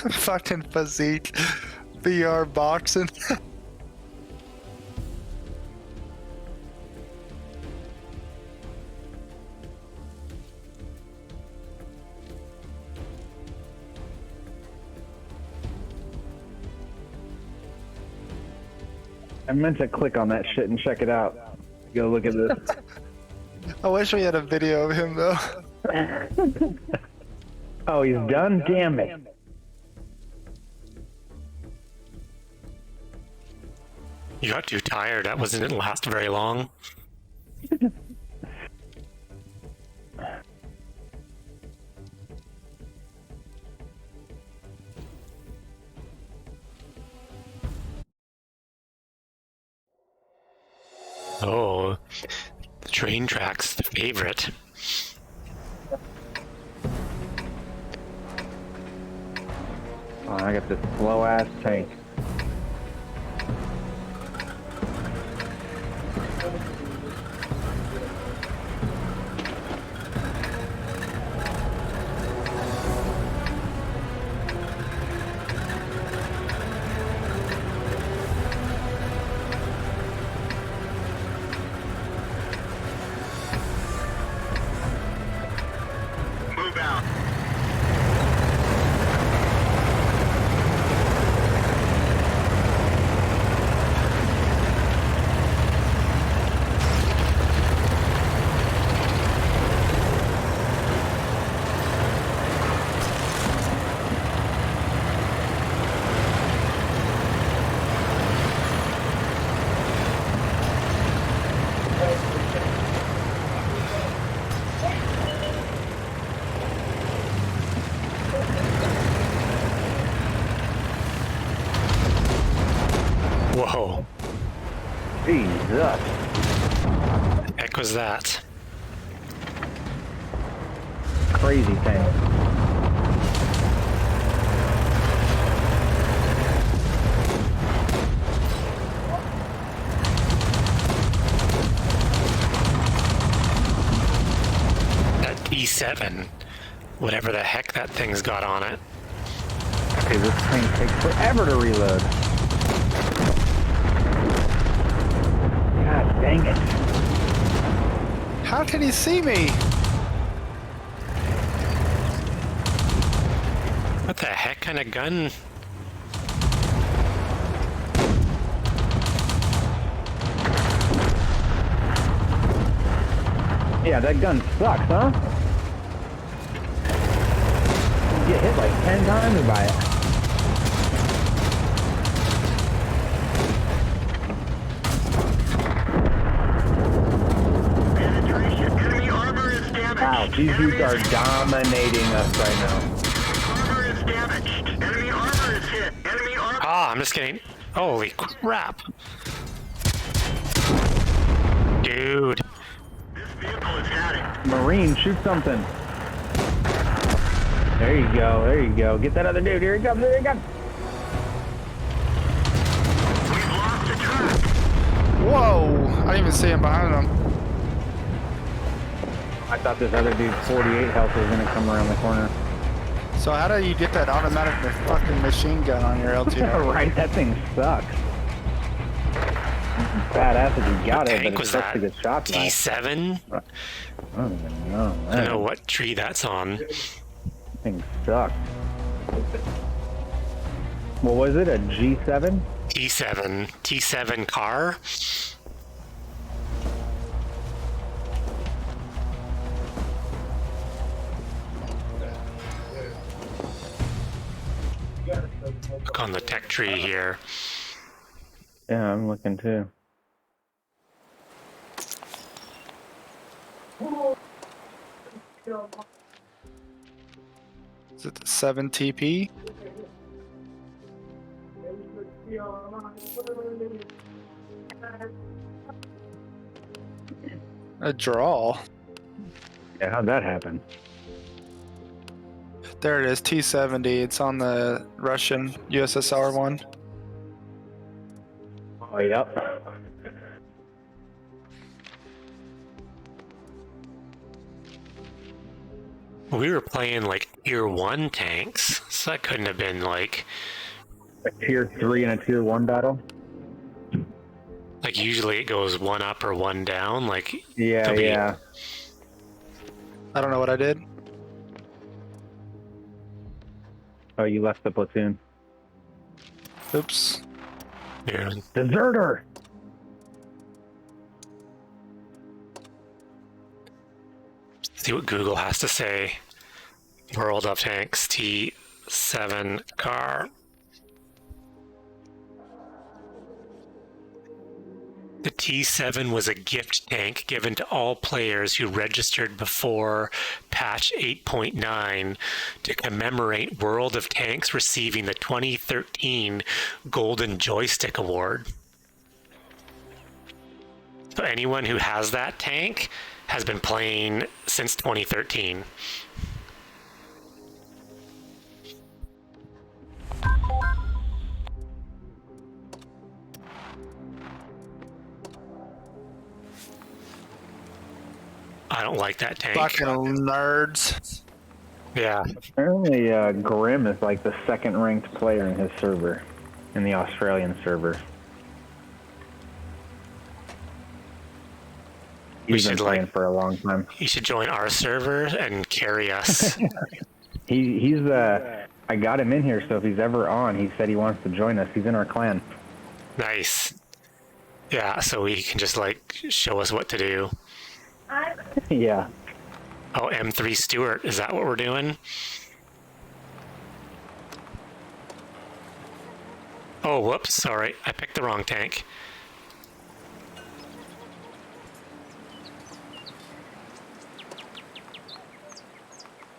Fucking physique. VR boxing. I meant to click on that shit and check it out. Go look at this. I wish we had a video of him though. Oh, he's done? Damn it. You got too tired. That didn't last very long. Oh, the train track's the favorite. Oh, I got this slow ass tank. Move out. Whoa. Jesus. Heck was that? Crazy tank. That E7. Whatever the heck that thing's got on it. Okay, this tank takes forever to reload. God dang it. How can he see me? What the heck kind of gun? Yeah, that gun sucks, huh? You get hit like 10 times by it. Penetration. Enemy armor is damaged. Wow, these dudes are dominating us right now. Armor is damaged. Enemy armor is hit. Enemy armor. Ah, I'm just kidding. Holy crap. Dude. This vehicle is heading. Marine, shoot something. There you go, there you go. Get that other dude. Here he comes, here he comes. We've lost a track. Whoa! I didn't even see him behind him. I thought this other dude's 48 health was gonna come around the corner. So how do you get that automatic fucking machine gun on your LTO? Right, that thing sucks. badass if you got What it, tank but was it's sucks that? to get shot by. T7? I don't even know. I don't know what tree that's on. Thing sucks. What was it? A G7? T7. T7 car? Look on the tech tree here. Yeah, I'm looking too. Is it the 7 TP? A draw. Yeah, how'd that happen? There it is, T-70. It's on the Russian USSR one. Oh, yep. We were playing like tier 1 tanks, so that couldn't have been like A tier 3 and a tier 1 battle? usually it goes 1 up or 1 down. Like Yeah, there'll be- yeah. I don't know what I did. Oh, you left the platoon. Oops. Yeah. Deserter! See what Google has to say. World of Tanks T7 car. The T7 was a gift tank given to all players who registered before patch 8.9 to commemorate World of Tanks receiving the 2013 Golden Joystick Award. So anyone who has that tank has been playing since 2013. I don't like that tank. Fucking nerds. Yeah. Apparently, Grim is like the second ranked player in his server, in the Australian server. We He's been should, playing like- for a long time. You should join our server and carry us. He's I got him in here, so if he's ever on, he said he wants to join us. He's in our clan. Nice. Yeah, so he can just like show us what to do. Yeah. Oh, M3 Stewart, is that what we're doing? Oh, whoops, sorry. I picked the wrong tank.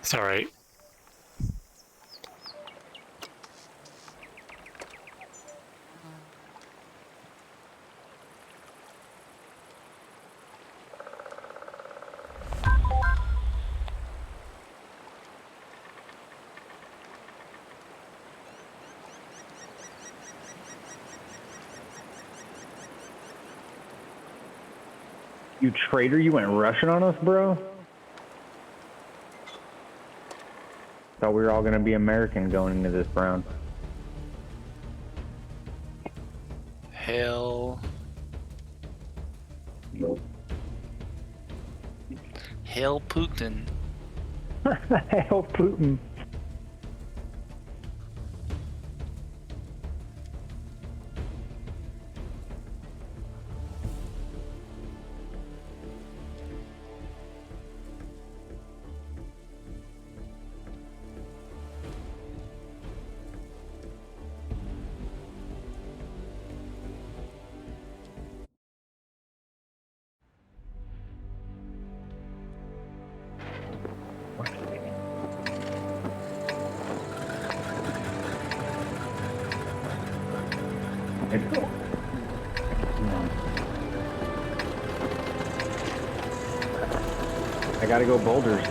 Sorry. You traitor, you went Russian on us, bro? Thought we were all gonna be American going into this round. Hail. Hail Putin. Hell, Putin. I gotta go boulders.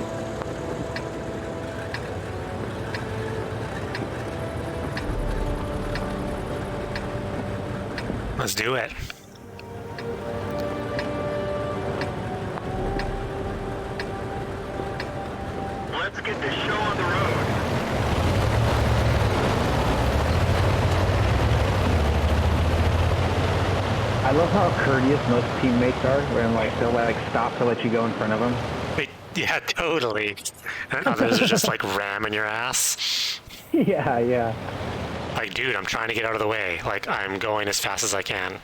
Let's do it. Let's get the show on the road. I love how courteous most teammates are when like they'll like stop to let you go in front of them. Yeah, totally. And others are just like ramming your ass. Yeah, yeah. Like, dude, I'm trying to get out of the way. Like, I'm going as fast as I can.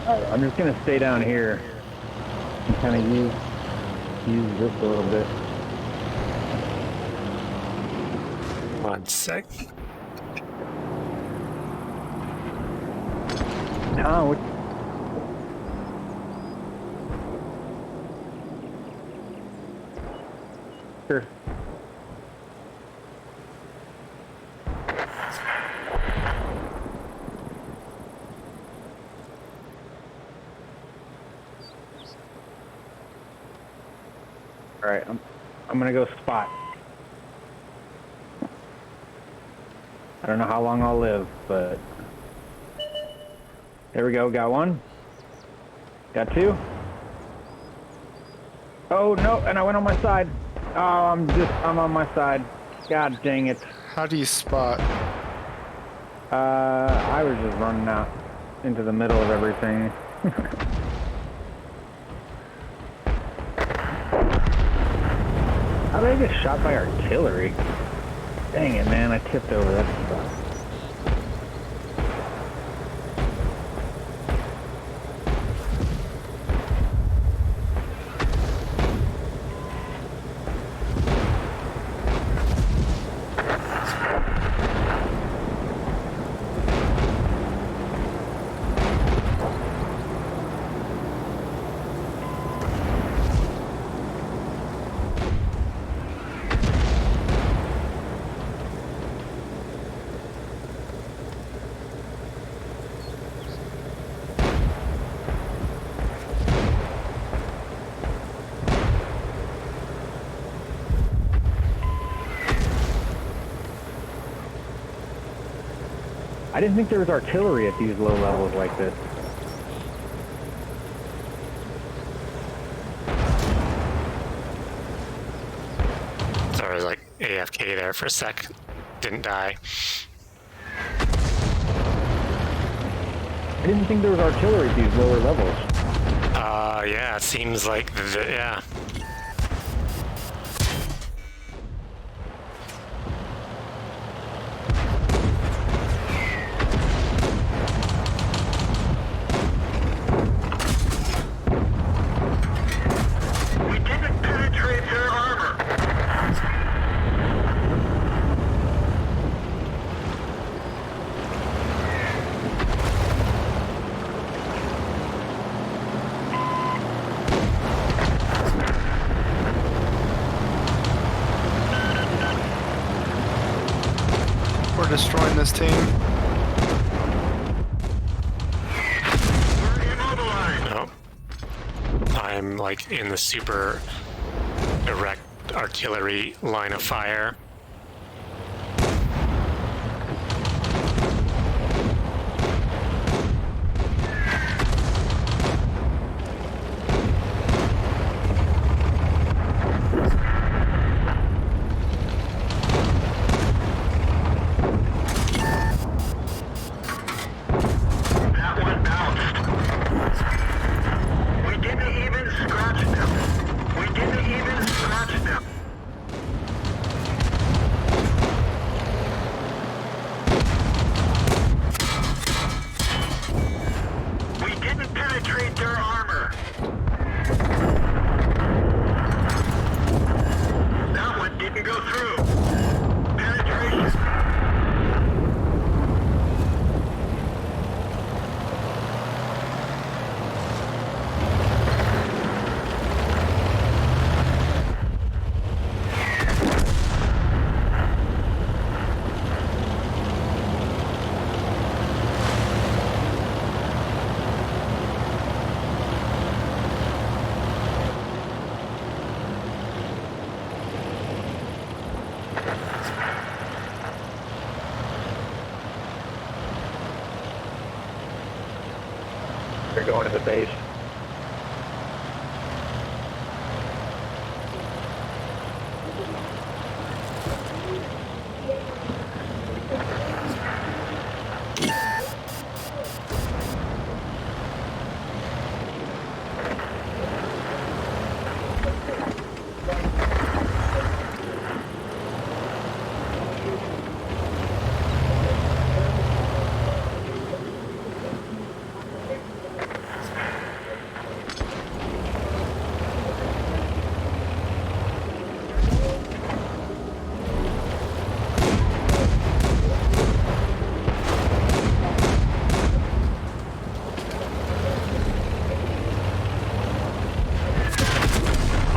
I'm just gonna stay down here and kind of use this a little bit. 1 sec. No, sure. All right, I'm gonna go spot. I don't know how long I'll live, but there we go. Got one. Got two. Oh no! And I went on my side. Oh, I'm on my side. God dang it. How do you spot? I was just running out into the middle of everything. How did I get shot by artillery? Dang it, man, I tipped over that spot. I didn't think there was artillery at these low levels like this. Sorry, I was like AFK there for a sec. Didn't die. I didn't think there was artillery at these lower levels. Yeah, it seems like, yeah. We didn't penetrate their armor. We're destroying this team. We're immobilized. No. I'm like in the super direct artillery line of fire. That one bounced. We didn't even scratch them. We didn't even scratch them. We didn't penetrate their armor. That one didn't go through. Penetration. They're going to the base.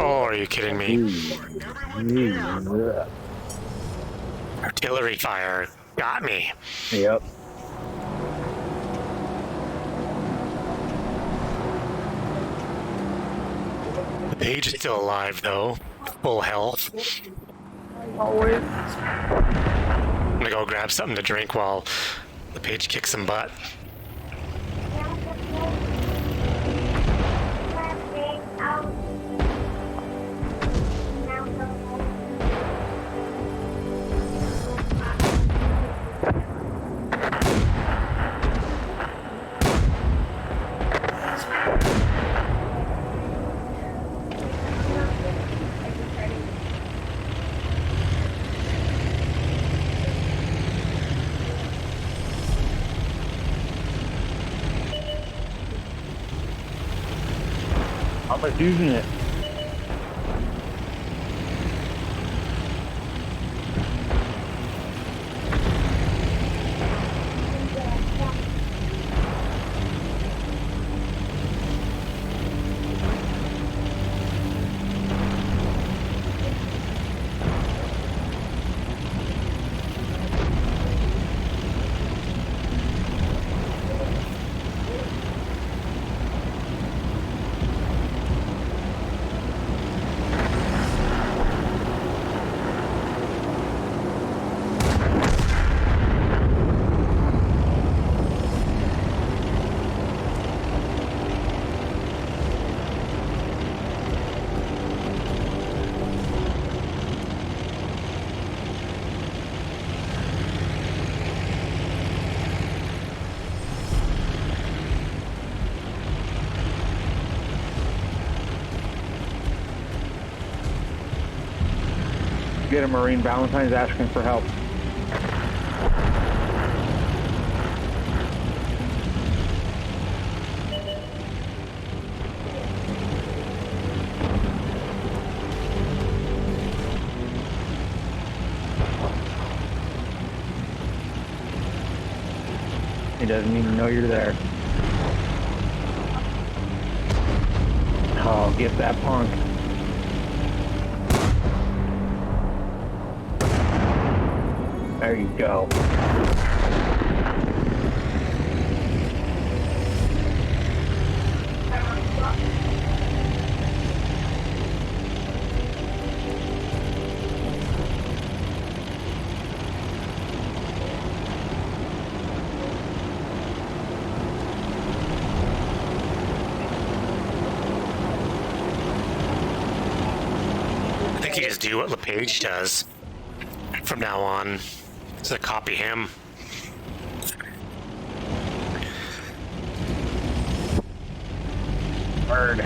Oh, are you kidding me? Artillery fire got me. Yep. The page is still alive though, full health. Always. I'm gonna go grab something to drink while the page kicks some butt. I'm just using it. Get a Marine. Valentine's asking for help. He doesn't even know you're there. Oh, get that punk. There you go. I think you just do what LePage does from now on. So copy him. Bird.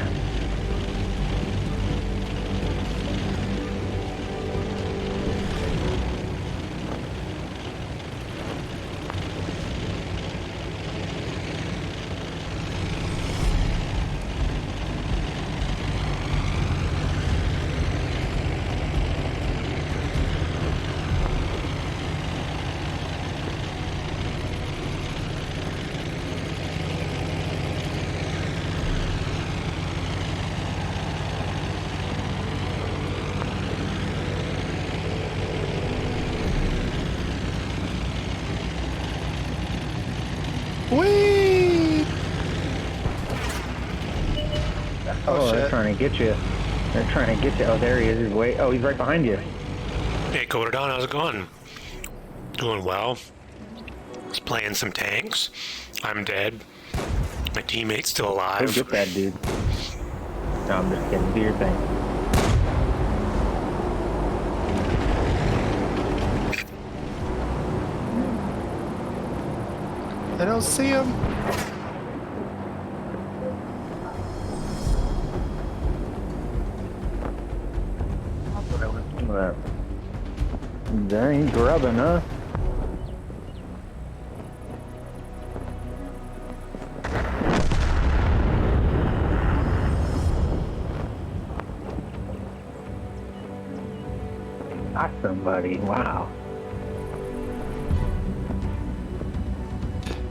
Whee! Oh, they're shit. trying to get you. They're trying to get you. Oh, there he is. He's way. Oh, he's right behind you. Hey, Codadon, how's it going? Doing well. Just playing some tanks. I'm dead. My teammate's still Go alive. get that dude. No, I'm just kidding. Do your thing. I don't see him. That ain't grubbing, huh? Got somebody, wow.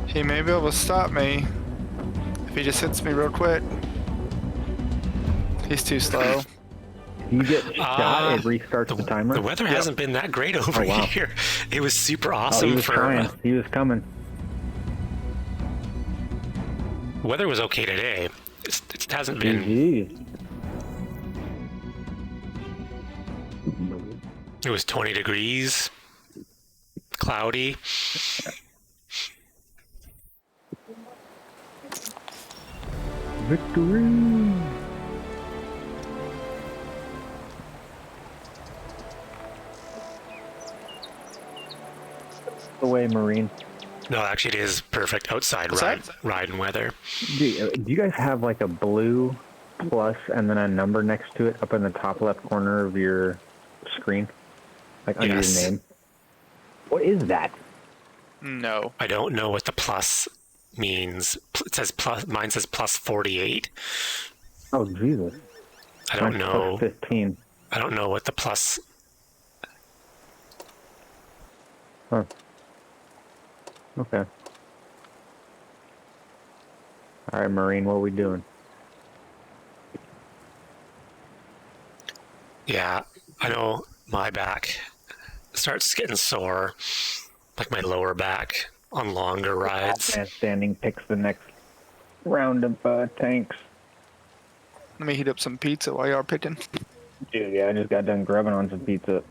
He may be able to stop me if he just hits me real quick. He's too slow. You get shot, it restarts the timer. The weather hasn't been that great over wow. here. It was super Oh, awesome he was for. trying. He was coming. The weather was okay today. It hasn't been. Jeez. It was 20 degrees, cloudy. Victory! The way, Marine. No, actually, it is perfect outside riding weather. Do you guys have like a blue plus and then a number next to it up in the top left corner of your screen? Like under Yes. your name? What is that? No. I don't know what the plus means. It says plus. Mine says plus 48. Oh, Jesus. I don't Mine's know. plus 15. I don't know what the plus. Huh. Okay. All right, Marine, what are we doing? Yeah, I know my back starts getting sore, like my lower back on longer rides. Man standing picks the next round of tanks. Let me heat up some pizza while y'all are picking. Dude, yeah, I just got done grubbing on some pizza.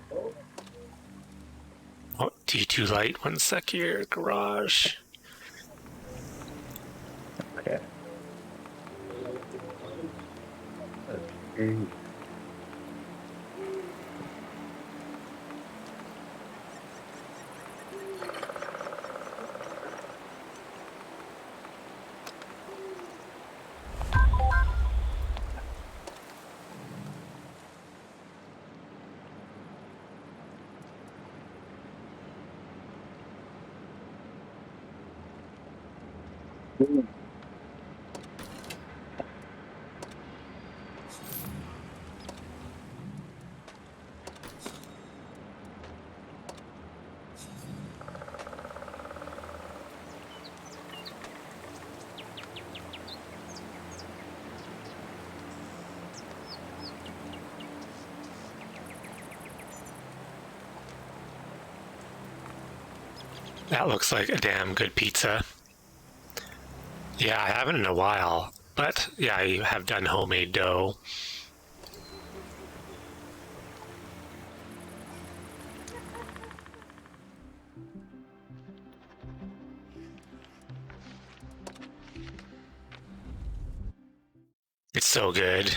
Oh, D2 light, 1 sec here, garage. Okay. That looks like a damn good pizza. Yeah, I haven't in a while, but yeah, I have done homemade dough. It's so good.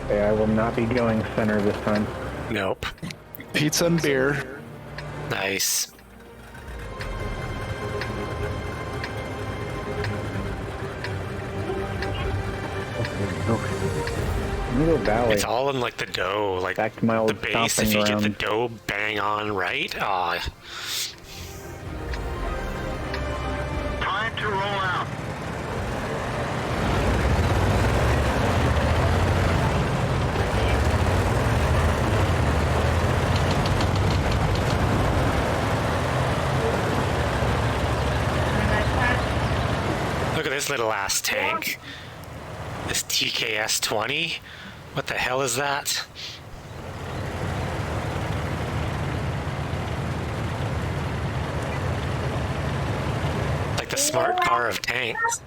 Okay, I will not be going center this time. Nope. Pizza and beer. Nice. Let me go valley. It's all in like the dough, like Back to my old the base. If stomping you get the ground. dough bang on right, Time to roll out. look at this little ass tank. This TKS 20. What the hell is that? Like the smart car of tanks.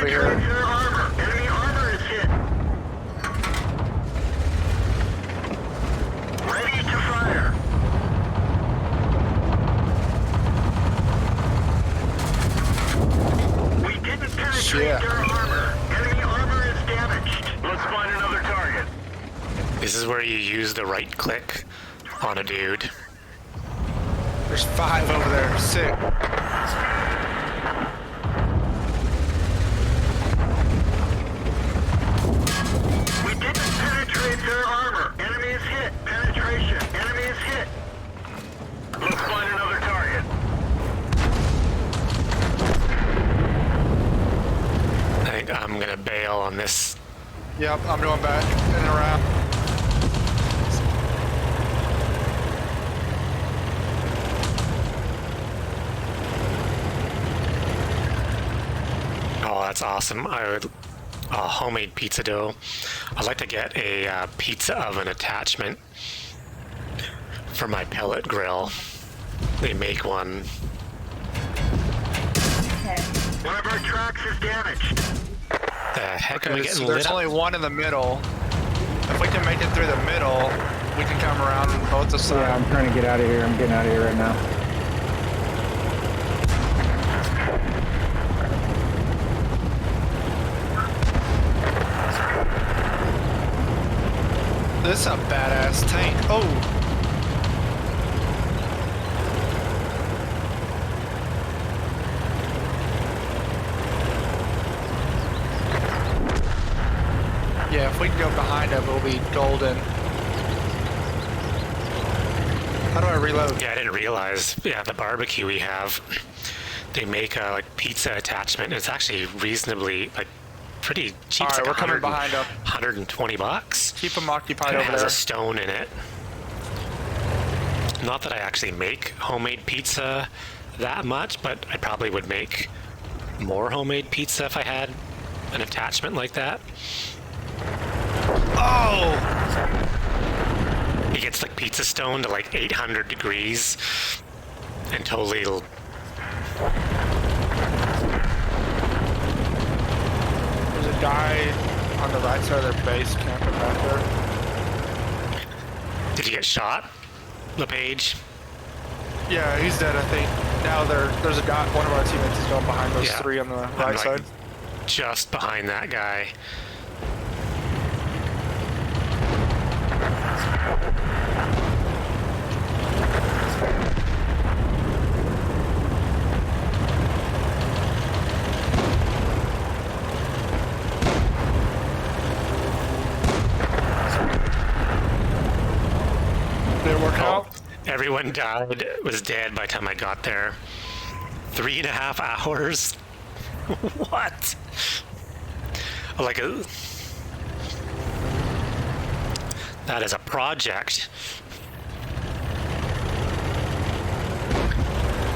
over here. penetrate their armor. Enemy armor is hit. Ready to fire. We didn't penetrate Shit. their armor. Enemy armor is damaged. Let's find another target. This is where you use the right click on a dude. There's 5 over there. Sick. We didn't penetrate their armor. Enemy is hit. Penetration. Enemy is hit. Let's find another target. I think I'm gonna bail on this. Yep, I'm going back and around. Oh, that's awesome. I would homemade pizza dough. I'd like to get a pizza oven attachment for my pellet grill. They make one. Okay. One of our tracks is damaged. The heck am I Okay, getting so lit there's up? only one in the middle. If we can make it through the middle, we can come around both the sides. Yeah, I'm trying to get out of here. I'm getting out of here right now. This is a badass tank. Oh! Yeah, if we can go behind him, we'll be golden. How do I reload? Yeah, I didn't realize. Yeah, the barbecue we have, they make a like pizza attachment. It's actually reasonably like pretty cheap. All It's right, like we're coming 100 behind him. $120. Keep him occupied And it over has there. a stone in it. Not that I actually make homemade pizza that much, but I probably would make more homemade pizza if I had an attachment like that. Oh! It gets like pizza stone to like 800 degrees and totally it'll. There's a guy on the right side of their base camping back there. Did you get shot, LePage? Yeah, he's dead, I think. Now there's a guy, one of our teammates is going behind those Yeah. 3 on the I'm right like side. just behind that guy. Did it work out? Everyone died, was dead by the time I got there. 3.5 hours? What? Like that is a project.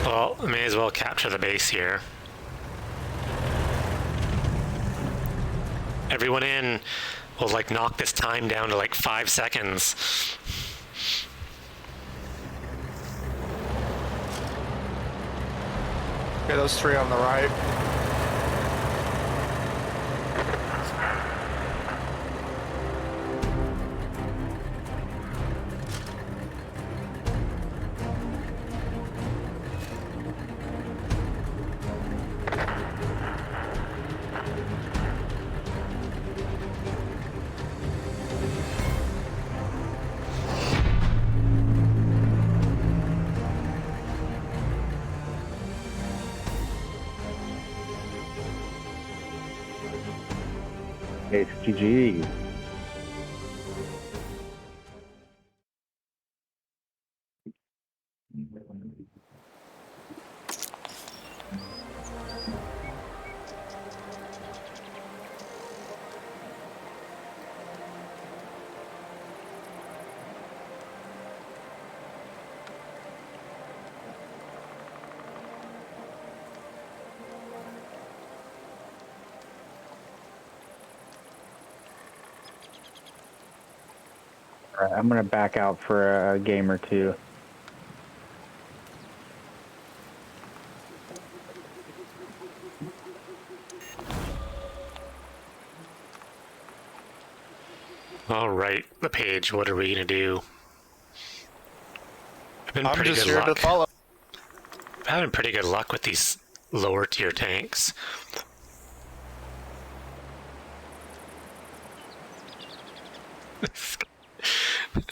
Well, I may as well capture the base here. Everyone in will like knock this time down to like 5 seconds. Okay, those 3 on the right. It's GG. All right, I'm gonna back out for a game or two. right, LePage. What are we gonna do? I've been I'm pretty just good here to luck. follow. I'm having pretty good luck with these lower tier tanks.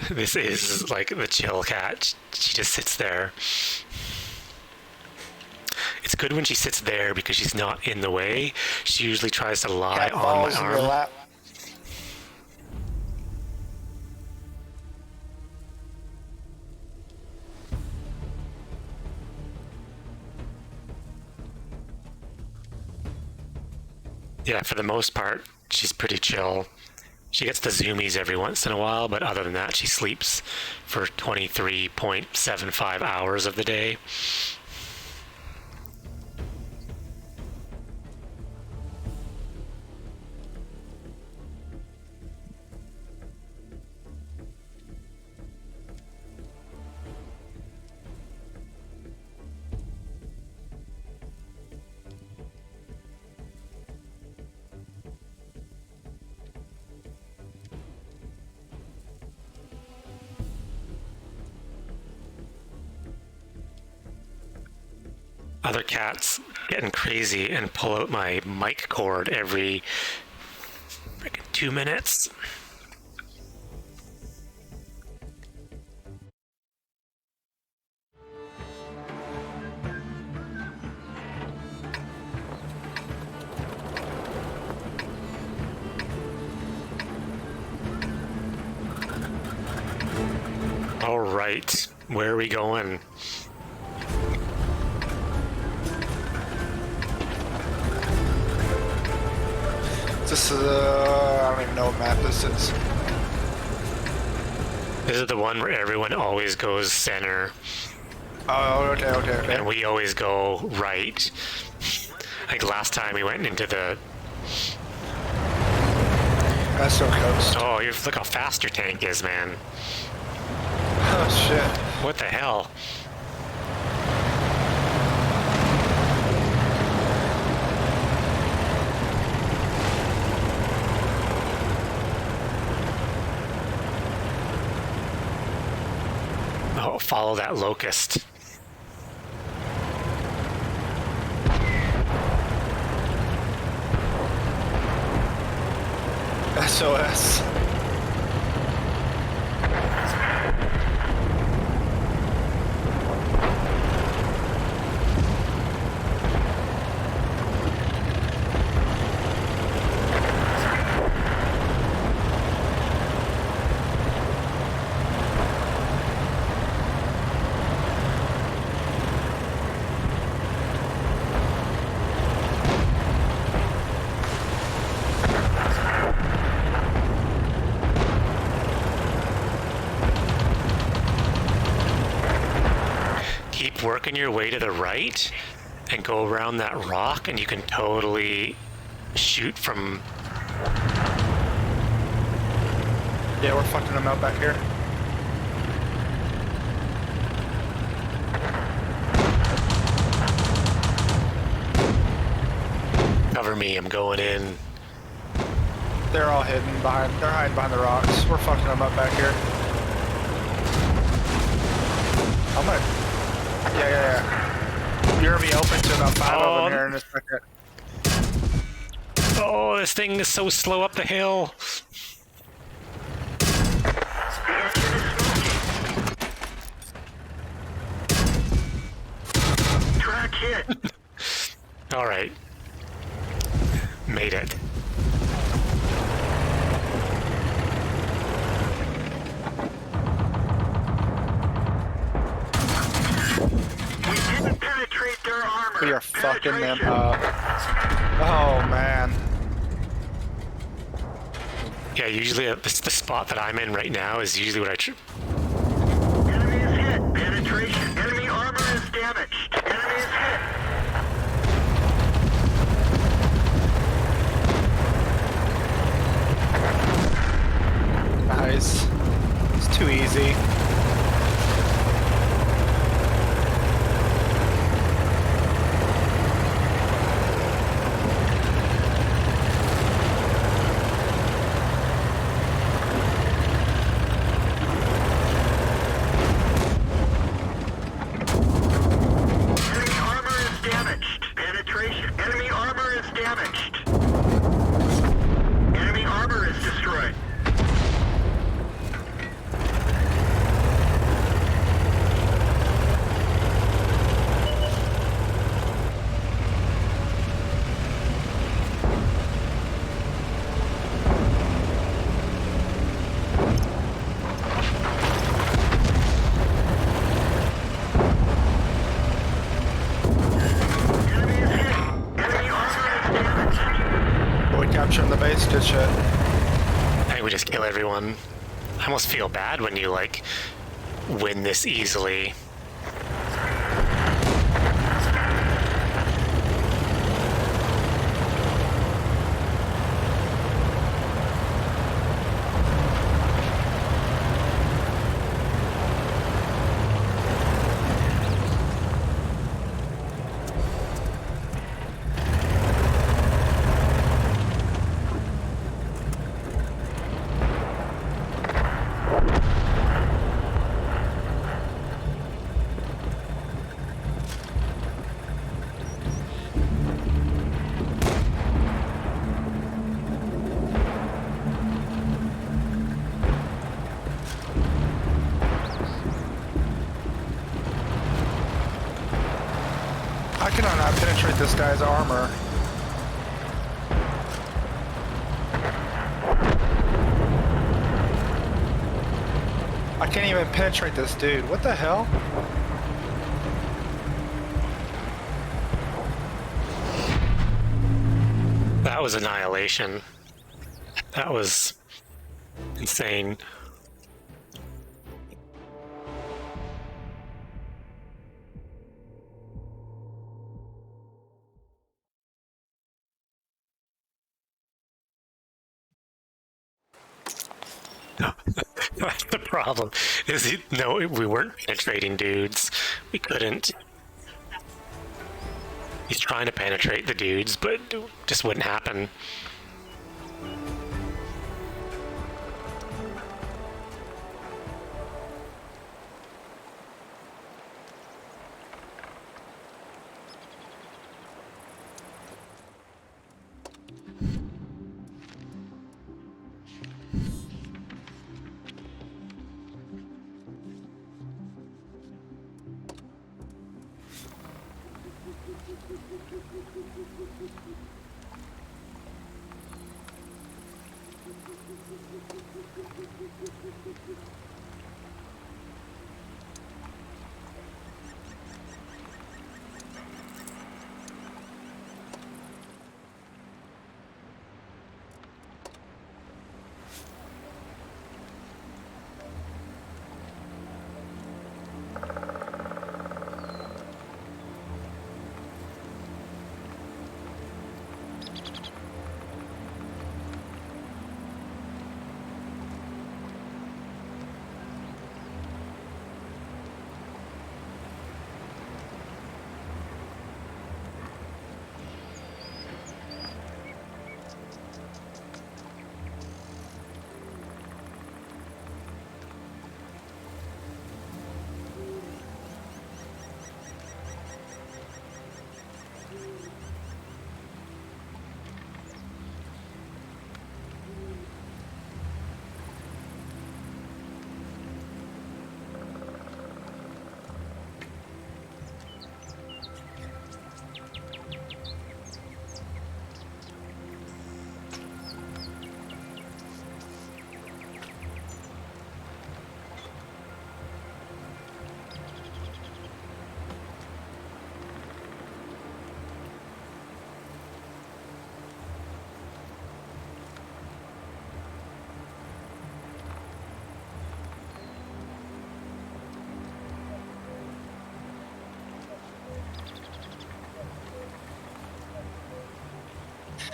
This is like the chill cat. She just sits there. It's good when she sits there because she's not in the way. She usually tries to lie Cat on falls my in your arm. lap. Yeah, for the most part, she's pretty chill. She gets the zoomies every once in a while, but other than that, she sleeps for 23.75 hours of the day. Other cats getting crazy and pull out my mic cord every freaking 2 minutes. All right, where are we going? This is I don't even know what map this is. This is the one where everyone always goes center, Oh, okay. and we always go right. Like last time we went into the... That's so coast. Oh, look how fast your tank is, man. Oh shit. What the hell? Oh, follow that locust. SOS. Keep working your way to the right and go around that rock, and you can totally shoot from... Yeah, we're fucking them out back here. Cover me, I'm going in. They're all hidden behind. They're hiding behind the rocks. We're fucking them up back here. I'm gonna. Yeah. You're gonna be open to about 5 of them here in a second. Oh, this thing is so slow up the hill. Track hit. All right. Made it. We didn't penetrate their armor. We are fucking them Penetration. up. Oh man. Yeah, usually the spot that I'm in right now is usually what I... Enemy is hit. Penetration. Enemy armor is damaged. Enemy is hit. Nice. It's too easy. one. I almost feel bad when you, like, win this easily. How can I not penetrate this guy's armor? I can't even penetrate this dude. What the hell? That was annihilation. That was insane. That's the problem. No, we weren't penetrating dudes. We couldn't. He's trying to penetrate the dudes, but it just wouldn't happen.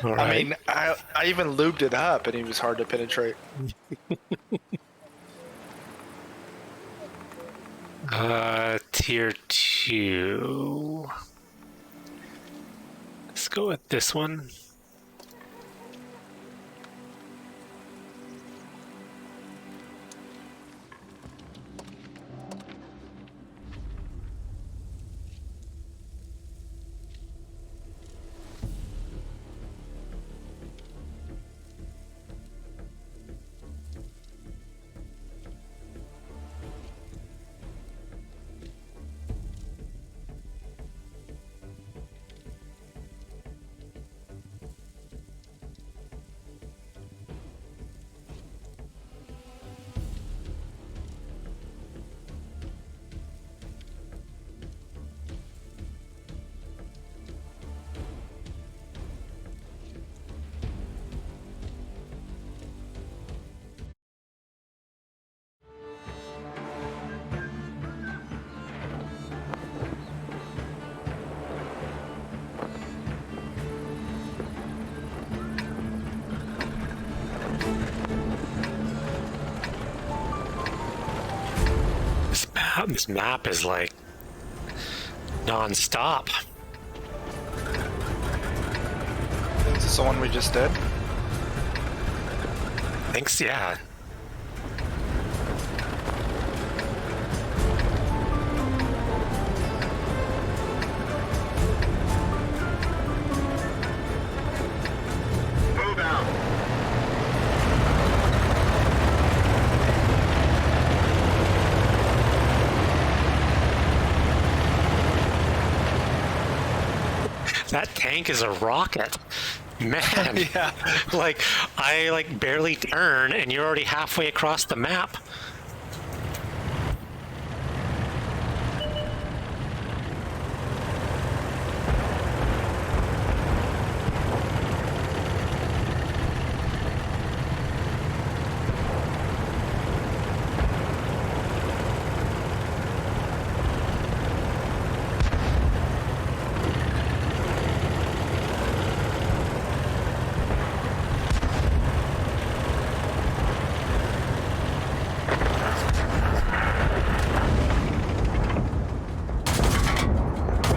All right. I mean, I even lubed it up and he was hard to penetrate. Tier 2. Let's go with this one. This map is like non-stop. Is this the one we just did? Thanks, yeah. Move out. That tank is a rocket. Man, Yeah. like I like barely turn and you're already halfway across the map.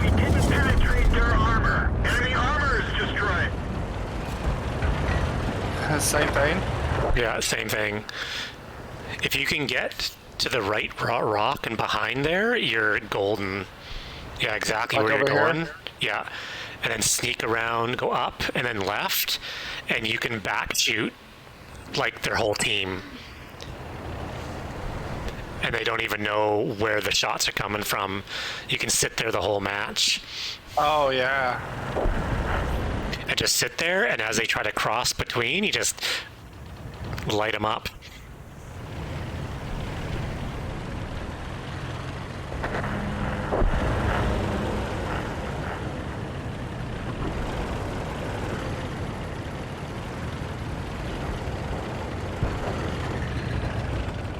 We didn't penetrate their armor. Enemy armor is destroyed. Same thing. Yeah, same thing. If you can get to the right rock and behind there, you're golden. Yeah, exactly Like where you're over here? going. Yeah. And then sneak around, go up, and then left, and you can back shoot like their whole team. And they don't even know where the shots are coming from. You can sit there the whole match Oh yeah. and just sit there, and as they try to cross between, you just light them up.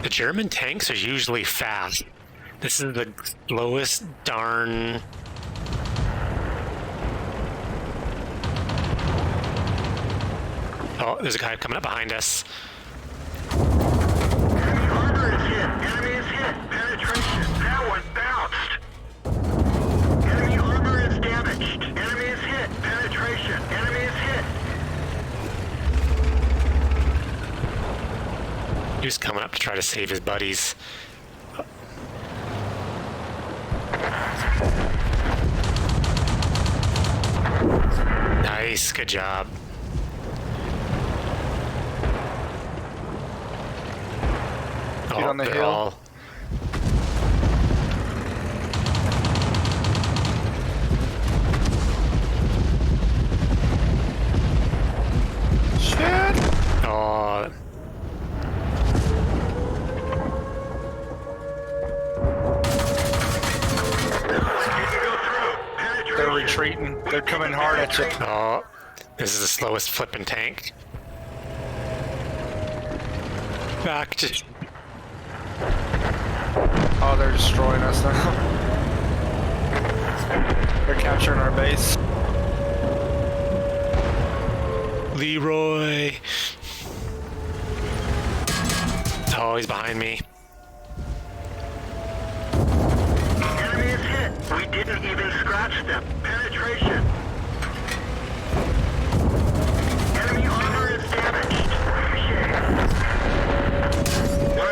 The German tanks are usually fast. This is the slowest darn. Oh, there's a guy coming up behind us. Enemy armor is hit. Enemy is hit. Penetration. That one bounced. Enemy armor is damaged. Enemy is hit. Penetration. Enemy is hit. He was coming up to try to save his buddies. Nice, good job. Get on the they're hill. all- Shit. Oh, Didn't go through. Penetration. They're retreating. They're coming hard at you. oh, this is the slowest flipping tank. Back to. Oh, they're destroying us now. They're capturing our base. Leroy. Oh, he's behind me. Enemy is hit. We didn't even scratch them. Penetration. Enemy armor is damaged.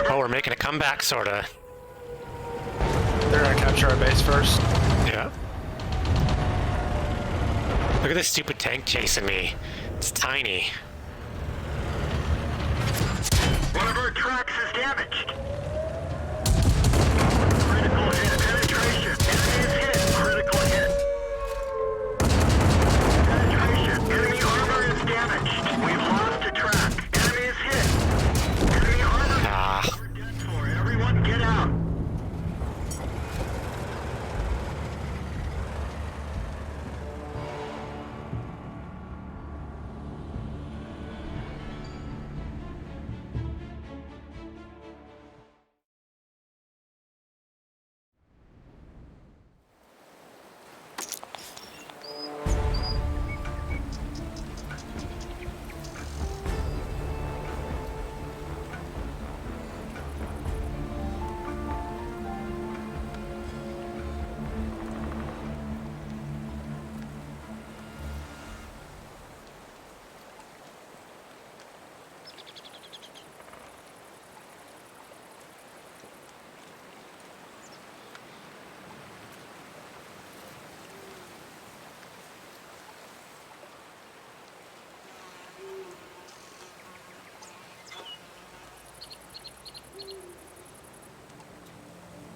Oh, we're making a comeback, sorta. They're gonna capture our base first. Yeah. Look at this stupid tank chasing me. It's tiny. One of our tracks is damaged. Critical hit. Penetration. Enemy is hit. Critical hit. Penetration. Enemy armor is damaged. We've lost a track. Enemy is hit. Enemy armor. Ah. We're dead for. Everyone get out.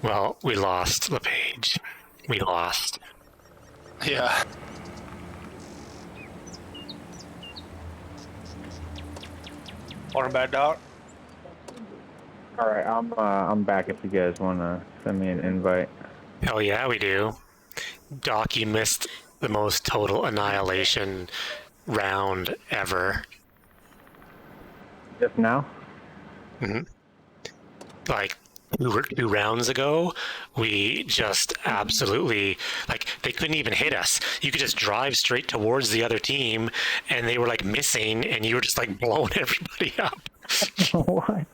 Well, we lost LePage. We lost. Yeah. Want a bad dog? All right, I'm back if you guys want to send me an invite. Hell yeah, we do. Doc, you missed the most total annihilation round ever. Just now? Like two rounds ago, we just absolutely, like, they couldn't even hit us. You could just drive straight towards the other team, and they were like missing, and you were just like blowing everybody up. What?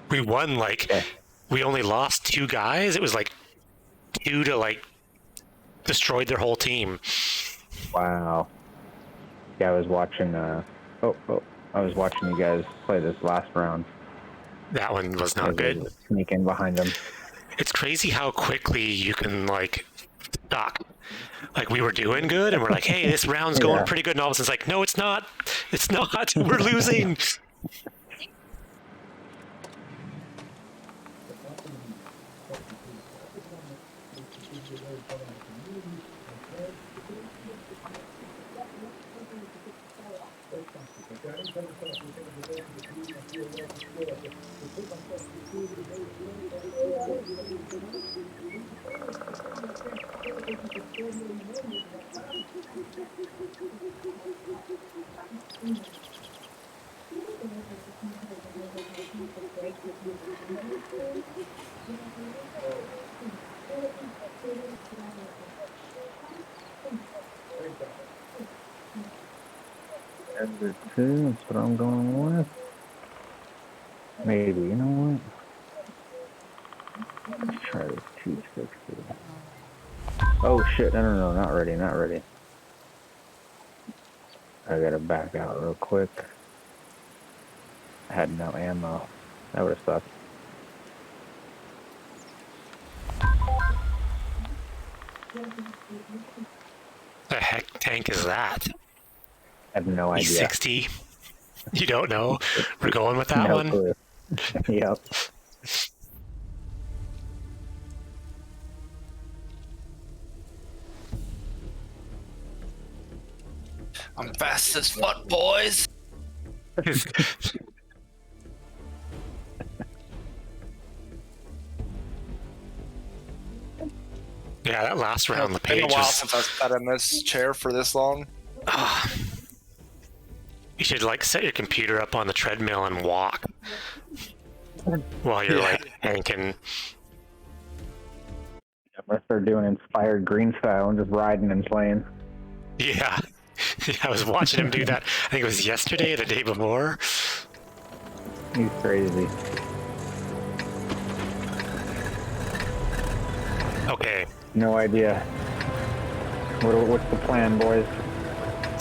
We won like, we only lost 2 guys. It was like 2 to like destroyed their whole team. Wow. Yeah, I was watching. I was watching you guys play this last round. That one was not good. Sneak in behind them. It's crazy how quickly you can like stock. Like we were doing good, and we're like, "Hey, this round's going pretty good," and all of a sudden it's like, "No, it's not. It's not. We're losing." Number 2, that's what I'm going with. Maybe, you know what? Let's try this 260. Oh shit, no, not ready. I gotta back out real quick. I had no ammo. That would've sucked. The heck tank is that? I have no idea. E60? You don't know? We're going with that No one? clue. Yep. I'm fast as fuck, boys. Yeah, that last round, the It's been a page while was... since I sat in this chair for this long. You should like set your computer up on the treadmill and walk while you're like hanking. I'm gonna start doing inspired green style and just riding and playing. Yeah. I was watching him do that. I think it was yesterday or the day before. He's crazy. Okay, No idea. What's the plan, boys?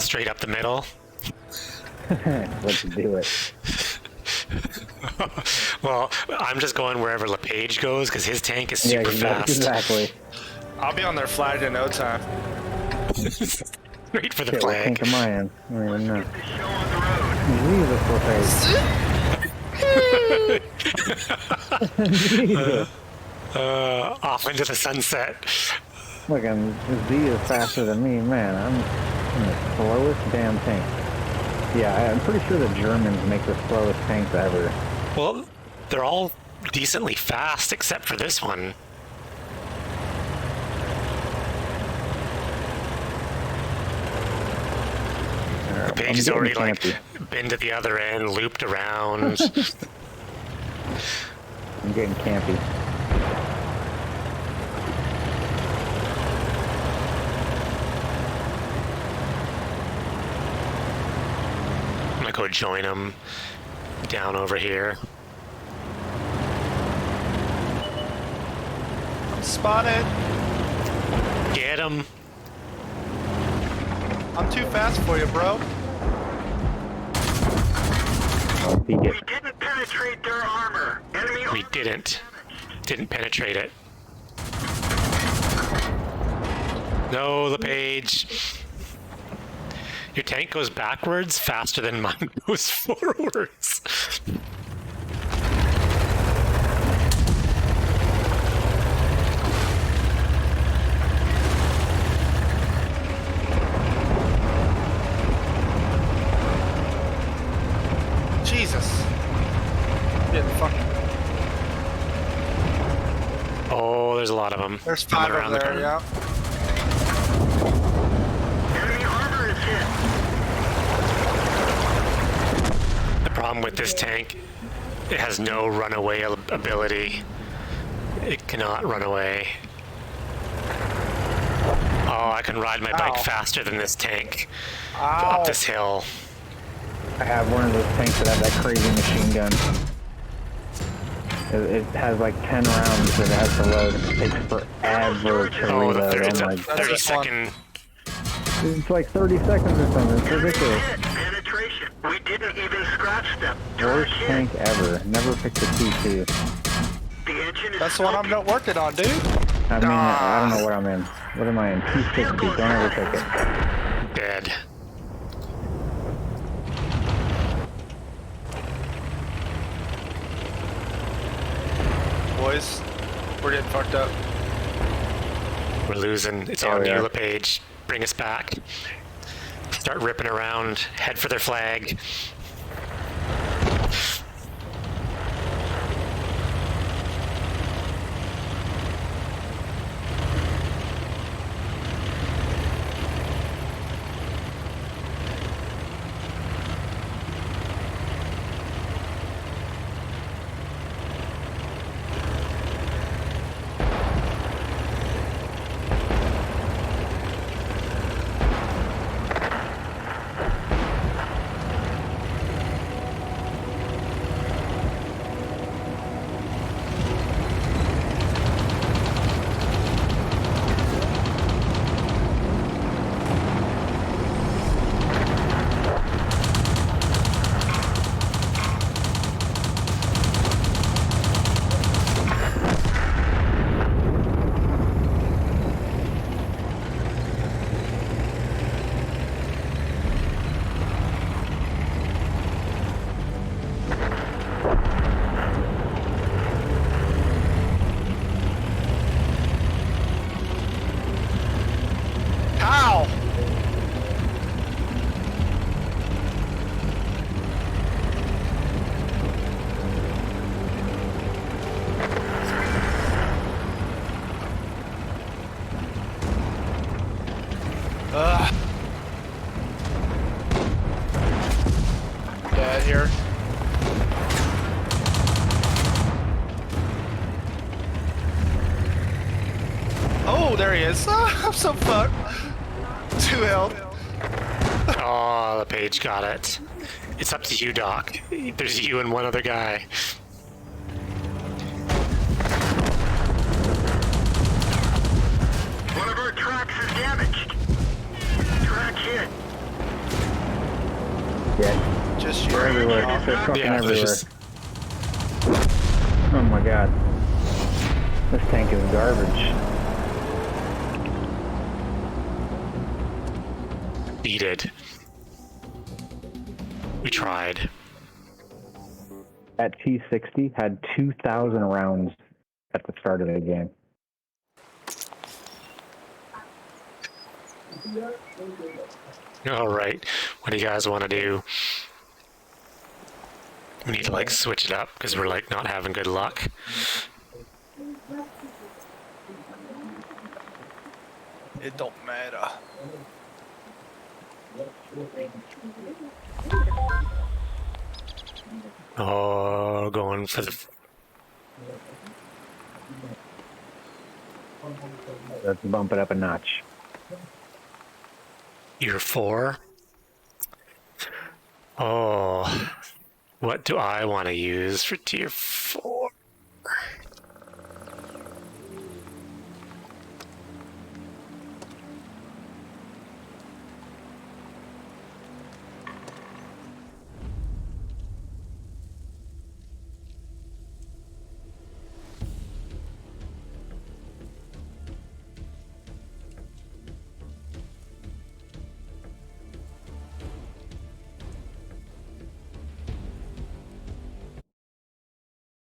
straight up the middle. Let's do it. Well, I'm just going wherever LePage goes because his tank is super fast. Exactly. I'll be on their flag in no time. Straight for the Shit, what tank flag. am I in? I don't even know. Show on the road. Jesus, Jesus. Off into the sunset. Look, Z is faster than me, man. I'm the slowest damn tank. Yeah, I'm pretty sure the Germans make the slowest tanks ever. Well, they're all decently fast except for this one. The page has already like been to the other end, looped around. I'm getting campy. I'm gonna go join them down over here. Spotted. Get them. I'm too fast for you, bro. He We gets didn't penetrate their armor. Enemy We armor didn't penetrate it. No, LePage. Your tank goes backwards faster than mine goes forwards. there's a lot of them. There's coming 5 around over the there, corner. yeah. Enemy armor is hit. The problem with this tank, it has no runaway ability. It cannot run away. Oh, I can ride my bike Ow. faster than this tank Ow. up this hill. I have one of those tanks that has that crazy machine gun. It has like 10 rounds that it has to load. It takes forever to Oh, the reload. it's Oh my a god. 30 this one. second. It's like 30 seconds or something. It's Enemy ridiculous. hit. Penetration. We didn't even scratch them. Turret Worst hit. tank ever. Never picked a T2. The engine is That's the one I'm not working on, dude. I mean, I don't know what I'm in. What am I in? T60. Don't ever pick it. Dead. Boys, we're getting fucked up. We're losing. It's Yeah, on we you, are. LePage. Bring us back. Start ripping around. Head for their flag. How? Ugh. Dead here. Oh, there he is. I'm so fucked. 2 health. Oh, LePage got it. It's up to you, Doc. There's you and one other guy. One of our tracks is damaged. Track hit. Yeah, Just you. they're everywhere. They're fucking Yeah, there's everywhere. just Oh my god. This tank is garbage. needed. We tried. That T60 had 2,000 rounds at the start of the game. All right. What do you guys want to do? We need to like switch it up because we're like not having good luck. It don't matter. Oh, going for the. Let's bump it up a notch. Year 4. Oh, what do I want to use for tier 4?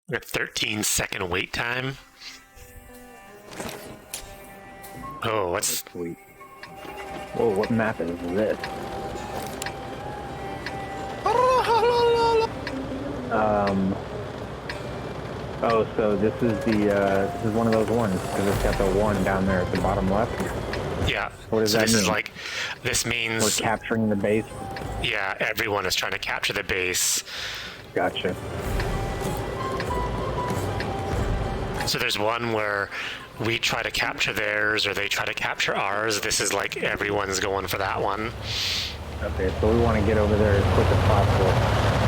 A 13-second wait time. Oh, what's Sweet. Whoa, what map is this? Oh, so this is this is one of those ones because it's got the one down there at the bottom left. Yeah. What does so that this is mean? like, this We're means, capturing the base. yeah, everyone is trying to capture the base. Gotcha. So there's one where we try to capture theirs or they try to capture ours. This is like everyone's going for that one. Okay, so we want to get over there as quick as possible.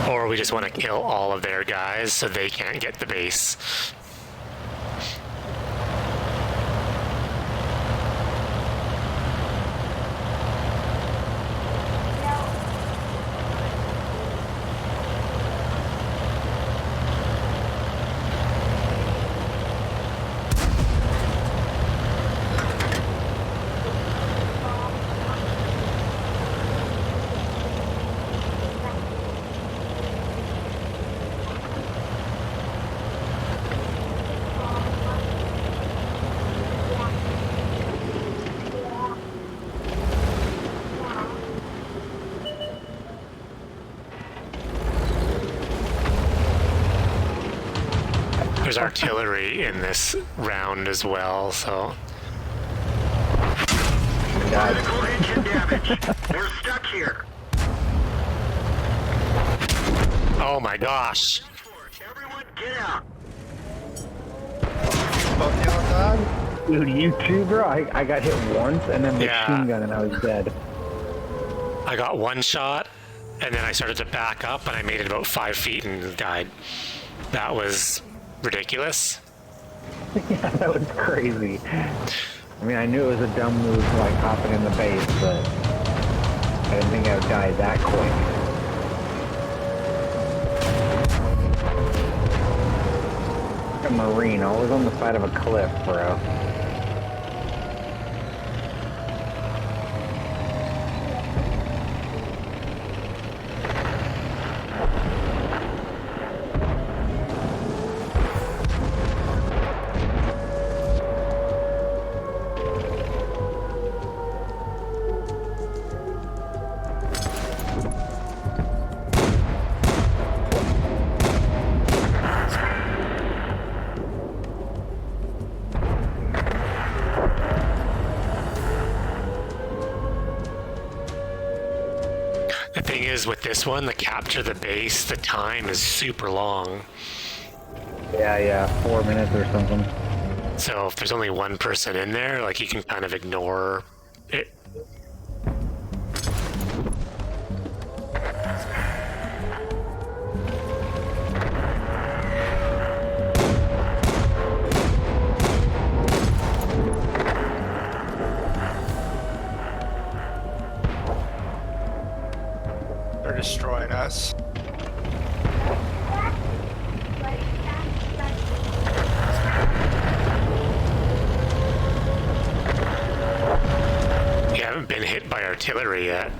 Or we just want to kill all of their guys so they can't get the base. There's artillery in this round as well, so. Critical engine damage. We're stuck here. Oh my gosh. Everyone get out. Both you on that? Dude, you too, bro. I got hit once and then machine Yeah. gun and I was dead. I got one shot, and then I started to back up, and I made it about 5 feet and died. That was ridiculous. Yeah, that was crazy. I mean, I knew it was a dumb move, like hopping in the base, but I didn't think I would die that quick. A Marine, always on the side of a cliff, bro. The thing is, with this one, the capture the base, the time is super long. Yeah, 4 minutes or something. So if there's only one person in there, like, you can kind of ignore it. They're destroying us. You haven't been hit by artillery yet.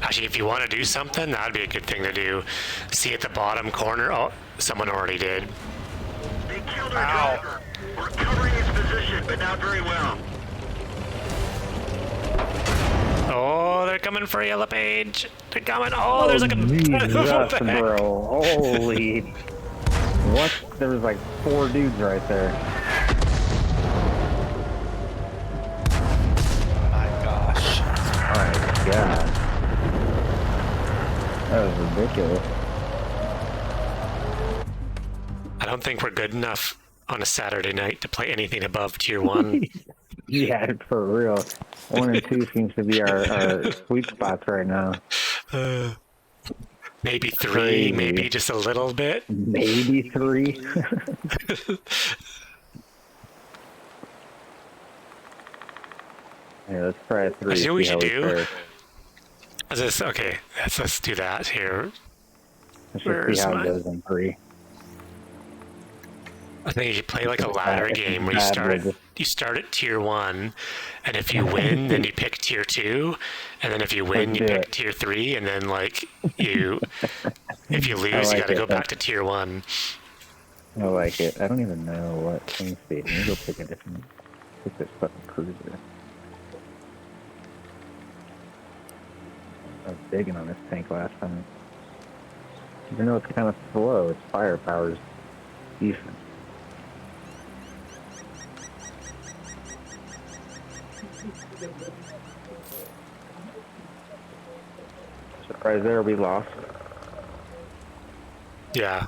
Actually, if you want to do something, that'd be a good thing to do. See at the bottom corner. Oh, someone already did. They killed our driver. We're covering his position, but not very well. Oh, they're coming for you, LePage. They're coming. Oh, there's like a... Jesus, What the heck? bro. Holy. What? There was like 4 dudes right there. My gosh. My God. That was ridiculous. I don't think we're good enough on a Saturday night to play anything above tier 1. Yeah, for real. 1 and 2 seems to be our sweet spots right now. Maybe 3, Crazy. maybe just a little bit. Maybe 3. Yeah, let's try a 3. Actually, what we see should how do- fare. Is this okay? Let's do that here. Let's just Where's see how my- it goes in 3. I think you should play like a It's ladder bad- game where you bad start with it. you start at tier 1, and if you win, then you pick tier 2, and then if you win, you do pick it. tier 3, and then like you, if you lose, like you got to it. go back to tier 1. I like it. I don't even know what. Let me see. Let me go pick a different. Pick this fucking cruiser. I was digging on this tank last time. Even though it's kind of slow, its firepower's decent. Surprise there, we lost. Yeah.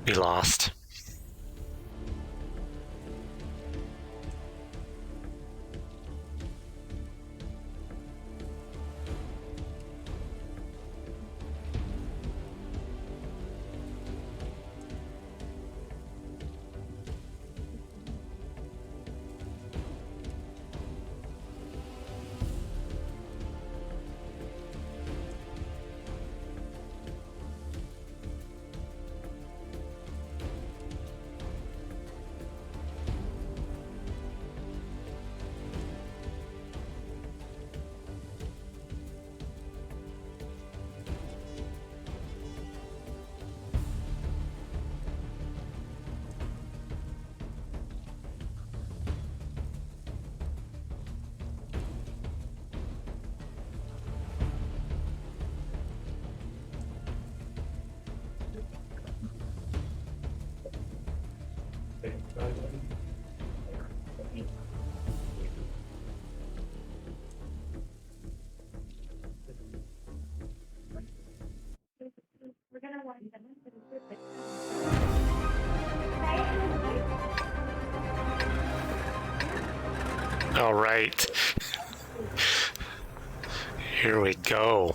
We lost. We're gonna want them to do it. All right. Here we go.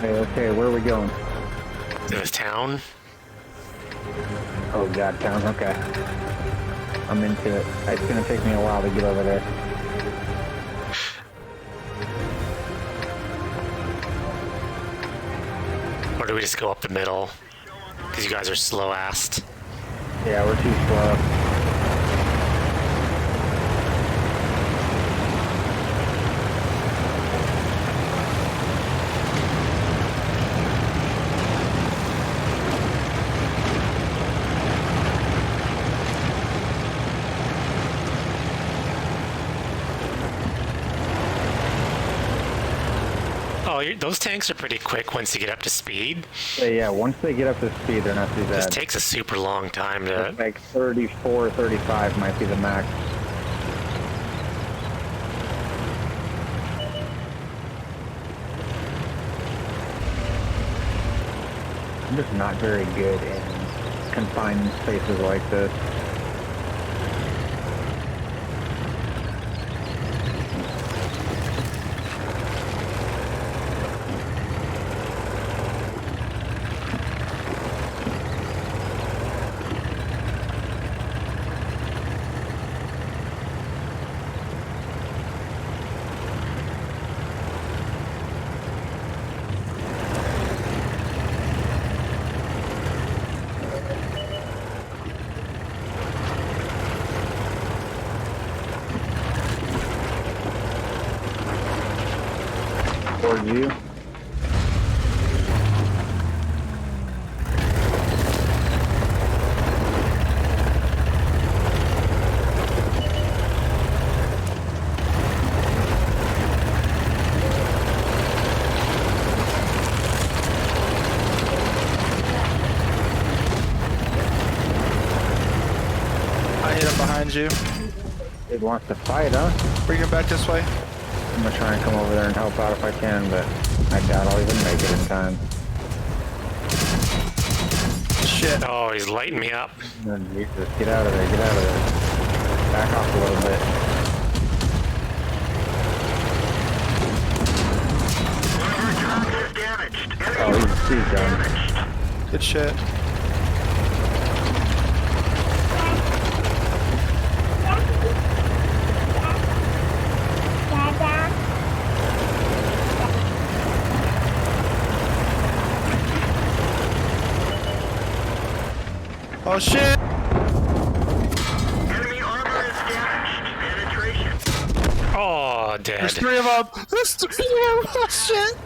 Okay, where are we going? To the town. Oh god, town, okay. I'm into it. It's gonna take me a while to get over there. Or do we just go up the middle? Because you guys are slow-assed. Yeah, we're too slow. Oh, those tanks are pretty quick once you get up to speed. Yeah, once they get up to speed, they're not too This bad. takes a super long time to... It's like 34, 35 might be the max. I'm just not very good in confined spaces like this. Towards you. I hit him behind you. It wants to fight, huh? Bring him back this way. I'm gonna try and come over there and help out if I can, but I doubt I'll even make it in time. Shit. Oh, he's lighting me up. No, Jesus, get out of there, get out of there. Back off a little bit. One of our trucks is damaged. Oh, he's done. Damaged. Good shit. Oh shit! Enemy armor is damaged. Penetration. Oh, dead. There's three of them! There's three of them! Oh shit!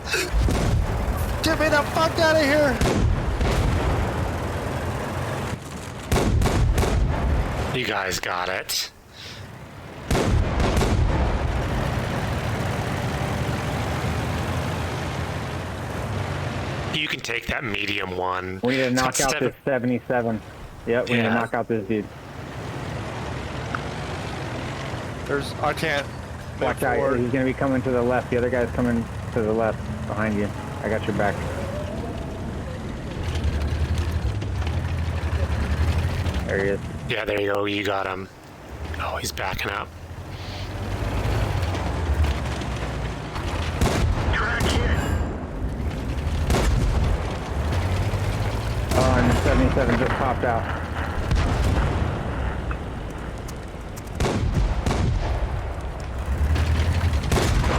Get me the fuck out of here! You guys got it. You can take that medium one. We need to knock So out instead this 77. Yep, we need to Yeah. knock out this dude. I can't. move Watch out, forward. he's gonna be coming to the left. The other guy's coming to the left behind you. I got your back. There he is. Yeah, there you go. You got him. Oh, he's backing up. Track hit. Oh, and the 77 just popped out.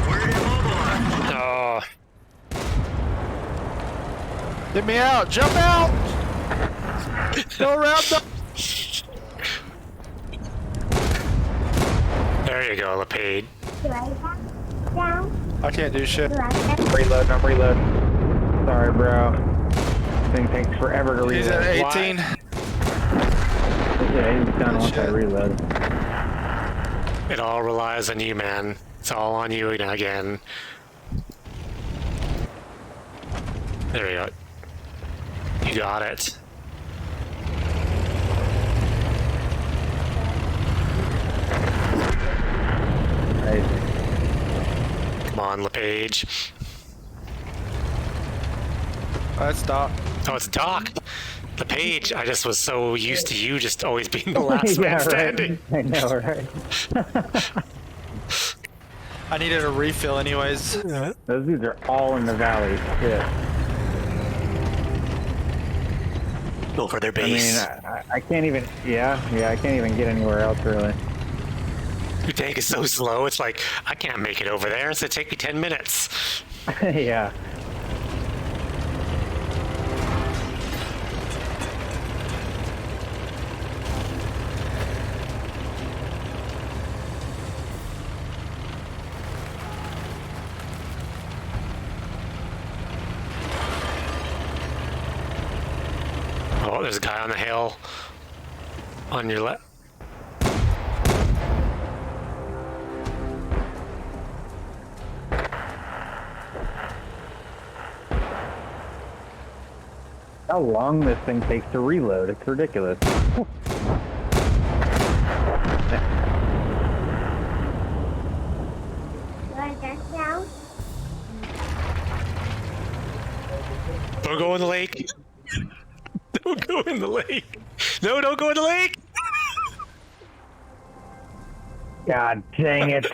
We're immobilized. Oh, Get me out! Jump out! Go around the. there you go, LePage. Do I have down? I can't do shit. Do I have Reload, I'm reload. Sorry, bro. Thing takes forever to He's reload. at 18. Yeah, he's done once I Shit. reload. It all relies on you, man. It's all on you again. There you go. You got it. Nice. Come on, LePage. That's Doc. Oh, it's Doc. LePage, I just was so used to you just always being the last Yeah, man right. standing. I know, right? I needed a refill anyways. Those dudes are all in the valley. Shit. Go for their I mean, base. I can't even. Yeah, I can't even get anywhere else really. Your tank is so slow, it's like, I can't make it over there. It's gonna take me 10 minutes. Yeah. Oh, there's a guy on the hill. On your left. How long this thing takes to reload? It's ridiculous. do I just down? Don't go in the lake. Don't go in the lake. No, don't go in the lake. God dang it!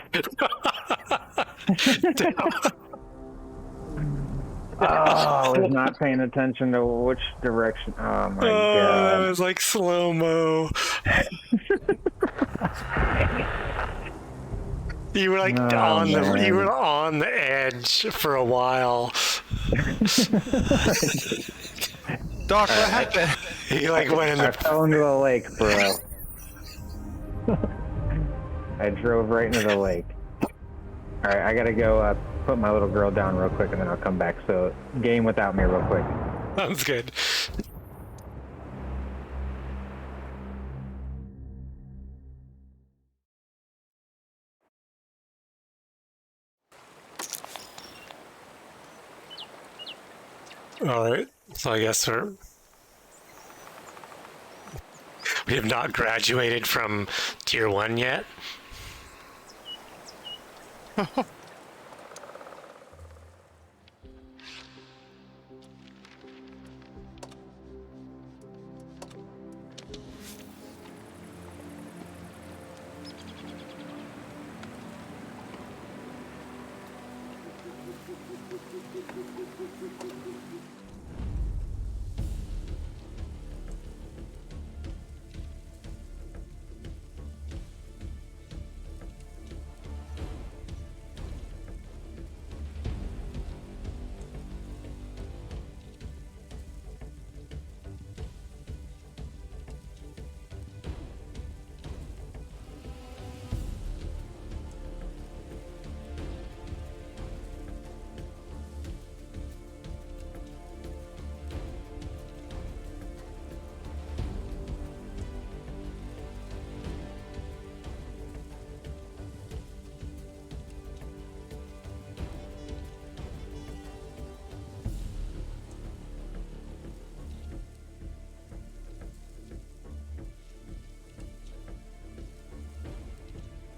Oh, I was not paying attention to which direction. Oh my Oh, it god! was like slow mo. You were like Oh, on the man. you were on the edge for a while. Doc, what happened? You like went in I the fell into the lake, bro. I drove right into the lake. All right, I gotta go put my little girl down real quick, and then I'll come back. So, game without me real quick. Sounds good. All right, so I guess we have not graduated from tier 1 yet.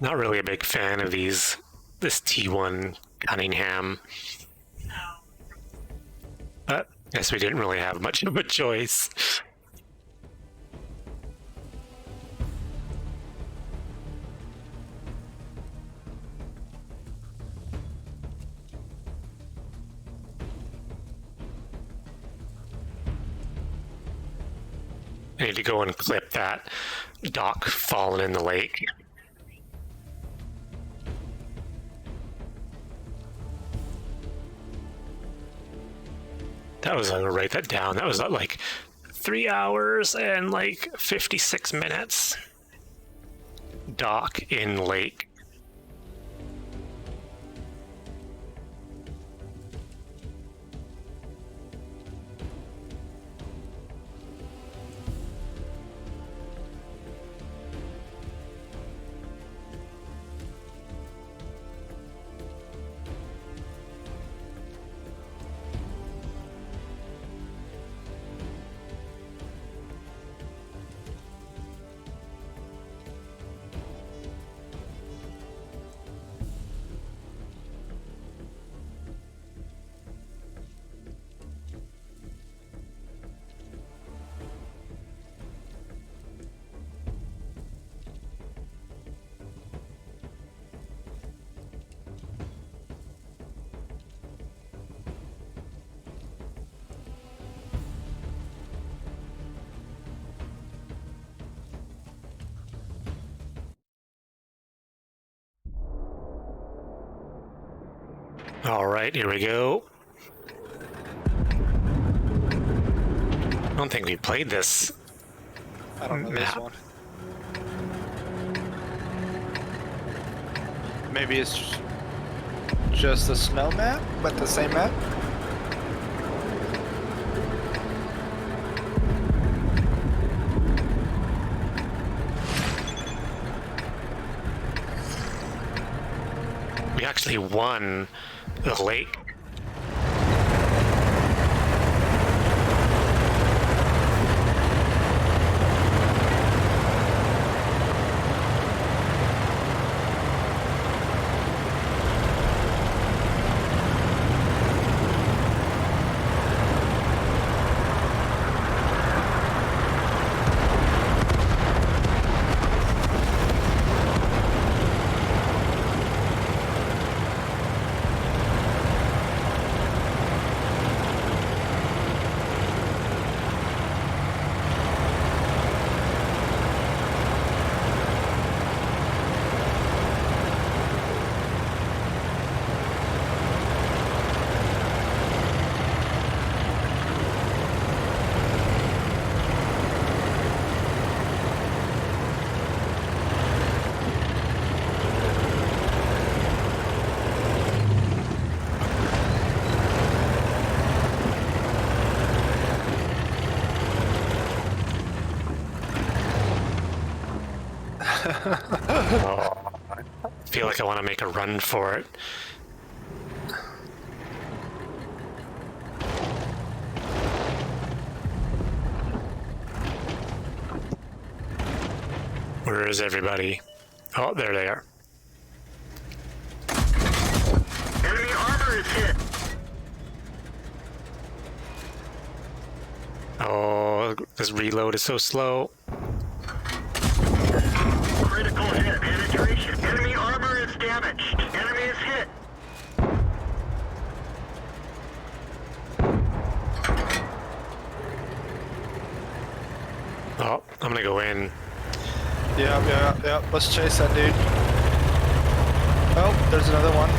Not really a big fan of this T1 Cunningham. But I guess we didn't really have much of a choice. I need to go and clip that dock falling in the lake. That was, I'm gonna write that down. That was like 3 hours and like 56 minutes. Dock in lake. All right, here we go. I don't think we played this. I don't know this Map. one. Maybe it's just the snow map, but the same map? We actually won the lake. Oh, I feel like I want to make a run for it. Where is everybody? Oh, there they are. Enemy armor is hit. Oh, this reload is so slow. Critical hit. Penetration. Enemy armor is damaged. Enemy is hit. Oh, I'm gonna go in. Yep. Let's chase that dude. Oh, there's another one.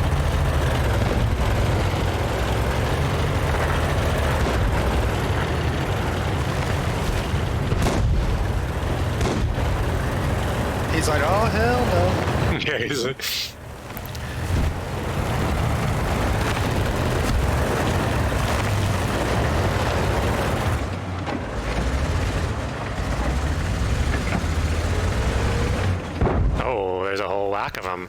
He's like, oh, hell no. Yeah, he's Oh, there's a whole whack of them.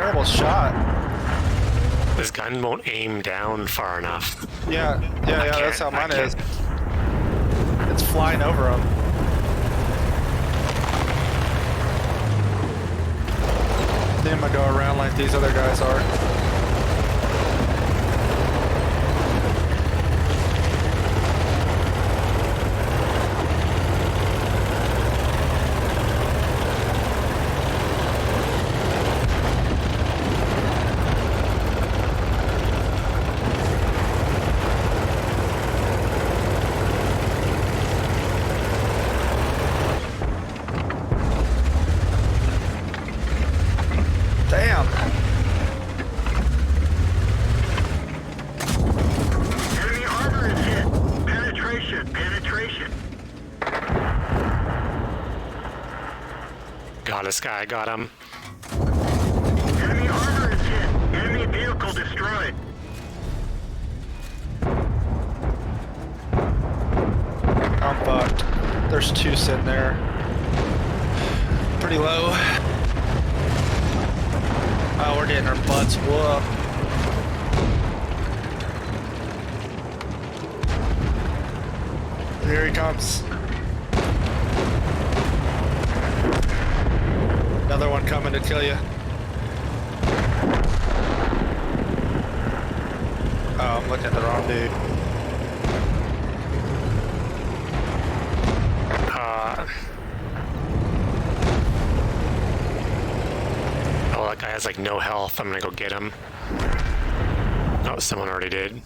terrible shot. This gun won't aim down far enough. Yeah, that's how I mine is. can't. It's flying over them. I think I'm gonna go around like these other guys are. Damn. Enemy armor is hit. Penetration. Penetration. Got this guy, got him. Enemy armor is hit. Enemy vehicle destroyed. I'm fucked. There's two sitting there. Pretty low. Oh, we're getting our butts whooped. Here he comes. Another one coming to kill you. Oh, I'm looking at the wrong dude. Oh, that guy has like no health. I'm gonna go get him. Oh, someone already did.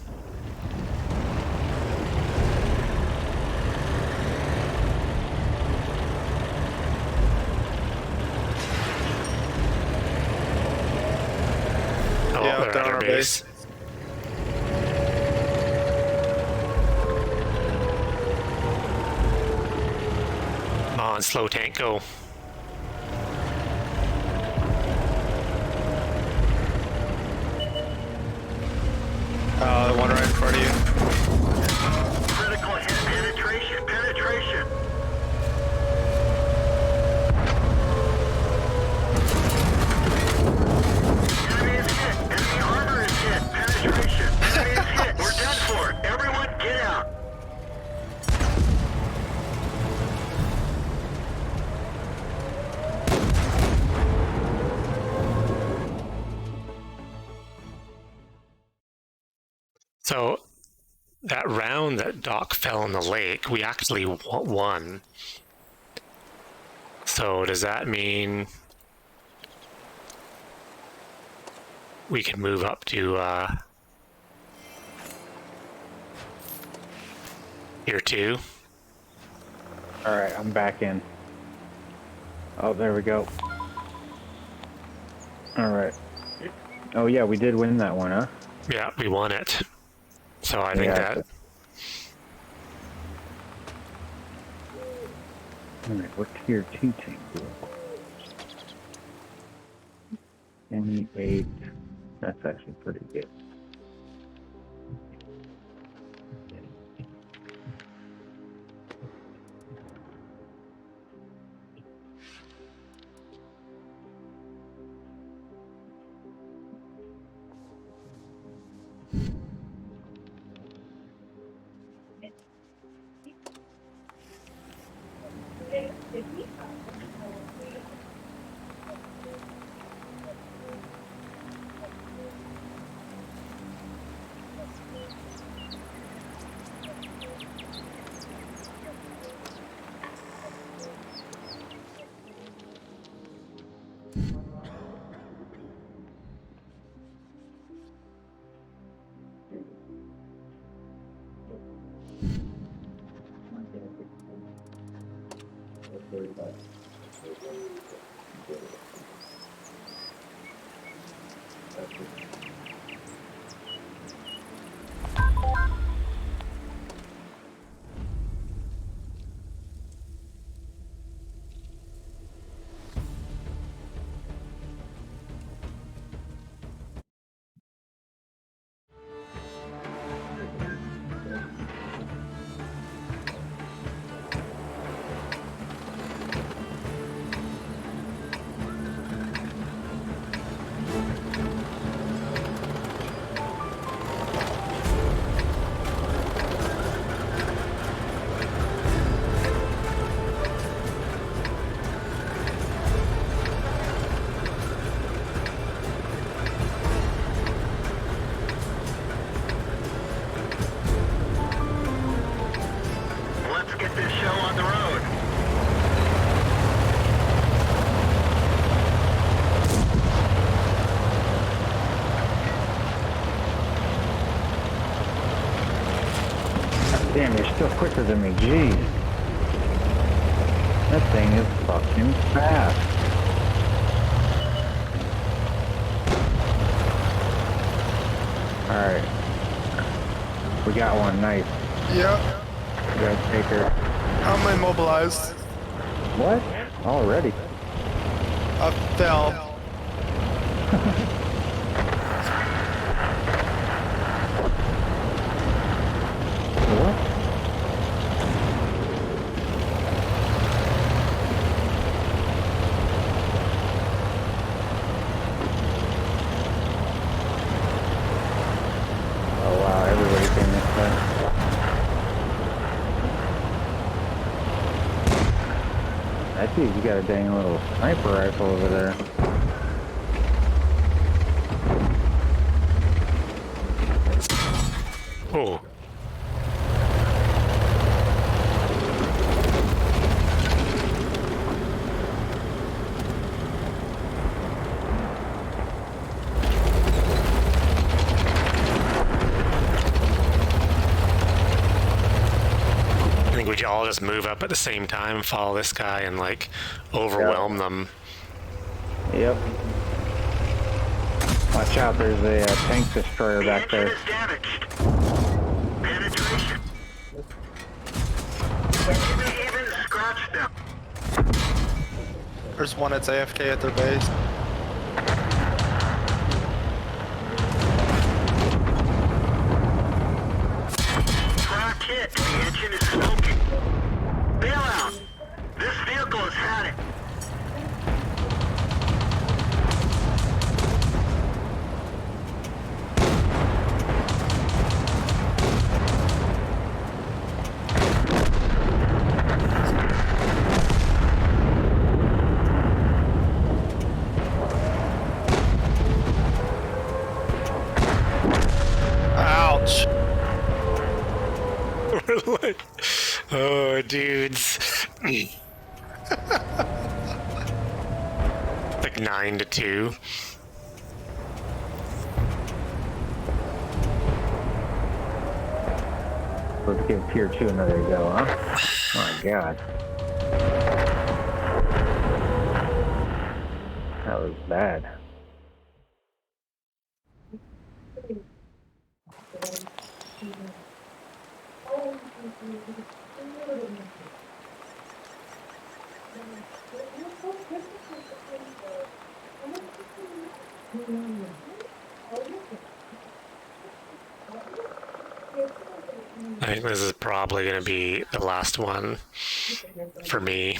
Oh, Yeah, they're they're at on our our base. base. Come on, slow tank, go. Oh, the one right in front of you. Critical hit. Penetration. Penetration. Enemy is hit. Enemy armor is hit. Penetration. Enemy is hit. We're done for. Everyone get out. So that round that Doc fell in the lake, we actually won. So does that mean we can move up to Tier 2? Alright, I'm back in. Oh, there we go. Alright. Oh yeah, we did win that one, huh? Yeah, we won it. So I think Yeah. that Alright, what tier 2 tank do I want? 28. That's actually pretty good. Damn, you're still quicker than me. Jeez. That thing is fucking fast. Alright. We got one. Nice. Yep. We gotta take her. I'm immobilized. What? Already? I fell. What? Oh wow, everybody came this way. I see you got a dang little sniper rifle over there. Oh. I think we should all just move up at the same time, follow this guy, and like overwhelm them. Yep. Watch out, there's a tank destroyer The back engine there. is damaged. Penetration. You may even scratch them. There's one that's AFK at their base. Track hit. The engine is smoking. Bail out. This vehicle has had it. Ouch. We're like, oh, dudes. Like 9-2. Let's give Tier 2 another go, huh? My god. That was bad. I think this is probably going to be the last one for me.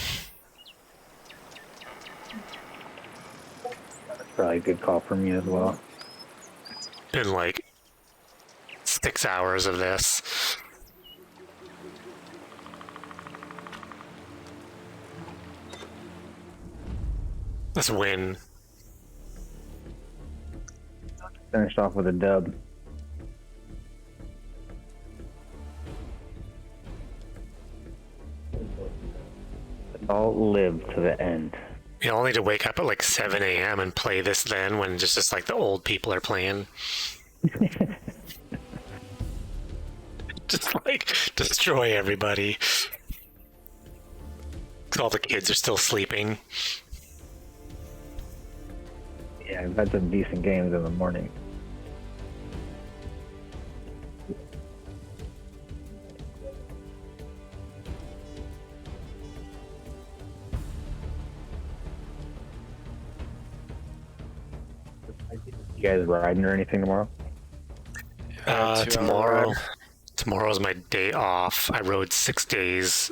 Probably a good call for me as well. Been like 6 hours of this. Let's win. Finished off with a dub. All live to the end. You all need to wake up at like 7 a.m. and play this then when just like the old people are playing. Just like destroy everybody. 'Cause all the kids are still sleeping. Yeah, I've had some decent games in the morning. You guys riding or anything tomorrow? 2-hour ride. Tomorrow's my day off. I rode 6 days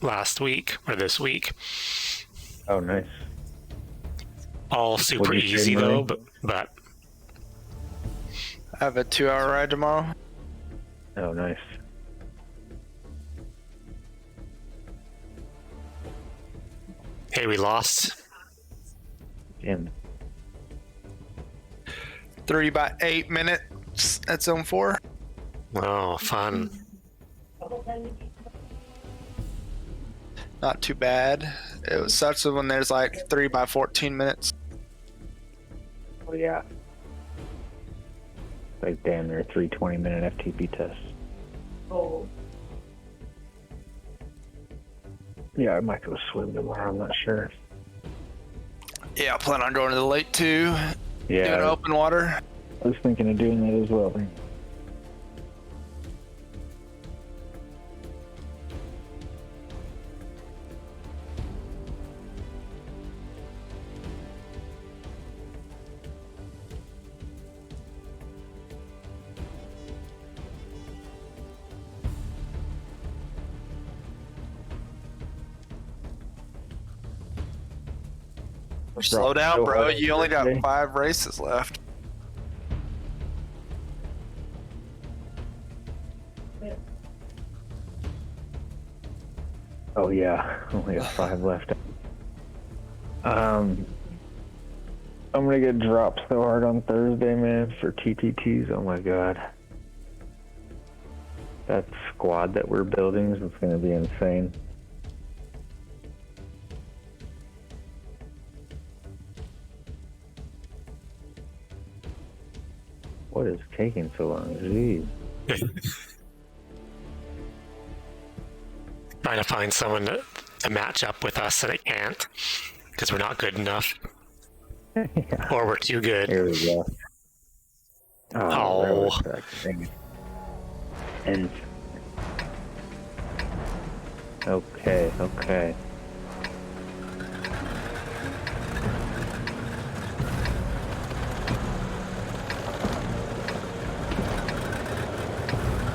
last week or this week. Oh, nice. All super What'd you say, easy though, Murray? but I have a 2-hour ride tomorrow. Oh, nice. hey, we lost. Jim. 3 by 8 minutes at zone 4. Oh, fun. Not too bad. It was such when there's like 3 by 14 minutes. Oh, yeah. Like damn near 3 20-minute FTP tests. Yeah, I might go swim tomorrow. I'm not sure. Yeah, I plan on going to the lake too. Doing Yeah, open water. I was thinking of doing that as well. Slow down, so bro. hard You only got today. 5 races left. Oh yeah, only got 5 left. I'm gonna get dropped so hard on Thursday, man, for TTTs. Oh my god, that squad that we're building is gonna be insane. What is taking so long? Jeez. Trying to find someone to match up with us, and it can't because we're not good enough, Yeah. or we're too good. Here we go. Oh. that was suck. Dang it. And okay.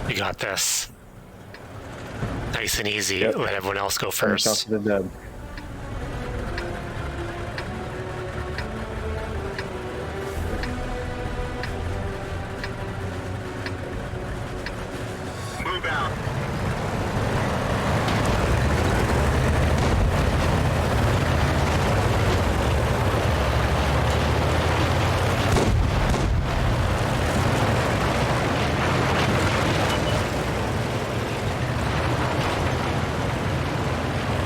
You got this. Nice and easy. Yep. Let everyone else go Finish off first. the dub. Move out.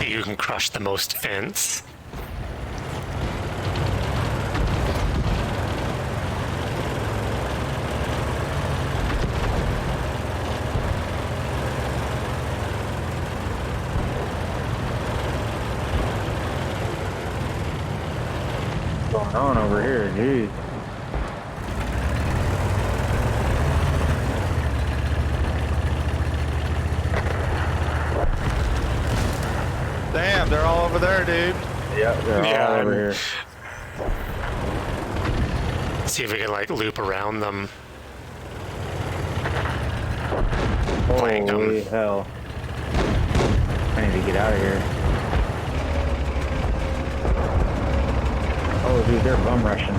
You can crush the most fence. What's going on over here? Jeez. Damn, they're all over there, dude. Yeah, they're Yeah, all over I'm- here. See if we can like loop around them. Flank 'em. Holy hell. I need to get out of here. Oh, dude, they're bum rushing.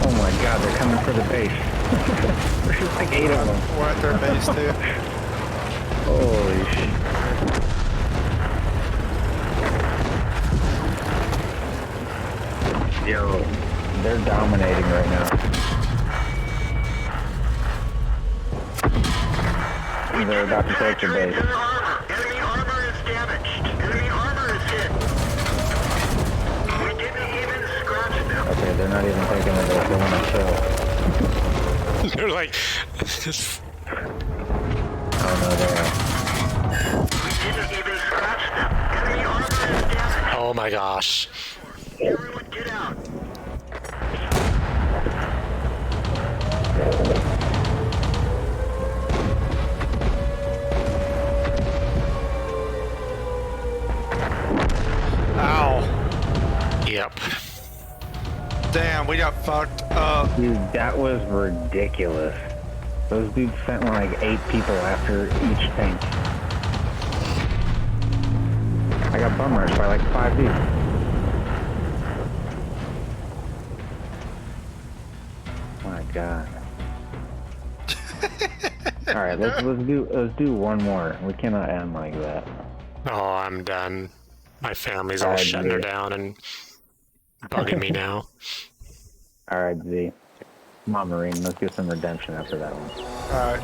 Oh my god, they're coming for the base. There's like 8 of them. We're at their base too. Holy shit. Yo, they're dominating right now. They're about to take the base. Their armor. Enemy armor is damaged. Enemy armor is hit. We didn't even scratch them. Okay, they're not even taking it. They want to kill. They're like, Oh no, they are. We didn't even scratch them. Enemy armor is damaged. oh my gosh. Everyone get out. Ow. Yep. Damn, we got fucked up. Dude, that was ridiculous. Those dudes sent like 8 people after each tank. I got bum rushed by like 5 dudes. My god. Alright, let's do one more. We cannot end like that. Oh, I'm done. My family's all Alright, shutting her Z. down and bugging me now. Alright, Z. Come on, Marine. Let's get some redemption after that one. Alright.